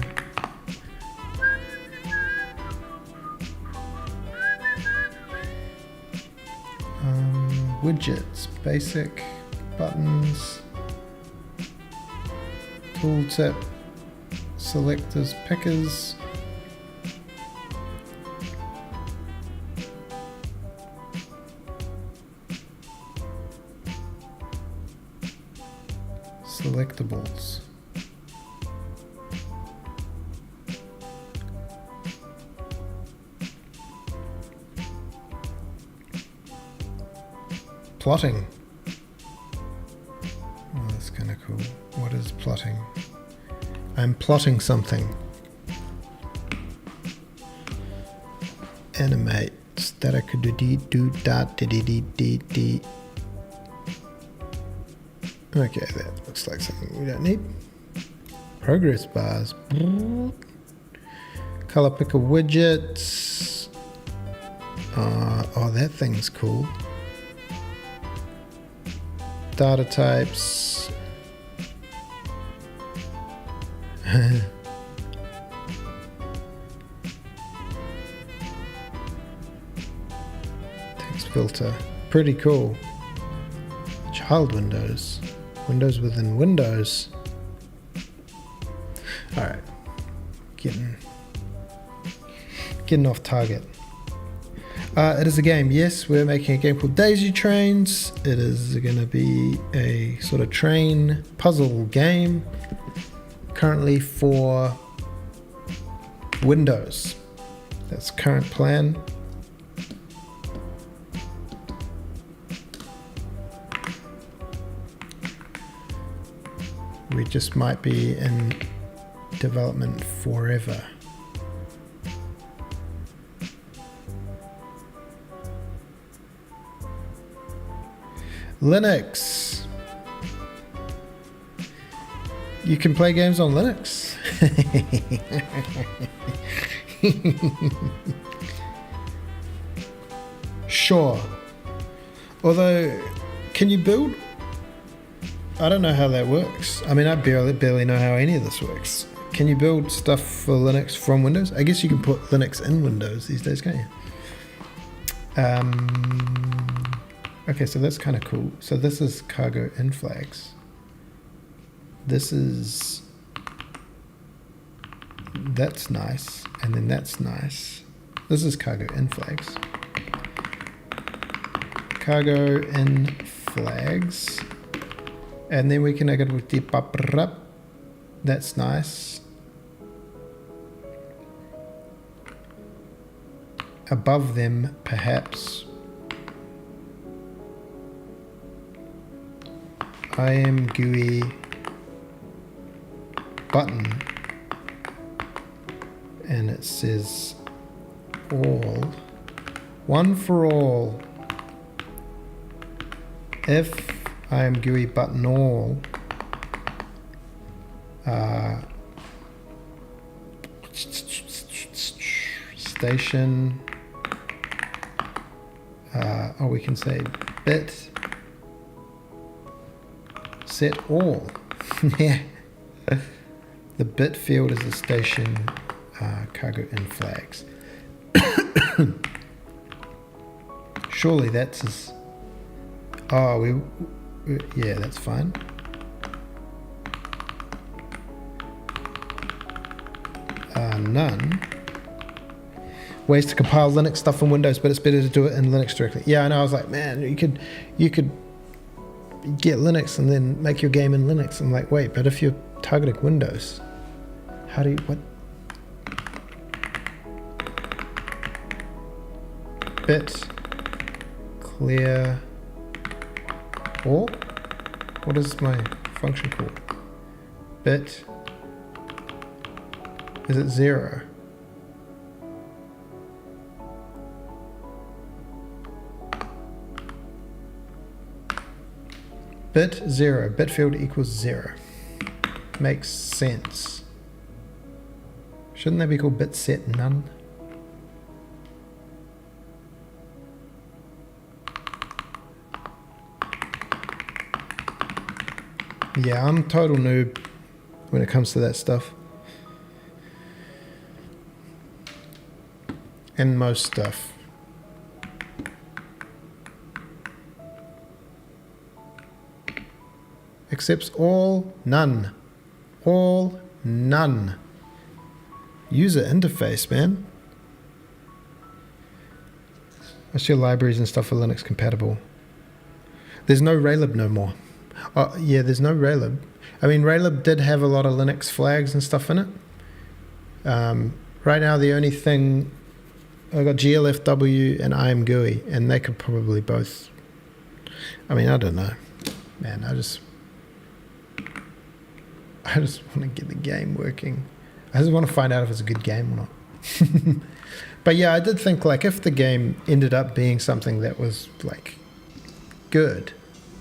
S1: Widgets, basic buttons. tooltip, selectors, pickers. Selectables. Plotting. Oh, that's kind of cool. What is plotting? I'm plotting something. Animate. Static do dot d. Okay, that looks like something we don't need. Progress bars. Color picker widgets. Oh, that thing's cool. Data types. Text filter. Pretty cool. Child windows. Windows within Windows. Alright. Getting off target. It is a game. Yes, we're making a game called Daisy Trains. It is going to be a sort of train puzzle game. Currently for Windows. That's current plan. We just might be in development forever. Linux. You can play games on Linux. Sure. Although, can you build? I don't know how that works. I mean, I barely know how any of this works. Can you build stuff for Linux from Windows? I guess you can put Linux in Windows these days, can't you? Okay, so that's kind of cool. So this is cargo in flags. That's nice, and then that's nice. This is cargo in flags. Cargo in flags. And then we can go with deep up. That's nice. Above them, perhaps. I am GUI button, and it says all, one for all. If I am GUI button all, station, we can say bit set all. Yeah. The bit field is the station cargo in flags. Surely that's as... Oh, yeah, that's fine. None. Ways to compile Linux stuff from Windows, but it's better to do it in Linux directly. Yeah, I know. I was like, man, you could get Linux and then make your game in Linux. I'm like, wait, but if you're targeting Windows, how do you, what? Bit clear all? What is my function called? Bit, is it 0? Bit 0, bit field equals 0. Makes sense. Shouldn't that be called bit set none? Yeah, I'm total noob when it comes to that stuff. And most stuff. Accepts all, none. All, none. User interface, man. What's your libraries and stuff for Linux compatible? There's no Raylib no more. Oh, yeah, there's no Raylib. I mean, Raylib did have a lot of Linux flags and stuff in it. Right now, the only thing... I got GLFW and IMGUI, and they could probably both... I mean, I don't know. Man, I just want to get the game working. I just want to find out if it's a good game or not. But yeah, I did think, like, if the game ended up being something that was, like, good,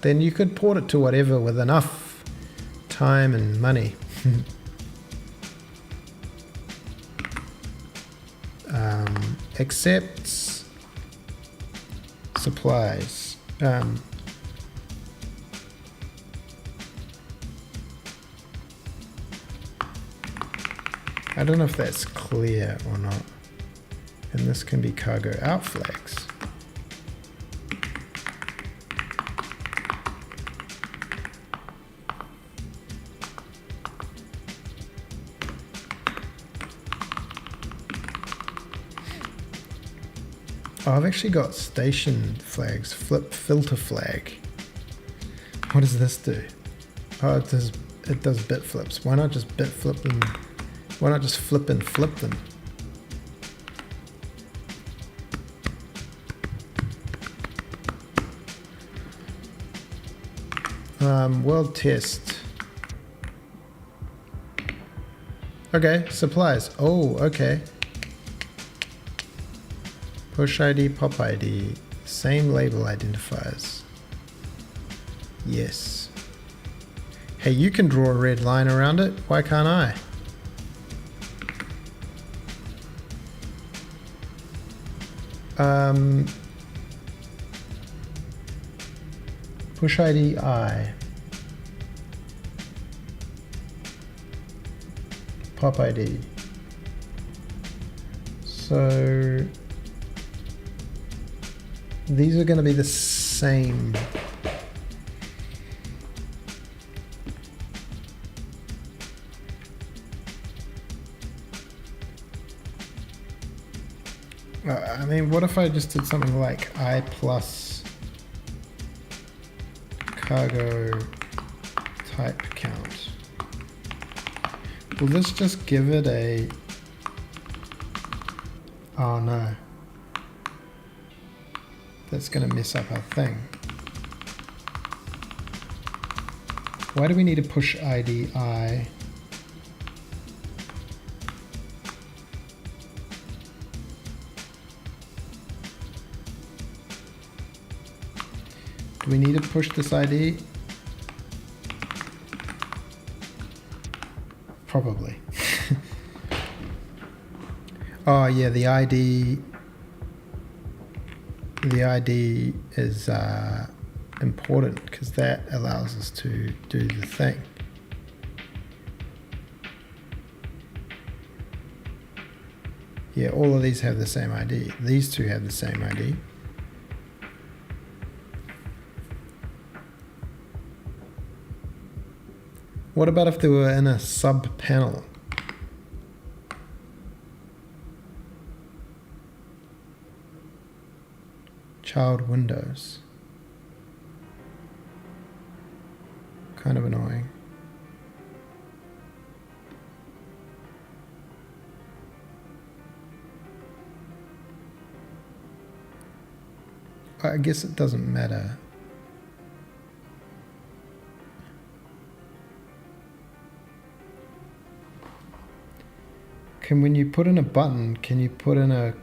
S1: then you could port it to whatever with enough time and money. Accepts supplies. I don't know if that's clear or not. And this can be cargo out flags. Oh, I've actually got station flags. Flip filter flag. What does this do? Oh, it does bit flips. Why not just bit flip them? Why not just flip and flip them? World test. Okay, supplies. Oh, okay. Push ID, pop ID, same label identifiers. Yes. Hey, you can draw a red line around it. Why can't I? Push ID I. Pop ID. So these are going to be the same. I mean, what if I just did something like I plus cargo type count? Will this just give it a... Oh no. That's going to mess up our thing. Why do we need to push ID I? Do we need to push this ID? Probably. Oh yeah, the ID is important because that allows us to do the thing. Yeah, all of these have the same ID. These two have the same ID. What about if they were in a sub panel? Child windows. Kind of annoying. I guess it doesn't matter. When you put in a button, can you put in a...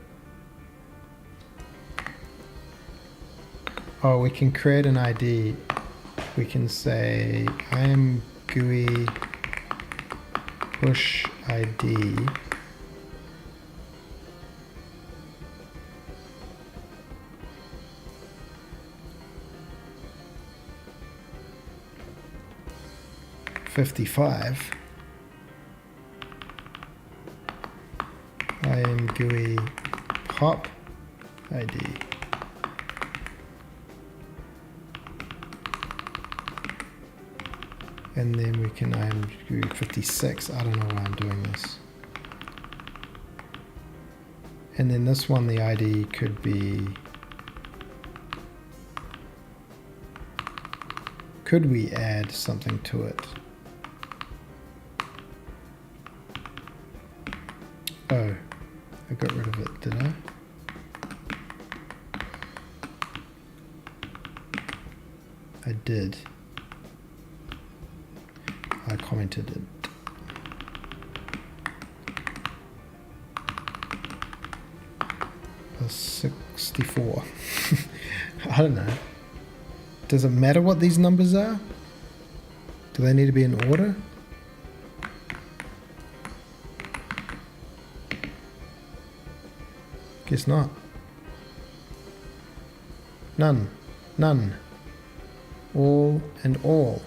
S1: Oh, we can create an ID. We can say, I am GUI push ID. $55. I am GUI pop ID. And then we can do 56. I don't know why I'm doing this. And then this one, the ID could be... Could we add something to it? Oh, I got rid of it, did I? I did. I commented it. Plus 64. I don't know. Does it matter what these numbers are? Do they need to be in order? Guess not. None. None. All and all.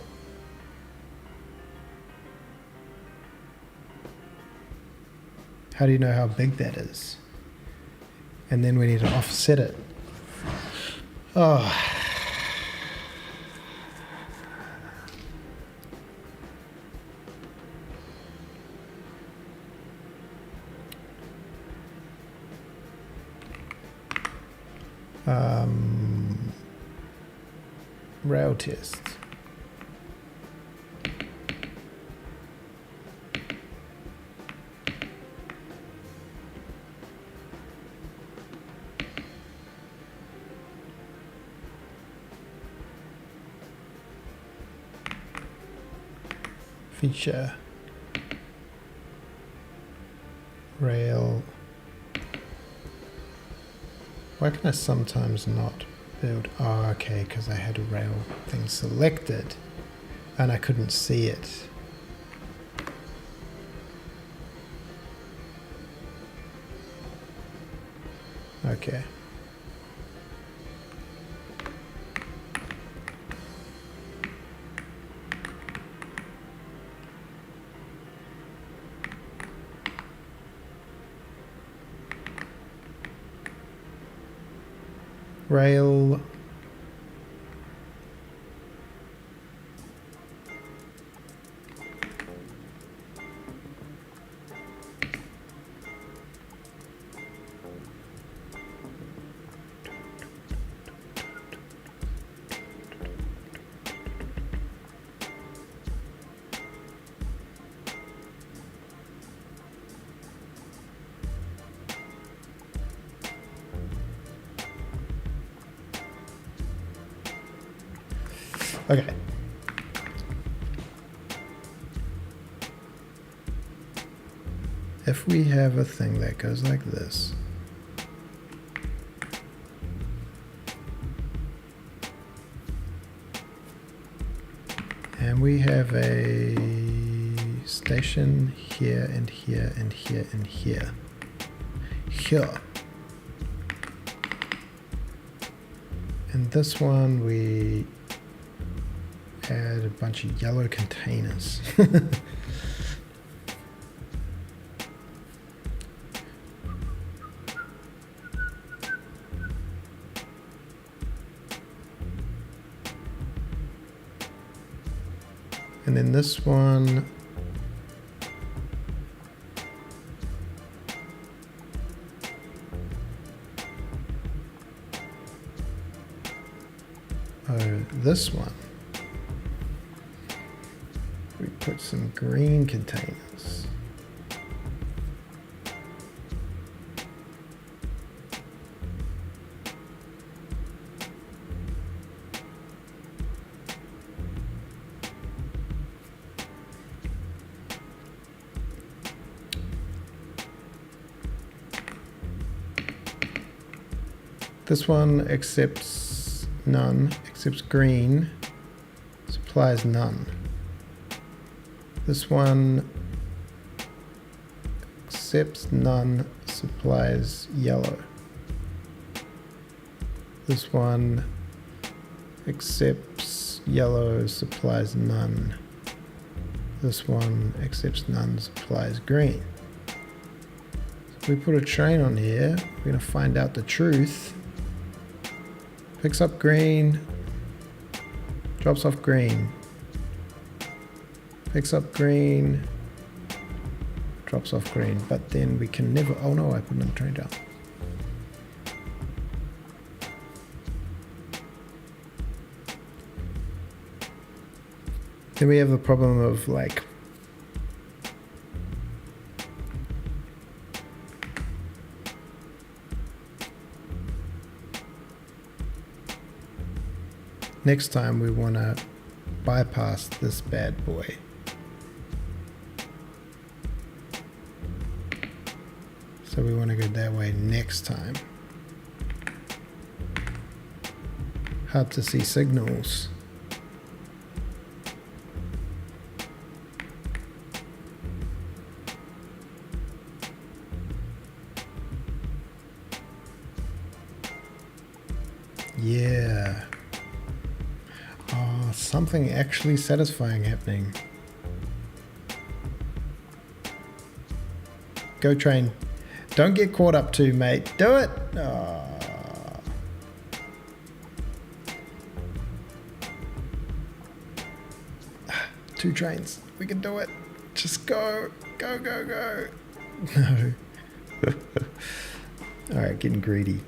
S1: How do you know how big that is? And then we need to offset it. Oh. Rail test. Feature. Rail. Why can I sometimes not build? Oh, okay, because I had a rail thing selected and I couldn't see it. Okay. Rail. Okay. If we have a thing that goes like this, and we have a station here and here and here and here, and this one we add a bunch of yellow containers. And then this one, this one, we put some green containers. This one accepts none, accepts green, supplies none. This one accepts none, supplies yellow. This one accepts yellow, supplies none. This one accepts none, supplies green. So if we put a train on here, we're going to find out the truth. Picks up green, drops off green. Picks up green. Drops off green. But then we can never... Oh no, I put another train down. Then we have the problem of like... Next time we want to bypass this bad boy. So we want to go that way next time. Hard to see signals. Yeah. Oh, something actually satisfying happening. Go train. Don't get caught up too, mate. Do it. Oh. Two trains. We can do it. Just go. Go, go, go. No. All right, getting greedy.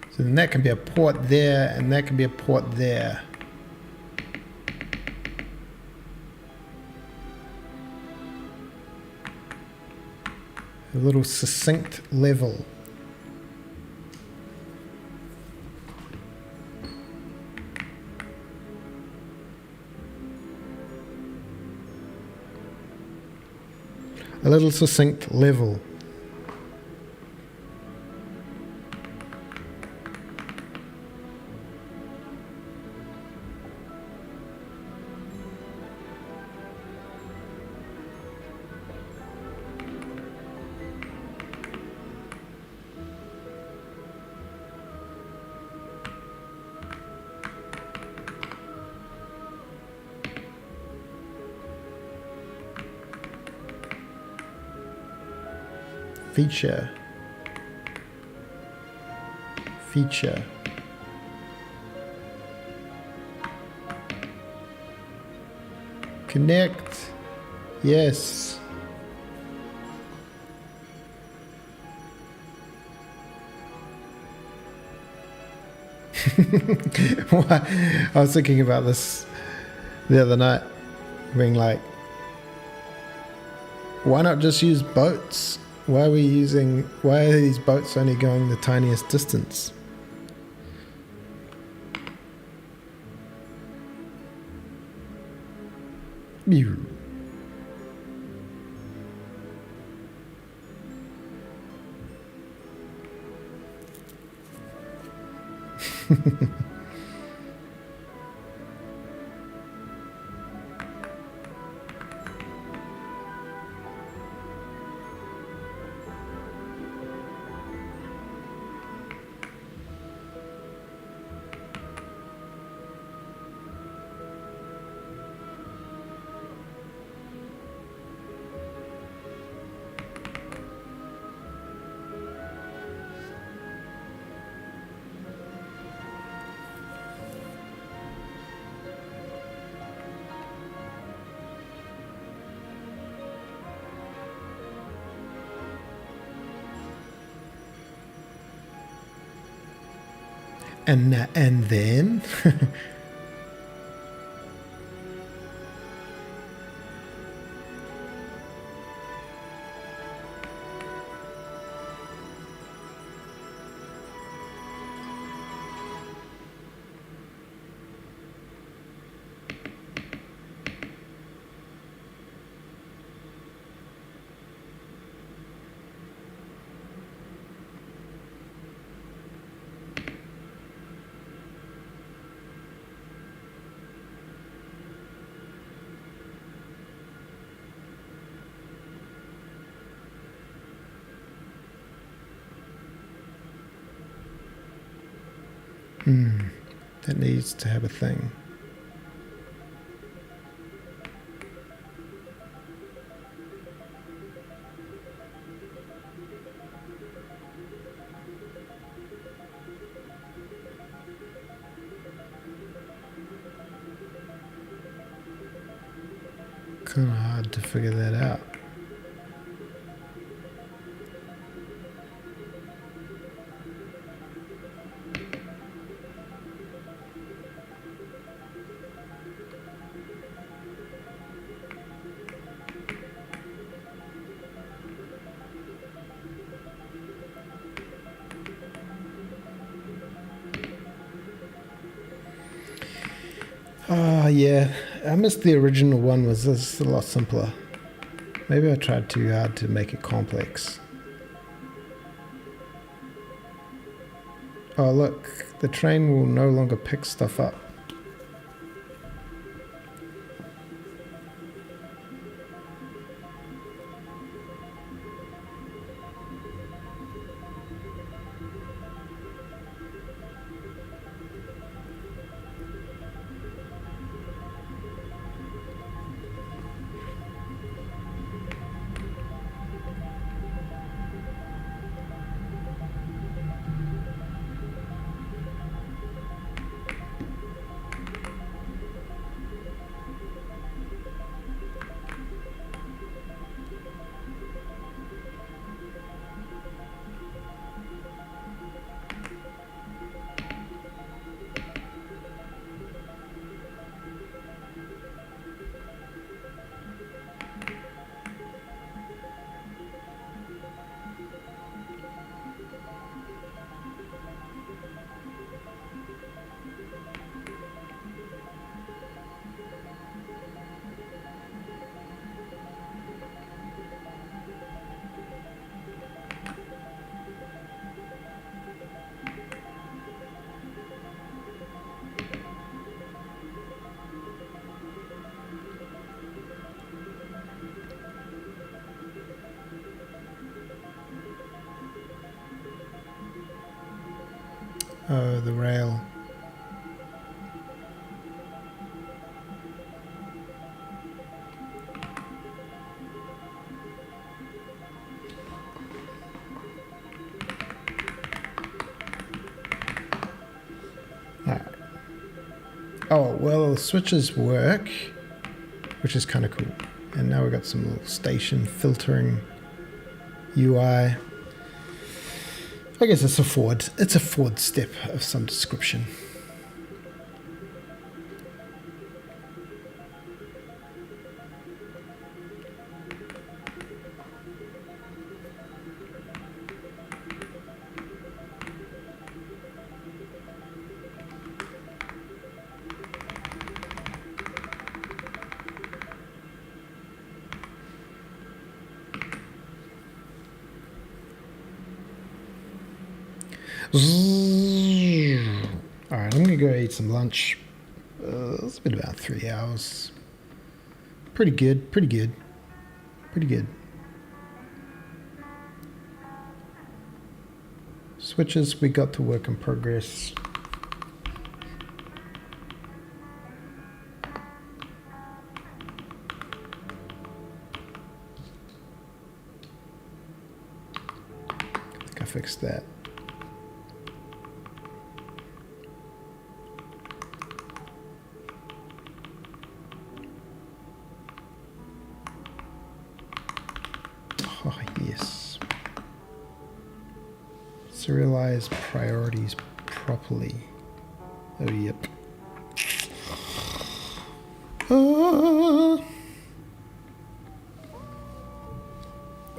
S1: So then that can be a port there, and that can be a port there. A little succinct level. A little succinct level. Feature. Feature. Connect. Yes. I was thinking about this the other night, being like, why not just use boats? Why are these boats only going the tiniest distance? Pew. And then That needs to have a thing. Kind of hard to figure that out. Oh yeah, I missed the original one. Was this a lot simpler? Maybe I tried too hard to make it complex. Oh look, the train will no longer pick stuff up. Oh, the rail. Alright. Oh, well, the switches work, which is kind of cool. And now we've got some little station filtering UI. I guess it's a forward step of some description. Alright, I'm gonna go eat some lunch. It's been about 3 hours. Pretty good, pretty good, pretty good. Switches, we got to work in progress. I think I fixed that. Oh, yes. Serialize priorities properly. Oh, yep.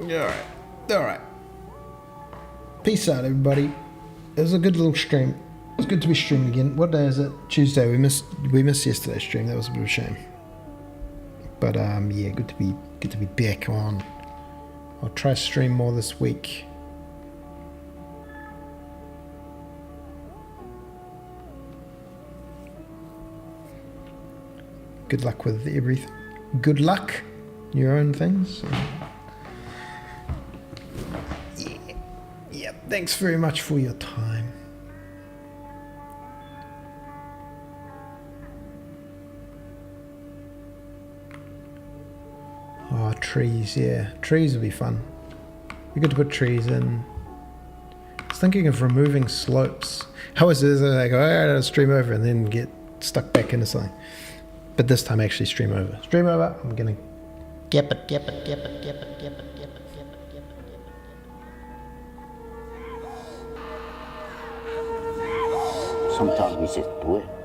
S1: Alright. Alright. Peace out, everybody. It was a good little stream. It was good to be streaming again. What day is it? Tuesday. We missed yesterday's stream. That was a bit of a shame. But yeah, good to be back on. I'll try to stream more this week. Good luck with everything. Good luck in your own things. Yeah. Thanks very much for your time. Oh, trees, yeah. Trees would be fun. Be good to put trees in. I was thinking of removing slopes. How is it like, alright, I'll stream over and then get stuck back into something. But this time actually stream over. Stream over, I'm gonna gap it.
S2: Sometimes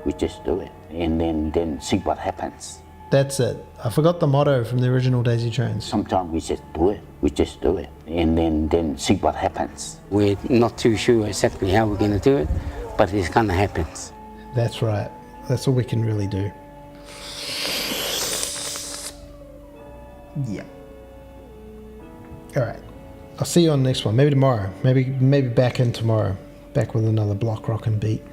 S2: we just do it, and then see what happens.
S1: That's it. I forgot the motto from the original Daisy Trains.
S2: Sometimes we just do it, and then see what happens.
S3: We're not too sure exactly how we're going to do it, but it's going to happen.
S1: That's right. That's all we can really do. Yeah. All right. I'll see you on the next one. Maybe tomorrow. Maybe back in tomorrow. Back with another block rockin' beat.